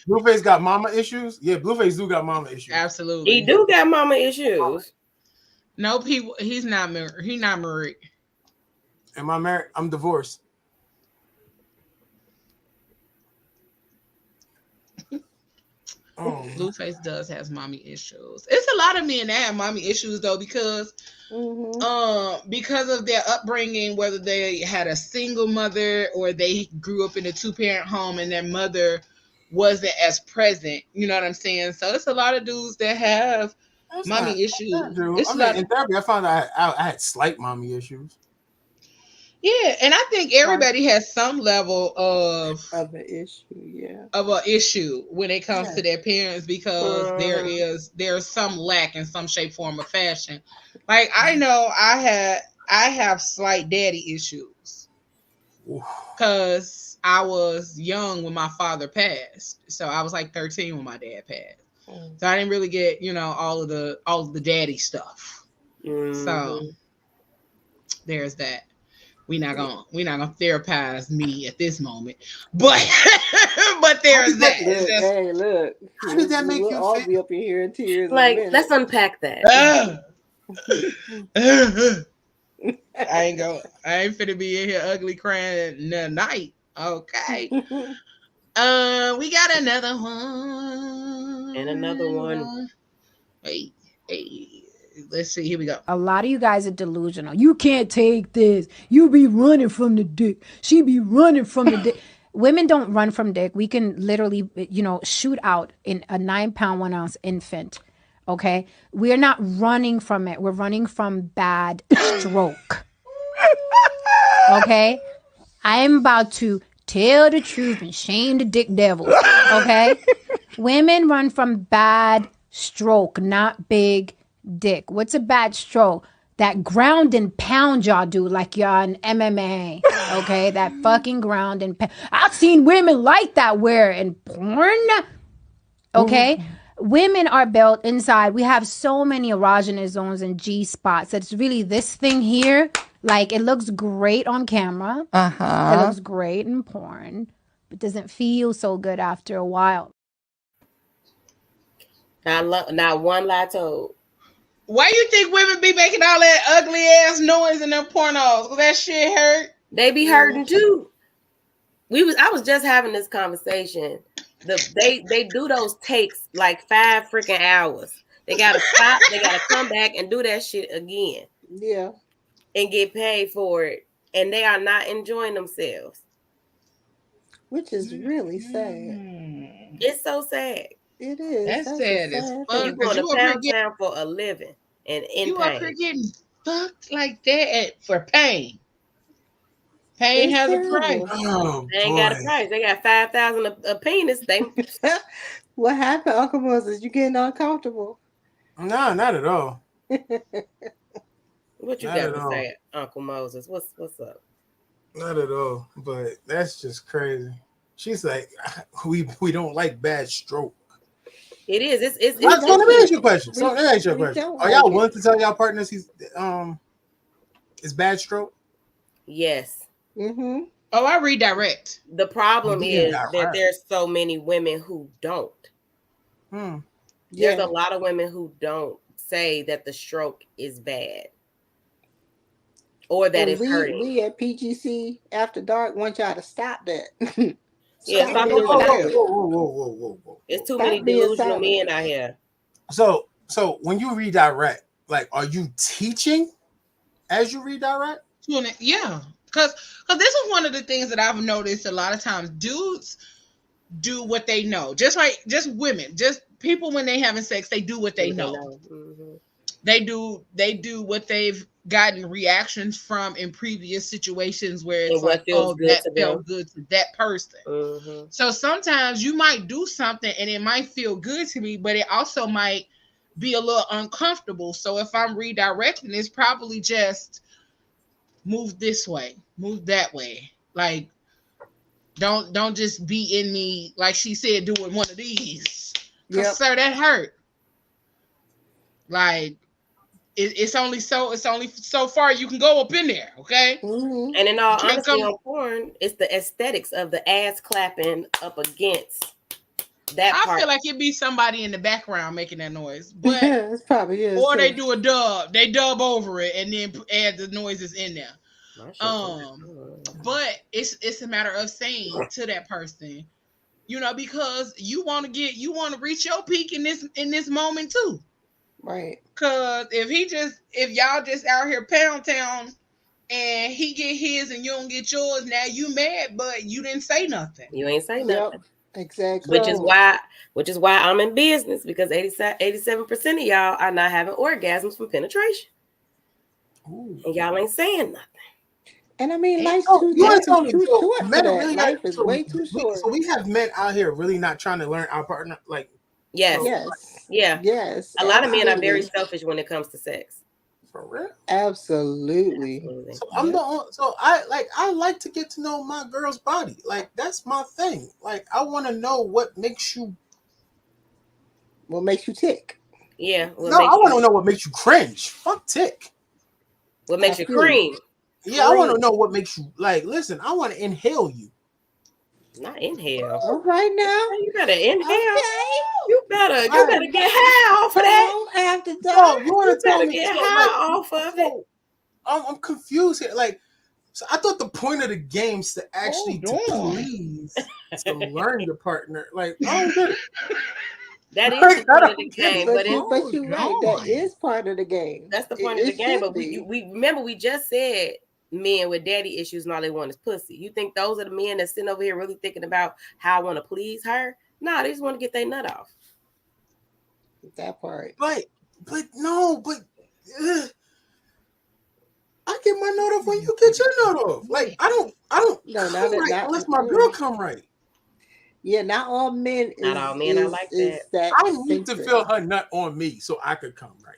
Blueface got mama issues. Yeah, Blueface do got mama issues. Absolutely, he do got mama issues. Nope, he's not married. He's not married. Am I married? I'm divorced. Blueface does have mommy issues. It's a lot of men that have mommy issues though, because of their upbringing, whether they had a single mother or they grew up in a 2-parent home and their mother wasn't as present. You know what I'm saying? So it's a lot of dudes that have mommy issues. In therapy, I found out I had slight mommy issues. Yeah, and I think everybody has some level of an issue, of an issue when it comes to their parents, because there's some lack in some shape, form, or fashion. Like, I know I have slight daddy issues. because I was young when my father passed. So I was like 13 when my dad passed. So I didn't really get, all of the daddy stuff. So there's that. We're not gonna therapize me at this moment, but there's that. Look, hey, look. How did that make you all feel? be up in here in tears. Like, in a minute. let's unpack that. I ain't finna be in here ugly crying tonight. Okay. We got another one. And another one. Hey. Let's see. Here we go. A lot of you guys are delusional. You can't take this. You be running from the dick. She be running from the dick. Women don't run from dick. We can literally, shoot out in a 9-pound, 1 ounce infant. Okay? We're not running from it. We're running from bad stroke. Okay? I am about to tell the truth and shame the dick devils. Okay? Women run from bad stroke, not big dick. What's a bad stroke? That ground and pound y'all do like y'all in MMA. Okay? That fucking ground and pound. I've seen women like that wear in porn. Okay? Women are built inside. We have so many erogenous zones and G spots. It's really this thing here. Like, it looks great on camera. It looks great in porn. But doesn't feel so good after a while. Not one lie told. Why you think women be making all that ugly ass noise in their pornos? Cause that shit hurt. They be hurting too. I was just having this conversation. They do those takes like 5 freaking hours. They gotta stop. They gotta come back and do that shit again. Yeah. And get paid for it, and they are not enjoying themselves. Which is really sad. It's so sad. It is. That's sad as fuck. You going to pound town for a living and in you pain. up here getting fucked like that for pain. Pain has a price. Oh, they ain't got a price. They got 5,000 a penis. What happened, Uncle Moses? You getting uncomfortable? No, not at all. What you got to say, Uncle Moses? What's up? Not at all. But that's just crazy. She's like, we don't like bad stroke. It is. It's let me ask you a question. Are y'all willing to tell y'all partners it's bad stroke? Yes. Oh, I redirect. The problem is that there's so many women who don't. There's a lot of women who don't say that the stroke is bad. Or that it's hurting. We at PGC After Dark want y'all to stop that. Stop doing that. Whoa. It's too many delusional men out here. So when you redirect, like, are you teaching as you redirect? Yeah. Because this is one of the things that I've noticed a lot of times. Dudes do what they know. Just women. Just people when they having sex, they do what they know. They do what they've gotten reactions from in previous situations where it's like, oh, that felt good to that person. So sometimes you might do something and it might feel good to me, but it also might be a little uncomfortable. So if I'm redirecting, it's probably just move this way, move that way. Like, don't just be in me, like she said, doing one of these. Because sir, that hurt. Like, it's only so far you can go up in there, okay? And in all honesty, on porn, it's the aesthetics of the ass clapping up against that part. I feel like it'd be somebody in the background making that noise, but it probably is. Or they do a dub, they dub over it and then add the noises in there. But it's a matter of saying to that person, because you want to reach your peak in this moment too. Right. Cause if y'all just out here pound town and he get his and you don't get yours, now you mad, but you didn't say nothing. You ain't say nothing. Exactly. Which is why I'm in business, because 87% of y'all are not having orgasms from penetration. Ooh. And y'all ain't saying nothing. And I mean, life's too short. Life is way too short. So we have men out here really not trying to learn our partner, like. Yes. A lot of men are very selfish when it comes to sex. For real? Absolutely. So I'm the only, so I like to get to know my girl's body. Like that's my thing. Like I want to know what makes you tick. Yeah. No, I want to know what makes you cringe. Fuck tick. What makes you cream? Yeah, I want to know what makes you like. Listen, I want to inhale you. Not inhale. All right now. You better inhale. Okay. You better get high off of that. After that. So you want to tell better me? get So, high off of it. I'm confused here. Like, so I thought the point of the game is to actually to please to learn your partner. Like, I don't get it. That is the point of the game, but you're right. That is part of the game. That's the point of the game. But we remember we just said men with daddy issues and all they want is pussy. You think those are the men that's sitting over here really thinking about how I want to please her? No, they just want to get their nut off. That part. But I get my nut off when you get your nut off. Like I don't no, not unless my girl come right. Yeah, not all men. Not all men are like that. I need to feel her nut on me so I could come right.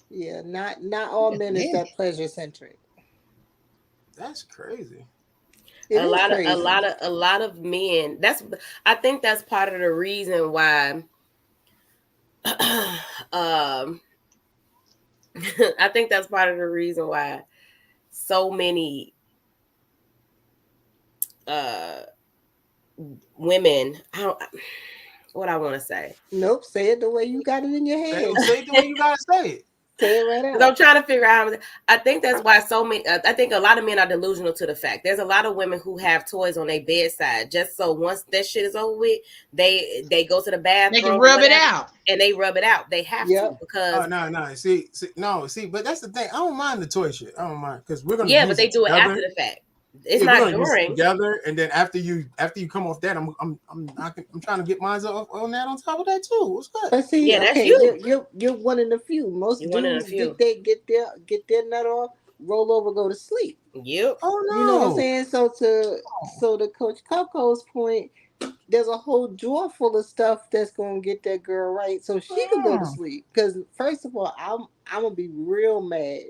Yeah, not all men is that pleasure centric. That's crazy. A lot of men. I think that's part of the reason why. I think that's part of the reason why so many women. What I want to say. Nope, say it the way you got it in your head. Say it the way you gotta say it. Say it right out. I'm trying to figure out. I think that's why so many. I think a lot of men are delusional to the fact. There's a lot of women who have toys on their bedside just so once that shit is over with, they go to the bathroom. They can rub it out, and they rub it out. They have to because. No. See. But that's the thing. I don't mind the toy shit. I don't mind because we're gonna. Yeah, but they do it after the fact. It's not during together, and then after you come off that, I'm trying to get mine on that on top of that too. What's good? But see, that's you. You're one in a few. Most dudes get their nut off, roll over, go to sleep. Yep. Oh no. You know what I'm saying? So to Coach Cupco's point, there's a whole drawer full of stuff that's gonna get that girl right, so she can go to sleep. Because first of all, I'm gonna be real mad.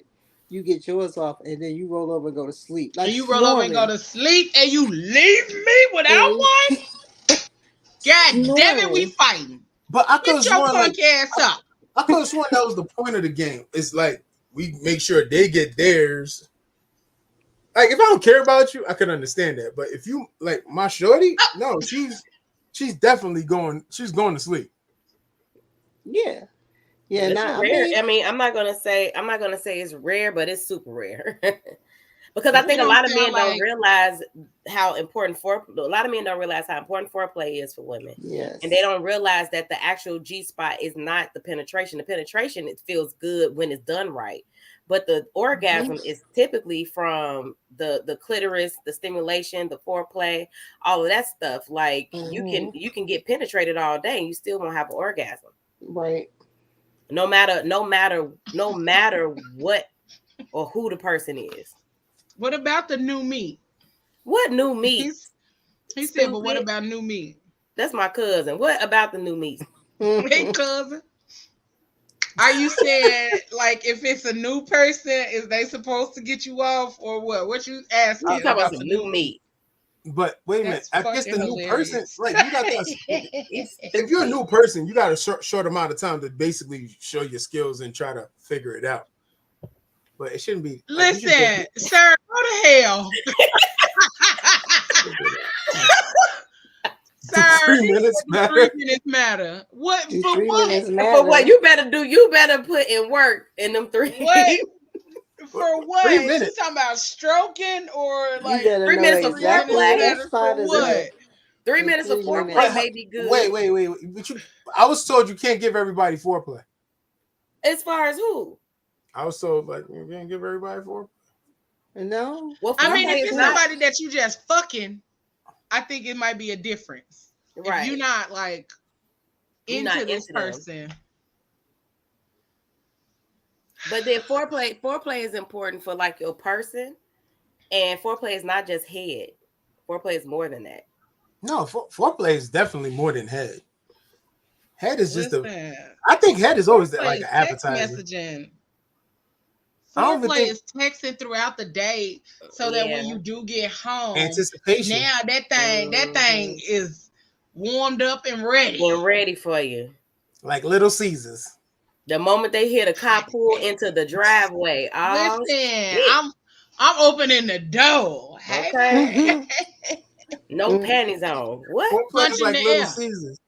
You get yours off and then you roll over and go to sleep. Like you roll over and go to sleep and you leave me without one? God damn it, we fighting. But I could get your punk ass up. I could have sworn that was the point of the game. It's like we make sure they get theirs. Like if I don't care about you, I could understand that. But if you like my shorty, no, she's definitely going. She's going to sleep. Yeah. Yeah, I'm not gonna say it's rare, but it's super rare. Because I think a lot of men don't realize how important foreplay is for women. Yes. And they don't realize that the actual G spot is not the penetration. The penetration, it feels good when it's done right. But the orgasm is typically from the clitoris, the stimulation, the foreplay, all of that stuff. Like you can get penetrated all day and you still won't have an orgasm. Right. No matter what or who the person is. What about the new meat? What new meat? He said, but what about new meat? That's my cousin. What about the new meat? Hey, cousin. Are you saying like if it's a new person, is they supposed to get you off or what? What you asking? I'm talking about the new meat. But wait a minute. I guess the new person, like you got to. If you're a new person, you got a short amount of time to basically show your skills and try to figure it out. But it shouldn't be. Listen, sir, go to hell. Sir, 3 minutes matter. 3 minutes matter. What for what? For what? You better put in work in them 3 minutes. For what? 3 minutes. You talking about stroking or like 3 minutes of foreplay? For what? 3 minutes of foreplay may be good. Wait. But I was told you can't give everybody foreplay. As far as who? I was told like you can't give everybody foreplay. No. Well, I mean, if it's somebody that you just fucking, I think it might be a difference. Right. If you're not like into this person. But then foreplay is important for like your person, and foreplay is not just head. Foreplay is more than that. No, foreplay is definitely more than head. Head is just I think head is always like an appetizer. Messaging. Foreplay is texting throughout the day, so that when you do get home, anticipation. Now that thing is warmed up and ready. And ready for you. Like Little Caesars. The moment they hear the car pull into the driveway. Listen, I'm opening the door. Okay. No panties on. What? Foreplay is like Little Caesars.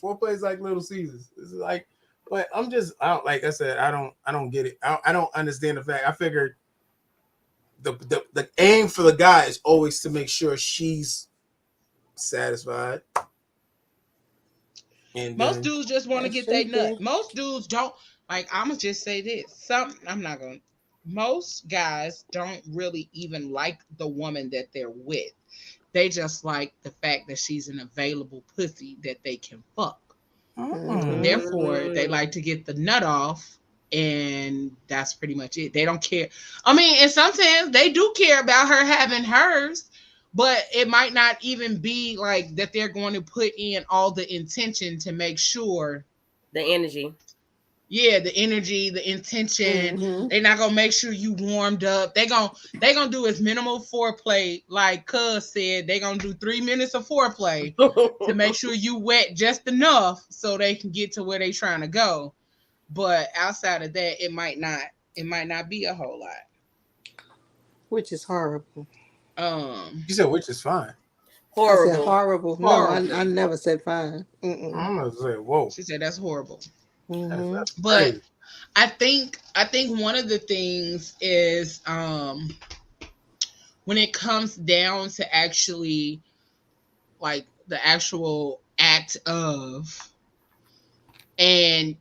Foreplay is like Little Caesars. It's like, but I don't, like I said, I don't get it. I don't understand the fact. I figured the aim for the guy is always to make sure she's satisfied. And most dudes just want to get their nut. Most dudes don't. Like, I'm gonna just say this. Most guys don't really even like the woman that they're with. They just like the fact that she's an available pussy that they can fuck. Therefore, they like to get the nut off, and that's pretty much it. They don't care. I mean, and sometimes they do care about her having hers, but it might not even be like that they're going to put in all the intention to make sure. The energy. Yeah, the energy, the intention. They're not gonna make sure you warmed up. They gonna do as minimal foreplay, like Cuz said. They gonna do 3 minutes of foreplay to make sure you wet just enough so they can get to where they trying to go. But outside of that, it might not be a whole lot. Which is horrible. You said which is fine. Horrible. I said horrible. No, I never said fine. I'm gonna say whoa. She said that's horrible. That's but crazy. I think one of the things is when it comes down to actually like the actual act of and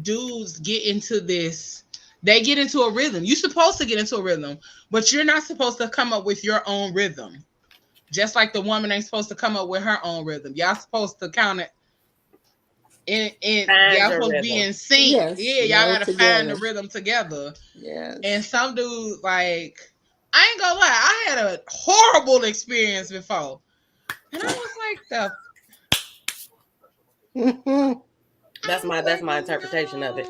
dudes get into this, they get into a rhythm. You're supposed to get into a rhythm, but you're not supposed to come up with your own rhythm. Just like the woman ain't supposed to come up with her own rhythm. Y'all supposed to kind of y'all supposed to be in sync. Yes, y'all gotta find the rhythm together. Yes. And some dudes, like, I ain't gonna lie, I had a horrible experience before. And I was like, That's my interpretation of it.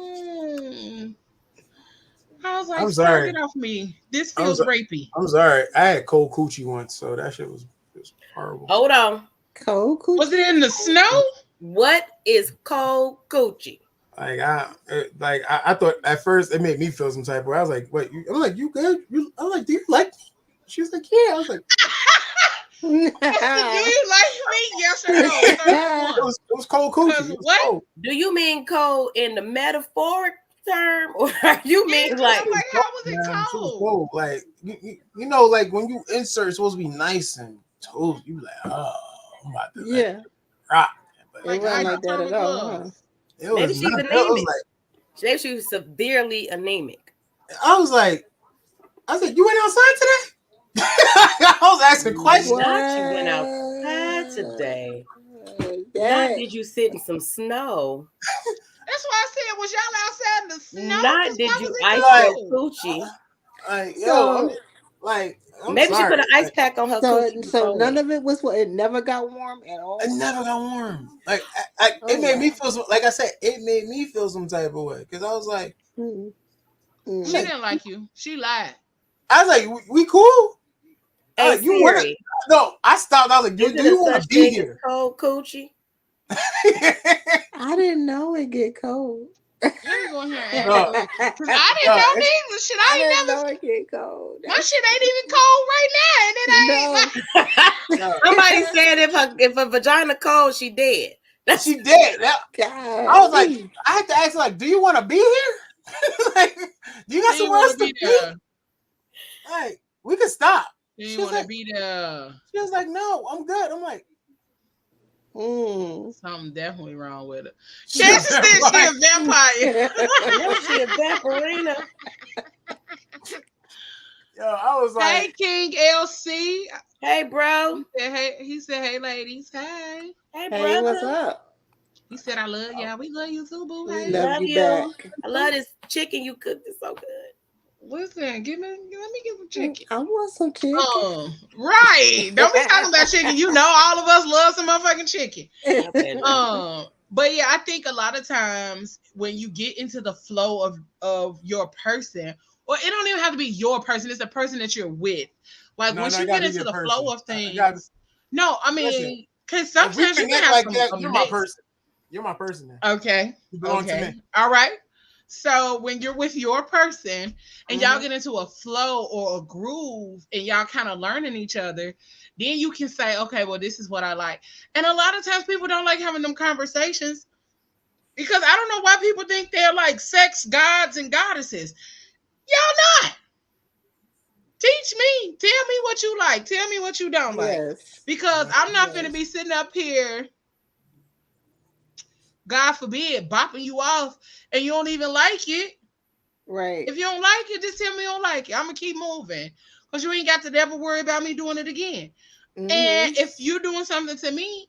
I was like, I'm sorry. Get off me. This feels rapey. I'm sorry. I had cold coochie once, so that shit was horrible. Hold on. Cold coochie? Was it in the snow? What is cold coochie? Like I thought at first it made me feel some type of way. I was like, wait, I'm like, you good? I'm like, do you like me? She was like, yeah. I was like, do you like me? Yes or no? It was cold coochie. What? Cold. Do you mean cold in the metaphoric term, or you mean like how was it cold? Like you know, like when you insert, it's supposed to be nice and told. You like, oh, I'm about to rock. It wasn't like that at all. Huh? Maybe she's anemic. Maybe she was severely anemic. I was like, you went outside today? I was asking questions. Not you went outside today. Not did you sit in some snow? That's why I said, was y'all outside in the snow? Not did you ice your coochie? Maybe she put an ice pack on her coochie. So none of it was what? It never got warm at all? It never got warm. Like, it made me feel, like I said, it made me feel some type of way. Because I was like... She didn't like you. She lied. I was like, we cool? Hey, you wanna, no, I stopped. I was like, do you want to be here? Cold coochie? I didn't know it get cold. Let me go here and I didn't know neither. Shit, I ain't never know it get cold. My shit ain't even cold right now, and it ain't. Somebody said if a vagina cold, she dead. She dead. I was like, I had to ask her, like, do you want to be here? Like, do you got somewhere else to be? Like, we can stop. Do you want to be there? She was like, no, I'm good. I'm like, something definitely wrong with her. She said she a vampire. She a vampirina. Yo, I was like, hey, King LC. Hey, bro. He said, hey, ladies. Hey. Hey, brother. What's up? He said, I love y'all. We love you too, boo. Hey. Love you back. I love this chicken you cooked. It's so good. Listen, let me get some chicken. I want some chicken. Right. Don't be talking about chicken. You know, all of us love some motherfucking chicken. But yeah, I think a lot of times when you get into the flow of your person, or it don't even have to be your person, it's the person that you're with. Like No, once no, it you gotta get be into your the flow person. of I got things, no, I listen. mean, because If we sometimes you can connect have like that, a you're my mix. person. You're my person now. Okay. You belong to me. All right. So when you're with your person and y'all Mhm. get into a flow or a groove and y'all kind of learning each other, then you can say, okay, well, this is what I like. And a lot of times people don't like having them conversations because I don't know why people think they're like sex gods and goddesses. Y'all not. Teach me. Tell me what you like. Tell me what you don't like. Yes. Because I'm not Yes. finna be sitting up here, God forbid, bopping you off and you don't even like it. Right. If you don't like it, just tell me you don't like it. I'm gonna keep moving. Because you ain't got to ever worry about me doing it again. And if you're doing something to me,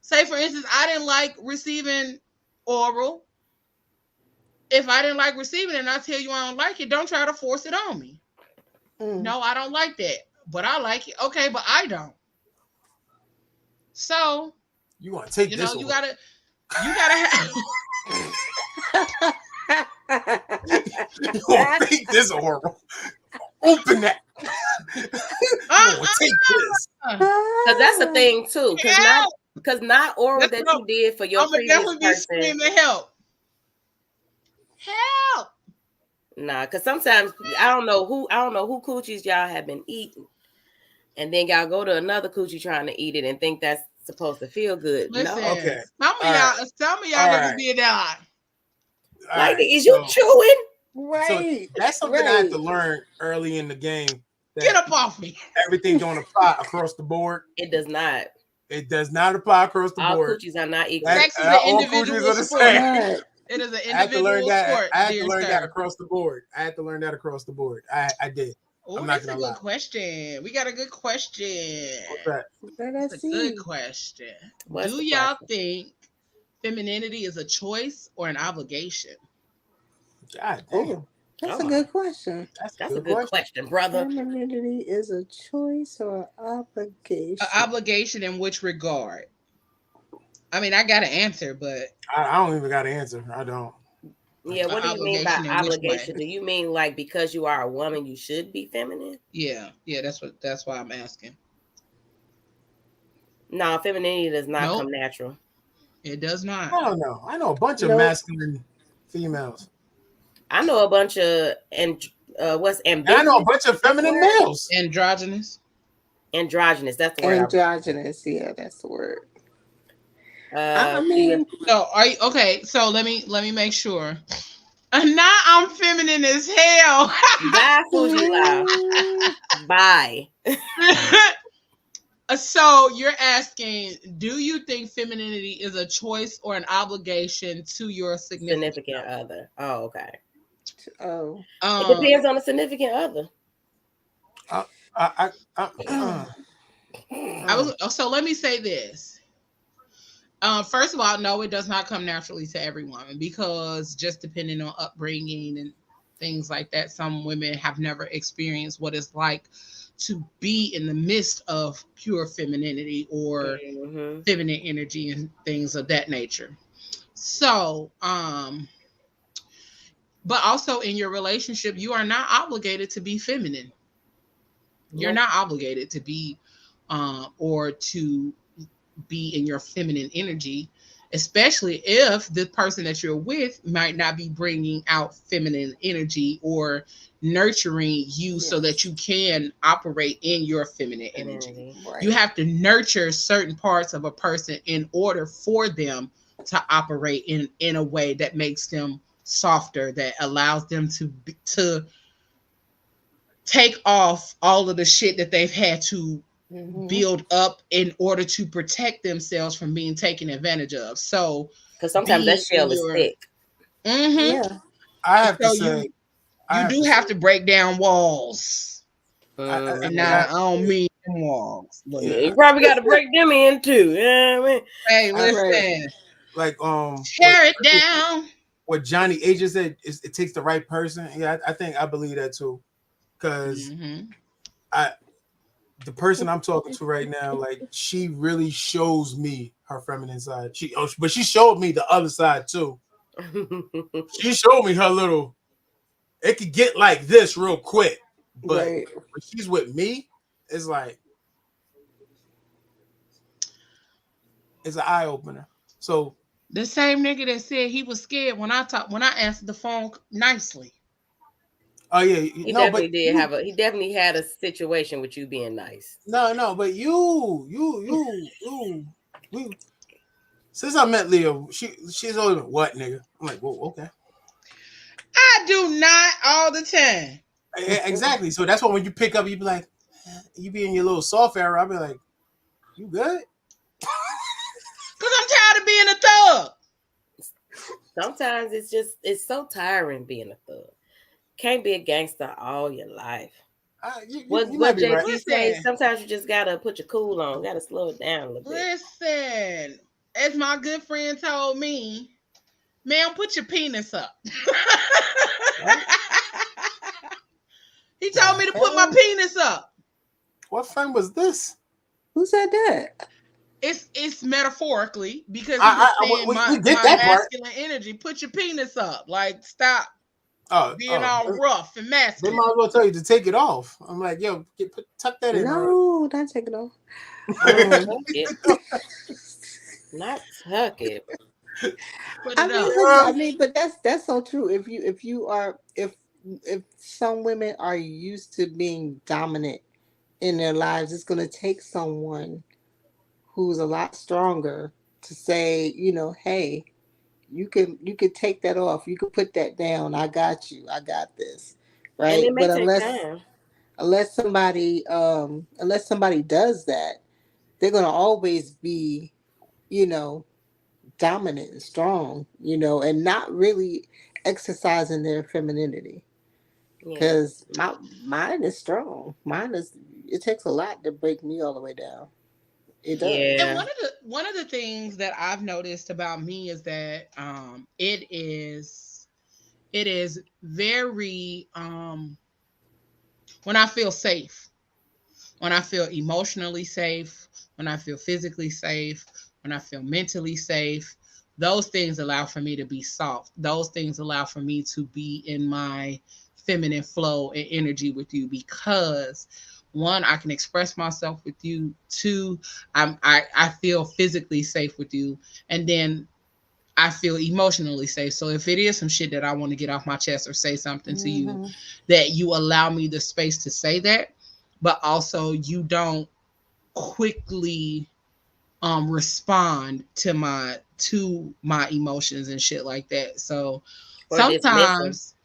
say for instance, I didn't like receiving oral. If I didn't like receiving it and I tell you I don't like it, don't try to force it on me. No, I don't like that. But I like it. Okay, but I don't. So You want to take you this know, over. you gotta have You want to take this oral. Open that. You want to take this. Because that's the thing too. Because not oral that you did for your I'm gonna previous definitely be person. screaming help. Help. Nah, because sometimes I don't know who coochies y'all have been eating, and then y'all go to another coochie trying to eat it and think that's supposed to feel good. Listen, No, Okay. Some of y'all niggas be that. Like, is you chewing? Right. So that's something I had to learn early in the game. Get up off me. Everything don't apply across the board. It does not. It does not apply across the All board. coochies are not equal. Sex is an All individual coochies are the sport. same. It is an I had to learn individual that. sport. I had to dear learn sir. that across the board. I did. Oh, I'm not that's a gonna good lie. question. We got a good question. What's that? That's a good question. What's Do the y'all question? think femininity is a choice or an obligation? God damn. That's a good question. That's a good question, brother. Femininity is a choice or obligation? An obligation in which regard? I mean, I got an answer, but I don't even got an answer. I don't. Yeah, what do you mean by obligation in which way? obligation? Do you mean like because you are a woman, you should be feminine? Yeah, that's why I'm asking. No, femininity does not come natural. It does not. I don't know. I know a bunch of masculine females. I know a bunch of what's ambiguous. I know a bunch of feminine males. Androgynous. Androgynous. That's the word. Androgynous. Yeah, that's the word. I mean, so are you okay? So let me make sure. Now I'm feminine as hell. Bye, Fujila. Bye. So you're asking, do you think femininity is a choice or an obligation to your significant other? Oh, okay. Oh, it depends on the significant other. So let me say this. First of all, no, it does not come naturally to every woman because just depending on upbringing and things like that, some women have never experienced what it's like to be in the midst of pure femininity or feminine energy and things of that nature. So, but also in your relationship, you are not obligated to be feminine. You're not obligated to be or to be in your feminine energy, especially if the person that you're with might not be bringing out feminine energy or nurturing you so that you can operate in your feminine energy. Right. You have to nurture certain parts of a person in order for them to operate in a way that makes them softer, that allows them to take off all of the shit that they've had to build up in order to protect themselves from being taken advantage of. So, because sometimes that shell is thick. Yeah, I have to say, you do have to break down walls. And now I don't mean walls. But you probably got to break them in too. Yeah, I mean, hey, listen, like tear it down. What Johnny H said is it takes the right person. Yeah, I believe that too, because the person I'm talking to right now, like she really shows me her feminine side. But she showed me the other side too. She showed me her little. It could get like this real quick, but Right. when she's with me, it's like it's an eye opener. So the same nigga that said he was scared when I answered the phone nicely. Oh yeah, he definitely had a situation with you being nice. No, but you. Since I met Leah, she's always been what, nigga? I'm like, whoa, okay. I do not all the time. Exactly. So that's why when you pick up, you be like, you be in your little soft era. I'll be like, you good? Cause I'm tired of being a thug. Sometimes it's so tiring being a thug. Can't be a gangster all your life. What JT right. Say? Sometimes you just gotta put your cool on. Gotta slow it down a little bit. Listen, as my good friend told me, man, put your penis up. He told me to put my penis up. What friend was this? Who said that? It's metaphorically because he was saying my masculine energy. Put your penis up. Like, stop being all rough and masculine. They might as well tell you to take it off. I'm like, yo, tuck that in. No, don't take it off. Not tuck it. I mean, but that's so true. If some women are used to being dominant in their lives, it's going to take someone who's a lot stronger to say, hey, you can take that off. You can put that down. I got you. I got this. Right. And it may take time. Unless somebody does that, they're going to always be, dominant and strong, and not really exercising their femininity. Because mine is strong. It takes a lot to break me all the way down. It does. Yeah. And one of the things that I've noticed about me is that it is very when I feel safe, when I feel emotionally safe, when I feel physically safe, when I feel mentally safe, those things allow for me to be soft. Those things allow for me to be in my feminine flow and energy with you, because one, I can express myself with you. Two, I feel physically safe with you, and then I feel emotionally safe. So if it is some shit that I want to get off my chest or say something to you, that you allow me the space to say that, but also you don't quickly respond to my emotions and shit like that. So or sometimes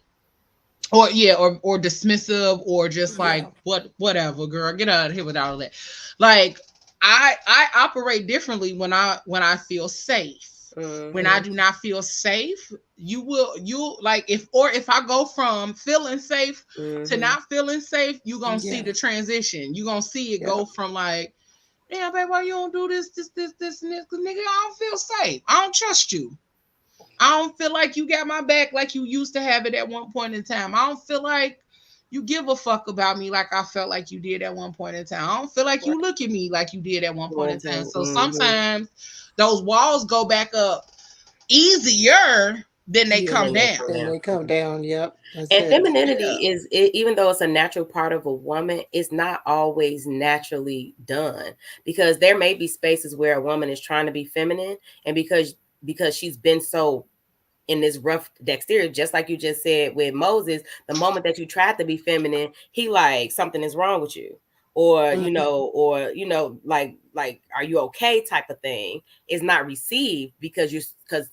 or dismissive, or just like whatever, girl, get out of here with all of that. Like I operate differently when I feel safe. When I do not feel safe, you'll like if I go from feeling safe to not feeling safe, you're gonna see the transition. You're gonna see it go from like, damn, babe, why you don't do this, nigga? I don't feel safe. I don't trust you. I don't feel like you got my back like you used to have it at one point in time. I don't feel like you give a fuck about me like I felt like you did at one point in time. I don't feel like you look at me like you did at one point in time. So sometimes those walls go back up easier than they come down. Then they come down, yep. And femininity is, even though it's a natural part of a woman, it's not always naturally done, because there may be spaces where a woman is trying to be feminine, and because she's been so in this rough dexterity, just like you just said with Moses, the moment that you tried to be feminine, he like, something is wrong with you, or like are you okay type of thing is not received, because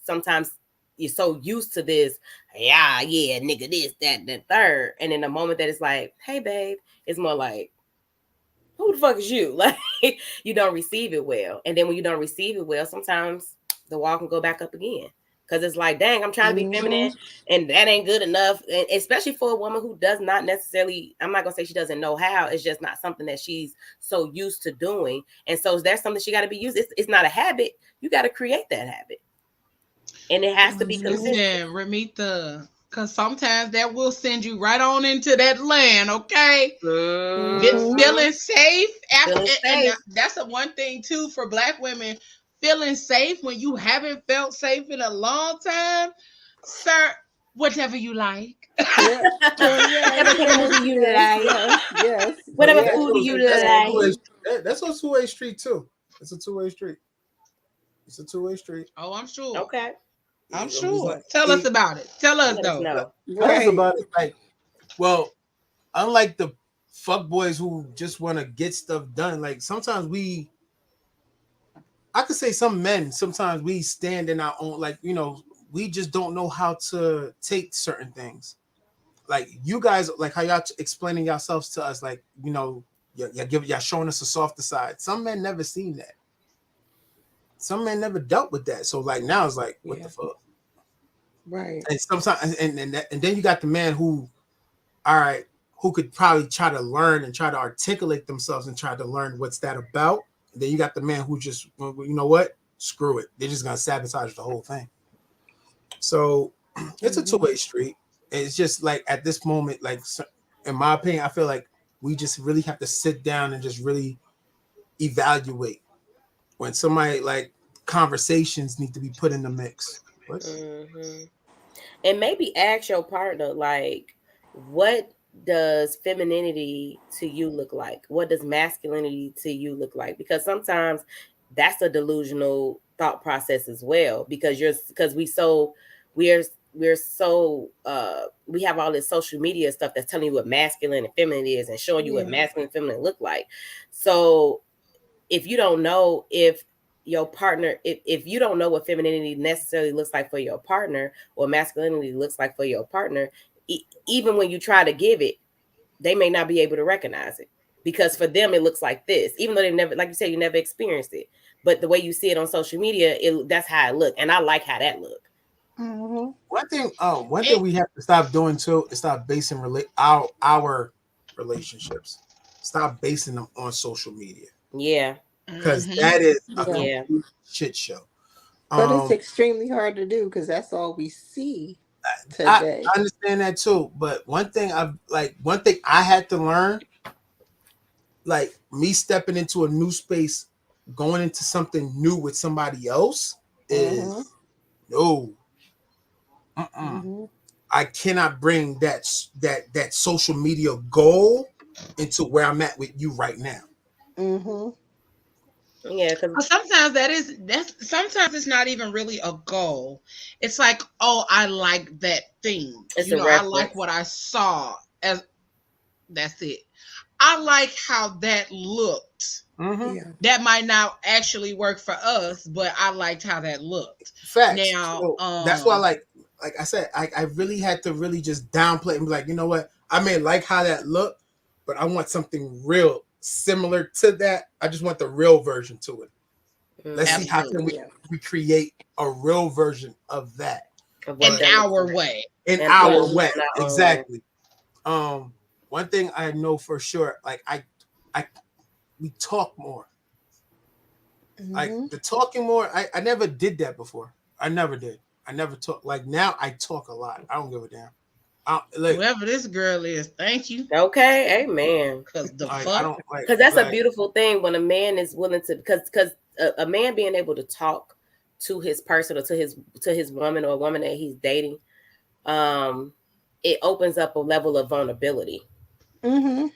sometimes you're so used to this, nigga, this, that, third, and in the moment that it's like, hey babe, it's more like, who the fuck is you? Like, you don't receive it well. And then when you don't receive it well, sometimes the wall can go back up again, because it's like, dang, I'm trying to be feminine and that ain't good enough. And especially for a woman who does not necessarily, I'm not gonna say she doesn't know how, it's just not something that she's so used to doing. And so there's something she got to be used. It's not a habit. You got to create that habit, and it has to be consistent. Ramita, because sometimes that will send you right on into that land, okay? Feeling safe. And that's the one thing too for Black women. feeling safe when you haven't felt safe in a long time, sir, whatever you like. Yeah. Yes, Whatever candy yes, do you yes, like? yes, yes, But Whatever yeah, yes. food do you that's a like? two-way. That's a two-way street too. It's a two-way street. It's a two-way street. Oh, I'm sure. Okay. I'm I'm just sure. like, Tell us about it. Tell us Let us though. know. tell us Right. about it. Like, well, unlike the fuck boys who just want to get stuff done, like sometimes I could say some men, sometimes we stand in our own, like, we just don't know how to take certain things. Like you guys, like how y'all explaining yourselves to us, like, y'all showing us a softer side. Some men never seen that. Some men never dealt with that. So like now it's like, what the fuck? Right. And sometimes, and then you got the man who, all right, who could probably try to learn and try to articulate themselves and try to learn what's that about. And then you got the man who just, well, you know what? Screw it. They're just gonna sabotage the whole thing. So it's a two-way street. It's just like at this moment, like in my opinion, I feel like we just really have to sit down and just really evaluate when somebody like conversations need to be put in the mix. Mm-hmm. And maybe ask your partner, like, what does femininity to you look like? What does masculinity to you look like? Because sometimes that's a delusional thought process as well. Because we have all this social media stuff that's telling you what masculine and feminine is and showing you what masculine and feminine look like. So if you don't know if your partner, if you don't know what femininity necessarily looks like for your partner or masculinity looks like for your partner, even when you try to give it, they may not be able to recognize it because for them it looks like this, even though they've never, like you said, you never experienced it, but the way you see it on social media, that's how it look, and I like how that look. Mm-hmm. One thing we have to stop doing too is stop basing our relationships. Stop basing them on social media. Yeah, because that is a Yeah. complete shit show. But it's extremely hard to do because that's all we see I today. understand that too, but one thing I had to learn, like me stepping into a new space, going into something new with somebody else, is no. I cannot bring that social media goal into where I'm at with you right now. Yeah, because sometimes sometimes it's not even really a goal. It's like, oh, I like that thing. It's I like what I saw. That's it. I like how that looked. That might not actually work for us, but I liked how that looked. Facts. Now, so that's why, like I said, I really had to really just downplay and be like, you know what? I may like how that looked, but I want something real similar to that. I just want the real version to it. Let's see how can we create a real version of that in our way. In our way, exactly. One thing I know for sure, like we talk more. Like the talking more, I never did that before. I never did. I never talk. Like now, I talk a lot. I don't give a damn. Whoever this girl is, thank you. Okay, amen. Because because that's a beautiful thing when a man is willing to, because a man being able to talk to his person or to his woman or a woman that he's dating, it opens up a level of vulnerability. But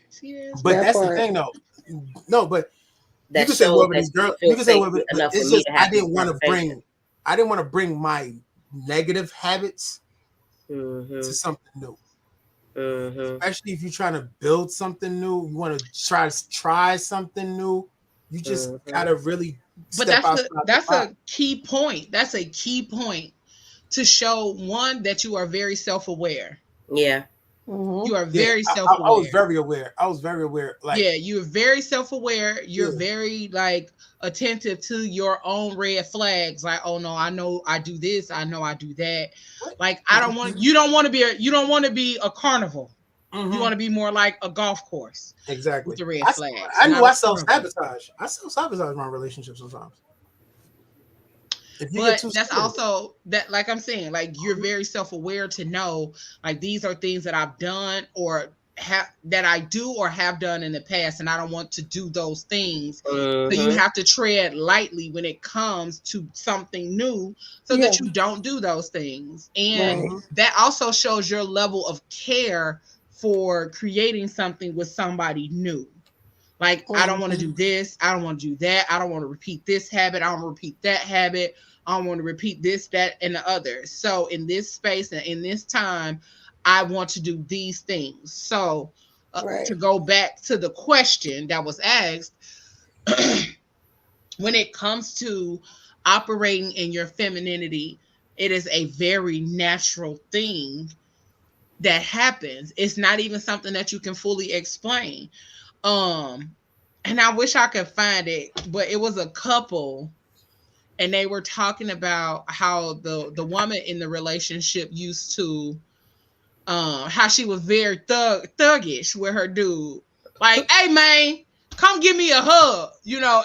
that's the thing, though. No, but that you can say whatever these girls. You can say whatever. It's just I didn't want to bring my negative habits to something new. Especially if you're trying to build something new, you want to try something new. You just gotta really. But that's a key point. That's a key point to show one that you are very self-aware. Yeah. You are very self-aware. I was very aware. Like, yeah, you're very self-aware. You're very like attentive to your own red flags. Like, oh no, I know I do this. I know I do that. Like, you don't want to be a carnival. You want to be more like a golf course. Exactly. With the red flags. I knew I self-sabotage. I self-sabotage my relationships sometimes. But that's also that, like I'm saying, like you're very self-aware to know, like these are things that I've done or that I do or have done in the past, and I don't want to do those things. Mm-hmm. So you have to tread lightly when it comes to something new, so that you don't do those things. And that also shows your level of care for creating something with somebody new. Like, I don't want to do this. I don't want to do that. I don't want to repeat this habit. I don't want to repeat that habit. I don't want to repeat this, that, and the other. So in this space and in this time, I want to do these things. So to go back to the question that was asked, when it comes to operating in your femininity, it is a very natural thing that happens. It's not even something that you can fully explain. And I wish I could find it, but it was a couple, and they were talking about how the woman in the relationship used to how she was very thuggish with her dude. Like, hey man, come give me a hug,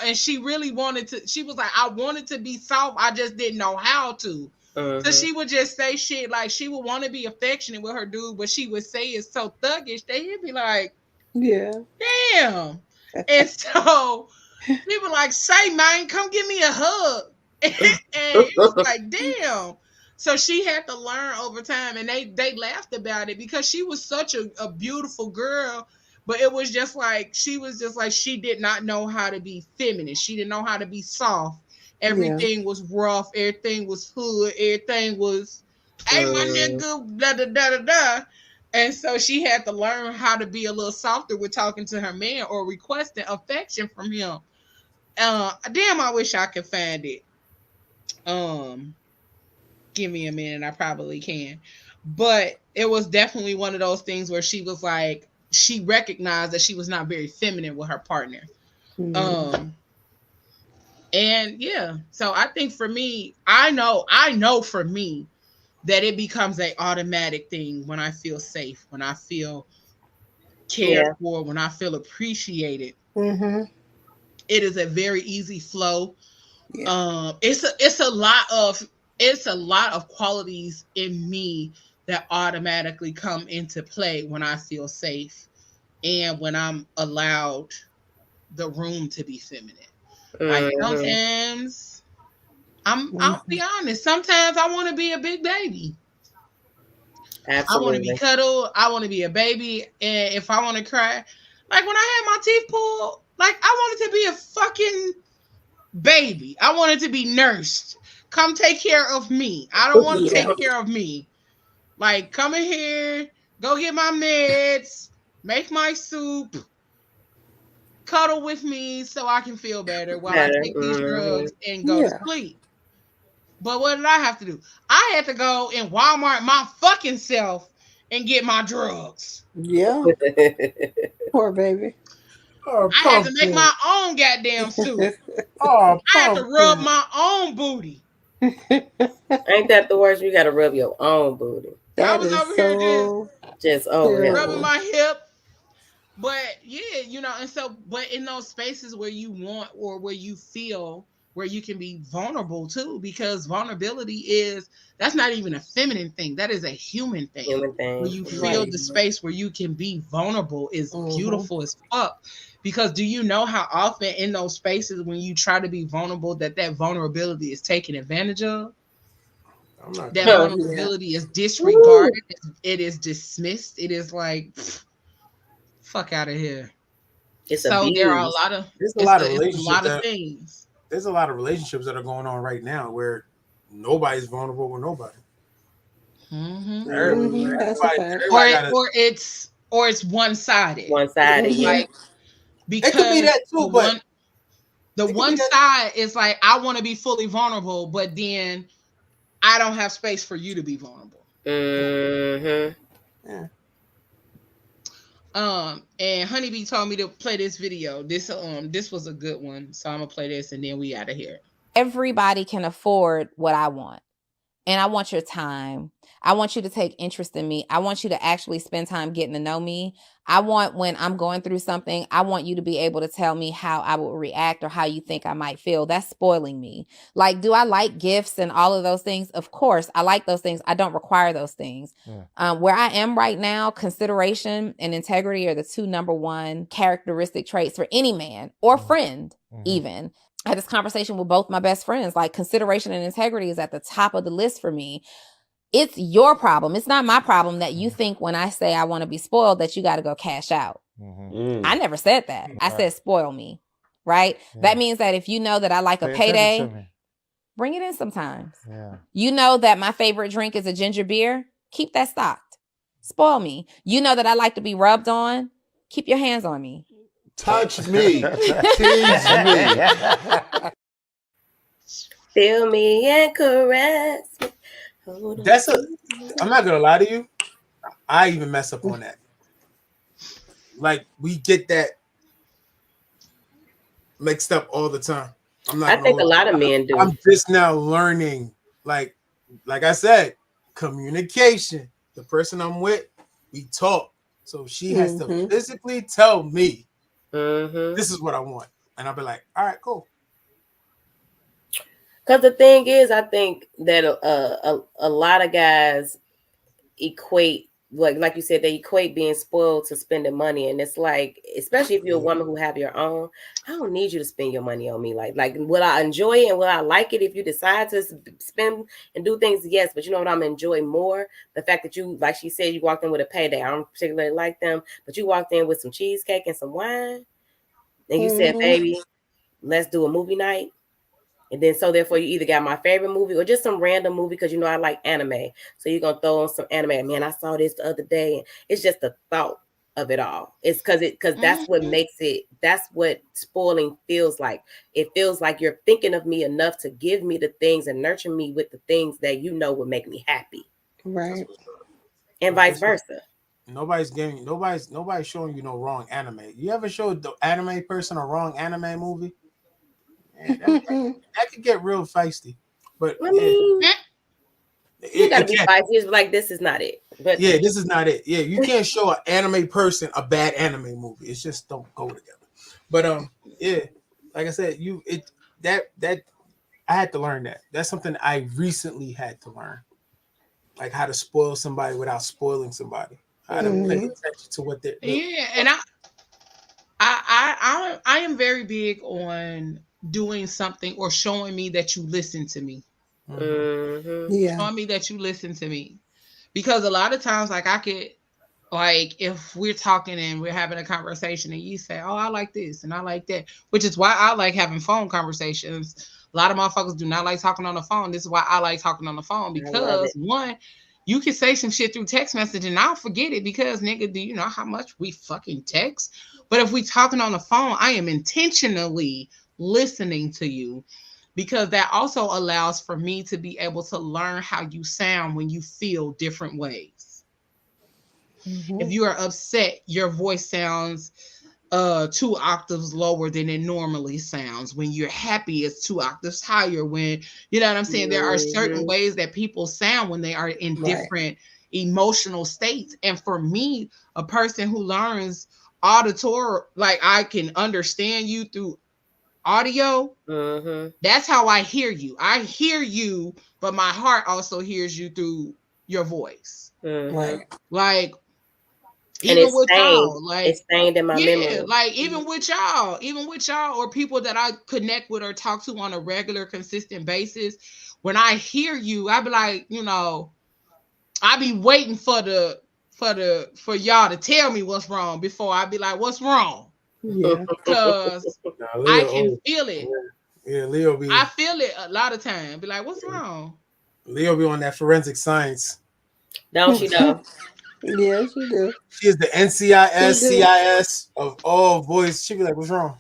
and she really wanted to, she was like, I wanted to be soft, I just didn't know how to. So she would just say shit like she would want to be affectionate with her dude, but she would say it's so thuggish that he'd be like, damn. And so people like, say man, come give me a hug. And it was like, damn. So she had to learn over time, and they laughed about it because she was such a beautiful girl, but it was just like she did not know how to be feminine. She didn't know how to be soft. Everything was rough. Everything was hood. Everything was, hey, my nigga, da da da da da. And so she had to learn how to be a little softer with talking to her man or requesting affection from him. Damn, I wish I could find it. Give me a minute, I probably can. But it was definitely one of those things where she was like, she recognized that she was not very feminine with her partner. And yeah, so I think for me, I know for me that it becomes an automatic thing when I feel safe, when I feel cared for, when I feel appreciated. It is a very easy flow. It's a lot of qualities in me that automatically come into play when I feel safe and when I'm allowed the room to be feminine. Like sometimes I'll be honest, sometimes I want to be a big baby. Absolutely. I want to be cuddled. I want to be a baby. And if I want to cry, like when I had my teeth pulled, like I wanted to be a fucking baby. I wanted to be nursed. Come take care of me. I don't want to take care of me. Like, come in here, go get my meds, make my soup, cuddle with me so I can feel better while I take these drugs and go to sleep. But what did I have to do? I had to go in Walmart my fucking self and get my drugs. Yeah. Poor baby. I had to make my own goddamn soup. I had to rub my own booty. Ain't that the worst? You got to rub your own booty. I was over here just rubbing my hip. But yeah, and so, but in those spaces where you want or where you feel where you can be vulnerable too, because vulnerability that's not even a feminine thing. That is a human thing. Where you feel the space where you can be vulnerable is beautiful as fuck. Because do you know how often in those spaces when you try to be vulnerable, that vulnerability is taken advantage of? That vulnerability is disregarded. It is dismissed. It is like, fuck out of here. So there are a lot of things. There's a lot of relationships that are going on right now where nobody's vulnerable with nobody. Or it's one-sided. Like, because it could be that too, but the one side is like, I want to be fully vulnerable, but then I don't have space for you to be vulnerable. Yeah. And Honeybee told me to play this video. This was a good one, so I'm gonna play this and then we out of here. Everybody can afford what I want, and I want your time. I want you to take interest in me. I want you to actually spend time getting to know me. I want, when I'm going through something, I want you to be able to tell me how I will react or how you think I might feel. That's spoiling me. Like, do I like gifts and all of those things? Of course, I like those things. I don't require those things. Where I am right now, consideration and integrity are the two number one characteristic traits for any man or friend, even. I had this conversation with both my best friends. Like, consideration and integrity is at the top of the list for me. It's your problem. It's not my problem that you think when I say I want to be spoiled that you got to go cash out. I never said that. I said spoil me, right? That means that if you know that I like a payday, bring it in sometimes. You know that my favorite drink is a ginger beer, keep that stocked. Spoil me. You know that I like to be rubbed on, keep your hands on me. Touch me. Tease me. Feel me and caress me. I'm not gonna lie to you. I even mess up on that. Like, we get that mixed up all the time. I think a lot of men do. I'm just now learning. Like I said, communication. The person I'm with, we talk. So she has to physically tell me, this is what I want, and I'll be like, all right, cool. Because the thing is, I think that a lot of guys equate, like you said, they equate being spoiled to spending money. And it's like, especially if you're a woman who have your own, I don't need you to spend your money on me. Like will I enjoy it and will I like it if you decide to spend and do things? Yes, but you know what I'm enjoying more? The fact that you, like she said, you walked in with a payday. I don't particularly like them, but you walked in with some cheesecake and some wine. And you said, baby, let's do a movie night. And then, so therefore, you either got my favorite movie or just some random movie because you know I like anime. So you're going to throw on some anime. Man, I saw this the other day. And it's just the thought of it all. It's because that's what makes it, that's what spoiling feels like. It feels like you're thinking of me enough to give me the things and nurture me with the things that you know would make me happy. Right. And vice versa. Nobody's showing you no wrong anime. You ever showed the anime person a wrong anime movie? Yeah, that could get real feisty. But I mean, you gotta be feisty. It's like, this is not it. But yeah, this is not it. Yeah, you can't show an anime person a bad anime movie. It's just don't go together. But yeah, like I said, that I had to learn that. That's something I recently had to learn, like how to spoil somebody without spoiling somebody. How to pay attention to what they're. Yeah, and I am very big on doing something or showing me that you listen to me. Yeah. Showing me that you listen to me. Because a lot of times, like, I could, like, if we're talking and we're having a conversation and you say, oh, I like this and I like that, which is why I like having phone conversations. A lot of motherfuckers do not like talking on the phone. This is why I like talking on the phone, because one, you can say some shit through text message and I'll forget it because, nigga, do you know how much we fucking text? But if we talking on the phone, I am intentionally listening to you, because that also allows for me to be able to learn how you sound when you feel different ways. If you are upset, your voice sounds 2 octaves lower than it normally sounds. When you're happy, it's 2 octaves higher. When, you know what I'm saying? There are certain ways that people sound when they are in different emotional states. And for me, a person who learns auditory, like, I can understand you through audio, that's how I hear you. I hear you, but my heart also hears you through your voice. Like, even with y'all, like, it's stained in my memory. Like, even with y'all, or people that I connect with or talk to on a regular, consistent basis, when I hear you, I be like, you know, I be waiting for y'all to tell me what's wrong before I be like, what's wrong? Yeah, because I can feel it. Yeah, Leo be. I feel it a lot of times. Be like, what's wrong? Leo be on that forensic science. Don't she know? Yeah, she do. She is the NCIS, CIS of all voice. She be like, what's wrong?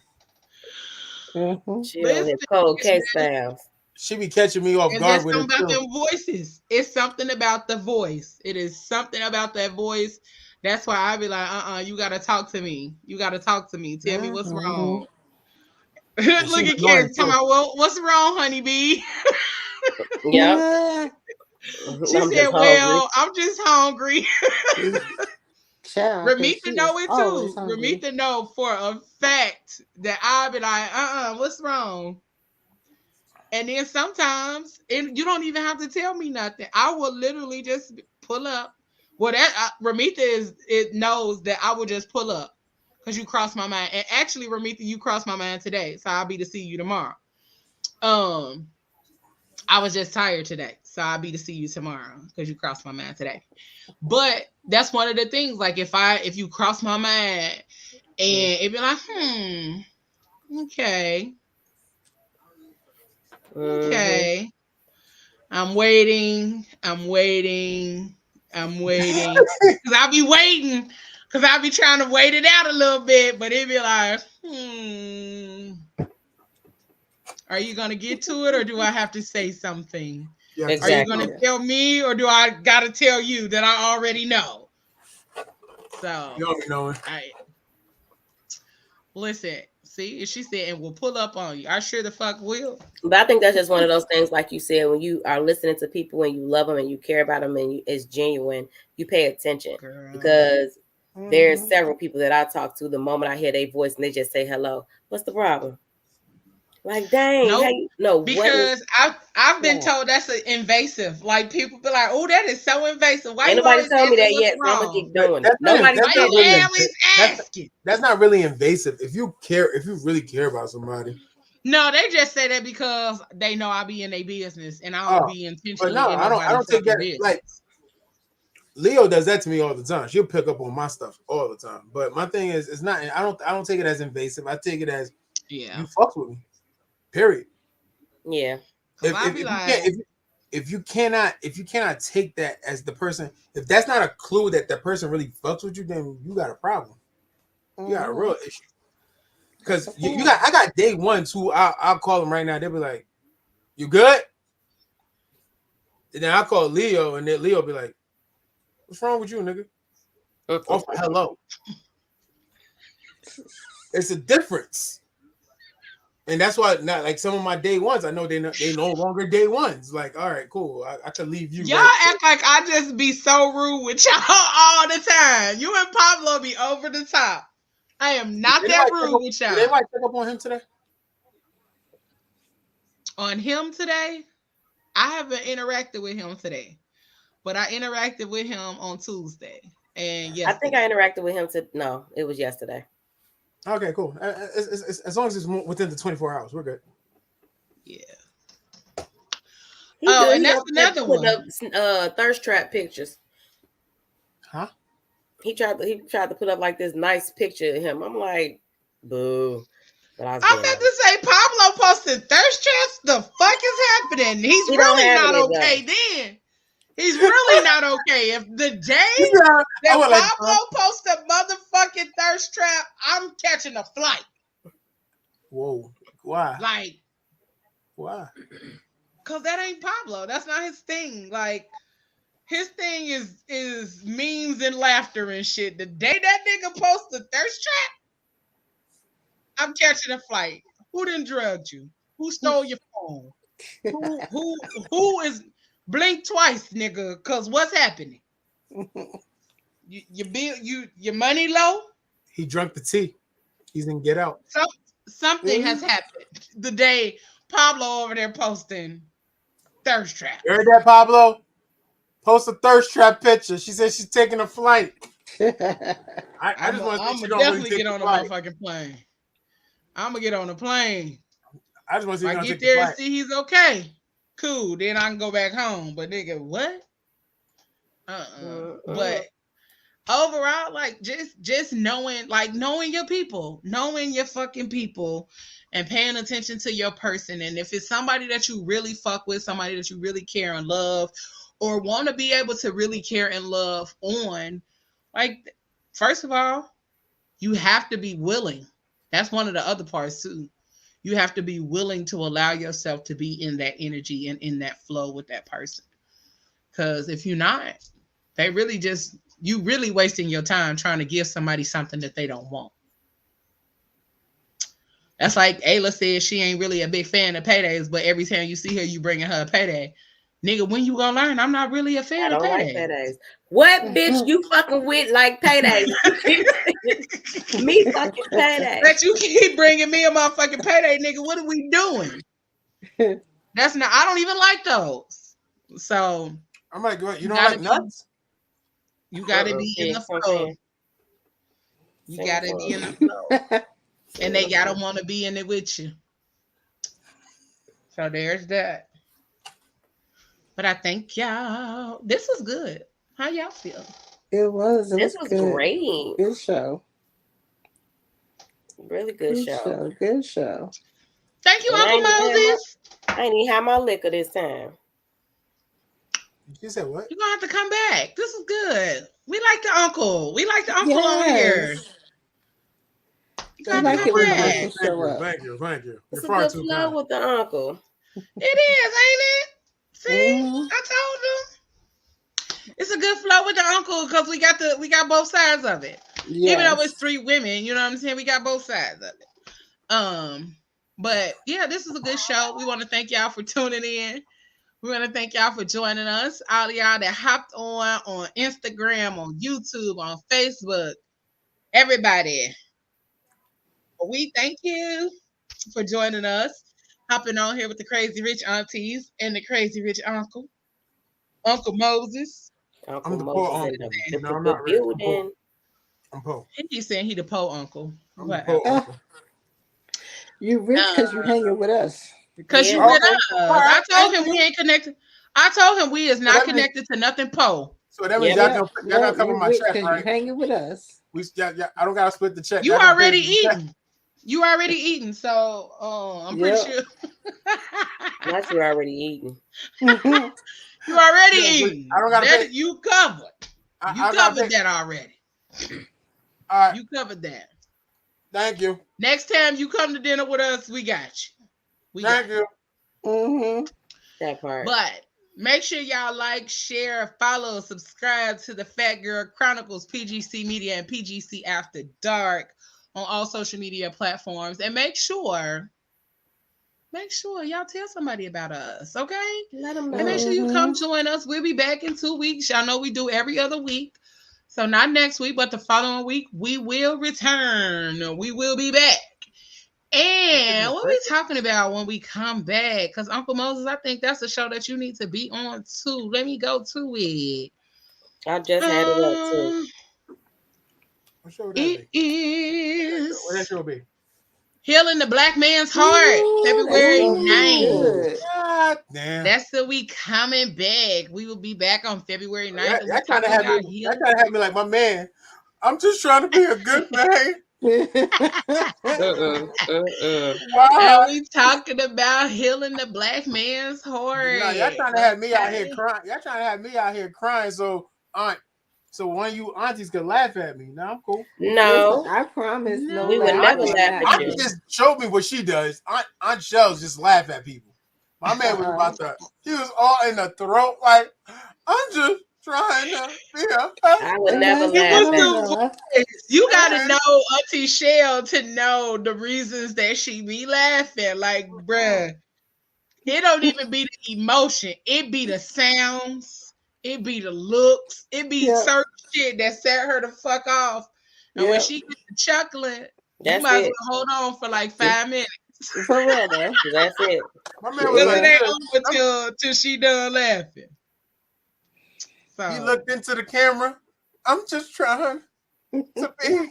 She on his cold case files. She be catching me off guard with it. It's something about them voices. It's something about the voice. It is something about that voice. That's why I be like, you gotta talk to me. You gotta talk to me. Tell me what's wrong. Look at Karen talking about, well, what's wrong, honeybee? Yeah. She I'm said, just hungry. well, I'm just hungry. Child, I think Ramita she know is it always too. hungry. Ramita know for a fact that I'll be like, what's wrong? And then sometimes, and you don't even have to tell me nothing. I will literally just pull up. Well, that Ramita it knows that I will just pull up because you crossed my mind. And actually, Ramita, you crossed my mind today, so I'll be to see you tomorrow. I was just tired today, so I'll be to see you tomorrow because you crossed my mind today. But that's one of the things. Like if you cross my mind and it be like, okay, okay. I'm waiting. Because I'll be waiting. Because I'll be trying to wait it out a little bit. But it be like, are you going to get to it or do I have to say something? Exactly. Are you going to tell me or do I got to tell you that I already know? So, you already know it. Listen, see, she said, and we'll pull up on you. I sure the fuck will. But I think that's just one of those things, like you said, when you are listening to people and you love them and you care about them and it's genuine, you pay attention. Girl. Because there's several people that I talk to, the moment I hear their voice and they just say hello, what's the problem? Like, dang, nope. hey, no, because I've been told that's invasive. Like people be like, "Oh, that is so invasive." Why ain't you nobody always told me that asking yet? what's So I'm gonna wrong? keep doing That's it. Nobody that's said not really always asking. That's not really invasive. If you really care about somebody. No, they just say that because they know I be in their business and I don't be intentionally in I nobody's don't take that business. like Leo does that to me all the time. She'll pick up on my stuff all the time. But my thing is, it's not. I don't take it as invasive. I take it as you fuck with me. Period. Yeah. If you cannot take that as the person, if that's not a clue that the person really fucks with you, then you got a problem. You got a real issue. Because I got day ones who I'll call them right now. They'll be like, "You good?" And then I'll call Leo, and then Leo will be like, "What's wrong with you, nigga?" Off the hello. It's a difference. And that's why not like some of my day ones, I know they no longer day ones. Like, all right, cool. I could leave you. Y'all act like I just be so rude with y'all all the time. You and Pablo be over the top. I am not that rude with y'all. Did anybody pick up on him today? On him today? I haven't interacted with him today. But I interacted with him on Tuesday and yesterday. I think I interacted with him no, it was yesterday. Okay, cool. As long as it's within the 24 hours, we're good. Yeah. And that's another one. Up, thirst trap pictures. Huh? He tried to put up like this nice picture of him. I'm like, boo. But I'm about to say Pablo posted thirst traps. The fuck is happening? He's really not okay then. He's really not okay. If the day that Pablo posts a motherfucking thirst trap, I'm catching a flight. Whoa. Why? Like, why? Because that ain't Pablo. That's not his thing. Like, his thing is memes and laughter and shit. The day that nigga posts a thirst trap, I'm catching a flight. Who done drugged you? Who stole your phone? Who is... Blink twice, nigga, cause what's happening? Your money low? He drunk the tea. He's in Get Out. Something has happened the day Pablo over there posting thirst trap. You heard that, Pablo? Post a thirst trap picture. She said she's taking a flight. I just want to definitely get on a motherfucking plane. I'm gonna get on a plane. I just want to see if I get there and see he's okay. Cool, then I can go back home. But nigga, what? But overall, like just knowing your people, knowing your fucking people, and paying attention to your person. And if it's somebody that you really fuck with, somebody that you really care and love, or want to be able to really care and love on, like, first of all, you have to be willing. That's one of the other parts too. You have to be willing to allow yourself to be in that energy and in that flow with that person. Because if you're not, you really wasting your time trying to give somebody something that they don't want. That's like Ayla said, she ain't really a big fan of paydays, but every time you see her, you bringing her a payday. Nigga, when you gonna learn? I'm not really a I fan of don't like paydays. paydays. What bitch you fucking with like paydays? Me fucking payday. But you keep bringing me a motherfucking payday, nigga. What are we doing? That's not. I don't even like those. So I'm like, you don't like nuts? You gotta be in the flow. You gotta be in the flow. And they gotta want to be in it with you. So there's that. But I thank y'all. This was good. How y'all feel? It was. This was good. great. Good show. Really good show. Good show. Thank you, Uncle Moses. I ain't even have my liquor this time. You said what? You're gonna have to come back. This is good. We like the uncle. We like the uncle on here. You gotta come back. Thank you. It's a good flow with the uncle. It is, ain't it? See, I told you. It's a good flow with the uncle because we got both sides of it. Yes. Even though it's 3 women, you know what I'm saying? We got both sides of it. But yeah, this is a good show. We want to thank y'all for tuning in. We want to thank y'all for joining us. All of y'all that hopped on Instagram, on YouTube, on Facebook, everybody. We thank you for joining us. Hopping on here with the Crazy Rich Aunties and the Crazy Rich Uncle, Uncle Moses. I'm the poor uncle. No, I'm not really. I'm poor. He keeps saying he the poor uncle. I'm the poor uncle. You rich because you hanging with us. Because you with us. I told him we ain't connected. I told him we is not connected to nothing poor. So that means y'all gonna cover my check, right? You hanging with us. I don't gotta split the check. You already eating. You already eating, so I'm pretty sure. Not you already eating. You already eating. I don't gotta pay. You covered. You covered that already. All right. You covered that. Thank you. Next time you come to dinner with us, we got you. Thank you. Mm-hmm. That part. But make sure y'all like, share, follow, subscribe to the Fat Girl Chronicles, PGC Media, and PGC After Dark on all social media platforms. And make sure y'all tell somebody about us, okay? Let them know. And make sure you come join us. We'll be back in 2 weeks. Y'all know we do every other week. So not next week, but the following week, we will return. We will be back. And what are we talking about when we come back? Because Uncle Moses, I think that's a show that you need to be on too. Let me go to it. I just had it up too. What show would that be? Is what that show be? Healing the Black Man's Heart, February 9th. Damn. That's the week coming back. We will be back on February 9th. That kind of had me like, my man, I'm just trying to be a good man. Wow. And we talking about healing the Black man's heart. No, y'all trying to have me out here crying. Y'all trying to have me out here crying so one of you aunties could laugh at me. No, I'm cool. No, I promise. No, we would never laugh at you. Auntie just showed me what she does. Aunt Shells just laugh at people. My man was about to. He was all in the throat, like, I'm just trying to be a. I would never laugh at you. You gotta know Auntie Shell to know the reasons that she be laughing. Like, bruh, it don't even be the emotion. It be the sounds. It be the looks. It be certain shit that set her the fuck off. And when she gets to chuckling, you might as well hold on for like 5 minutes. For real, though. That's it. My man was like, it ain't over till she done laughing. So he looked into the camera. I'm just trying to be.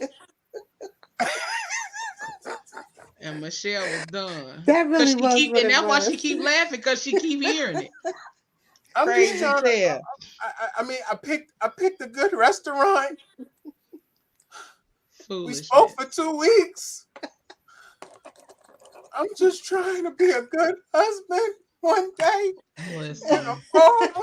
And Michelle was done. That really was. And that's why she keep laughing, because she keep hearing it. I'm just trying to. I mean, I picked a good restaurant. We spoke for 2 weeks. I'm just trying to be a good husband one day. And a father.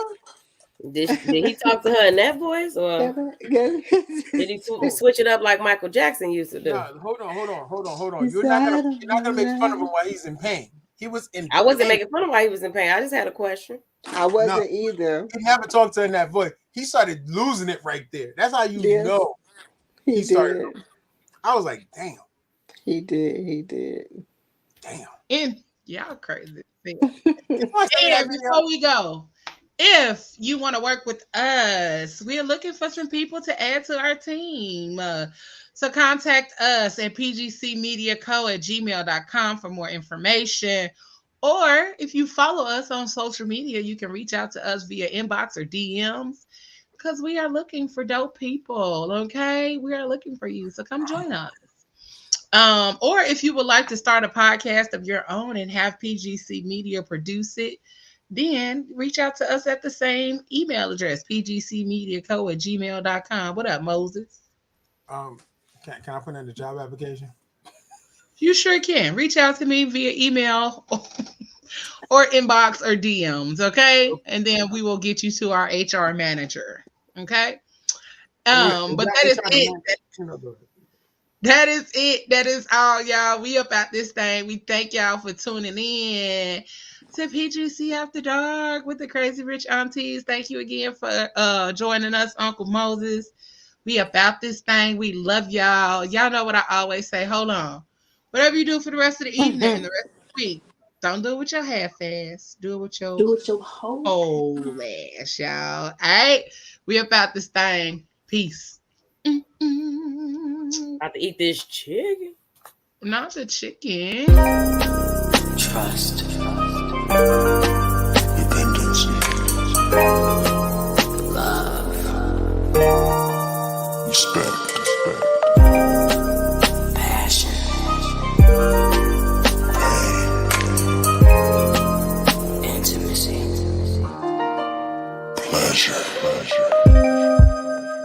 Did he talk to her in that voice, or did he switch it up like Michael Jackson used to do? No, hold on. You're not gonna make fun of him while he's in pain. He was in pain. I wasn't making fun of him while he was in pain. I just had a question. I wasn't either. He never talked to her in that voice. He started losing it right there. That's how you know he started. Did. I was like, damn. He did. Damn. And y'all crazy. And before we go, If you want to work with us, we are looking for some people to add to our team. So contact us at pgcmediaco@gmail.com for more information. Or if you follow us on social media, you can reach out to us via inbox or DMs because we are looking for dope people. Okay. We are looking for you. So come join us. Or if you would like to start a podcast of your own and have PGC Media produce it, then reach out to us at the same email address, pgcmediaco@gmail.com. What up, Moses? Can I put in the job application? You sure can. Reach out to me via email or inbox or DMs, okay? And then we will get you to our HR manager, okay? But that is it. That is it. That is all, y'all. We up at this thing. We thank y'all for tuning in to PGC After Dark with the Crazy Rich Aunties. Thank you again for joining us, Uncle Moses. We about this thing. We love y'all. Y'all know what I always say. Hold on. Whatever you do for the rest of the evening and the rest of the week, don't do it with your half ass. Do it with your whole ass, y'all. All right? We about this thing. Peace. About to eat this chicken. Not the chicken. Trust. Dependency. Love. Respect. Passion. Pain. Intimacy. Pleasure.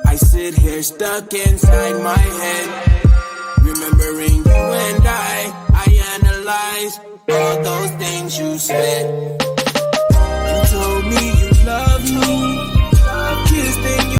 I sit here stuck inside my head.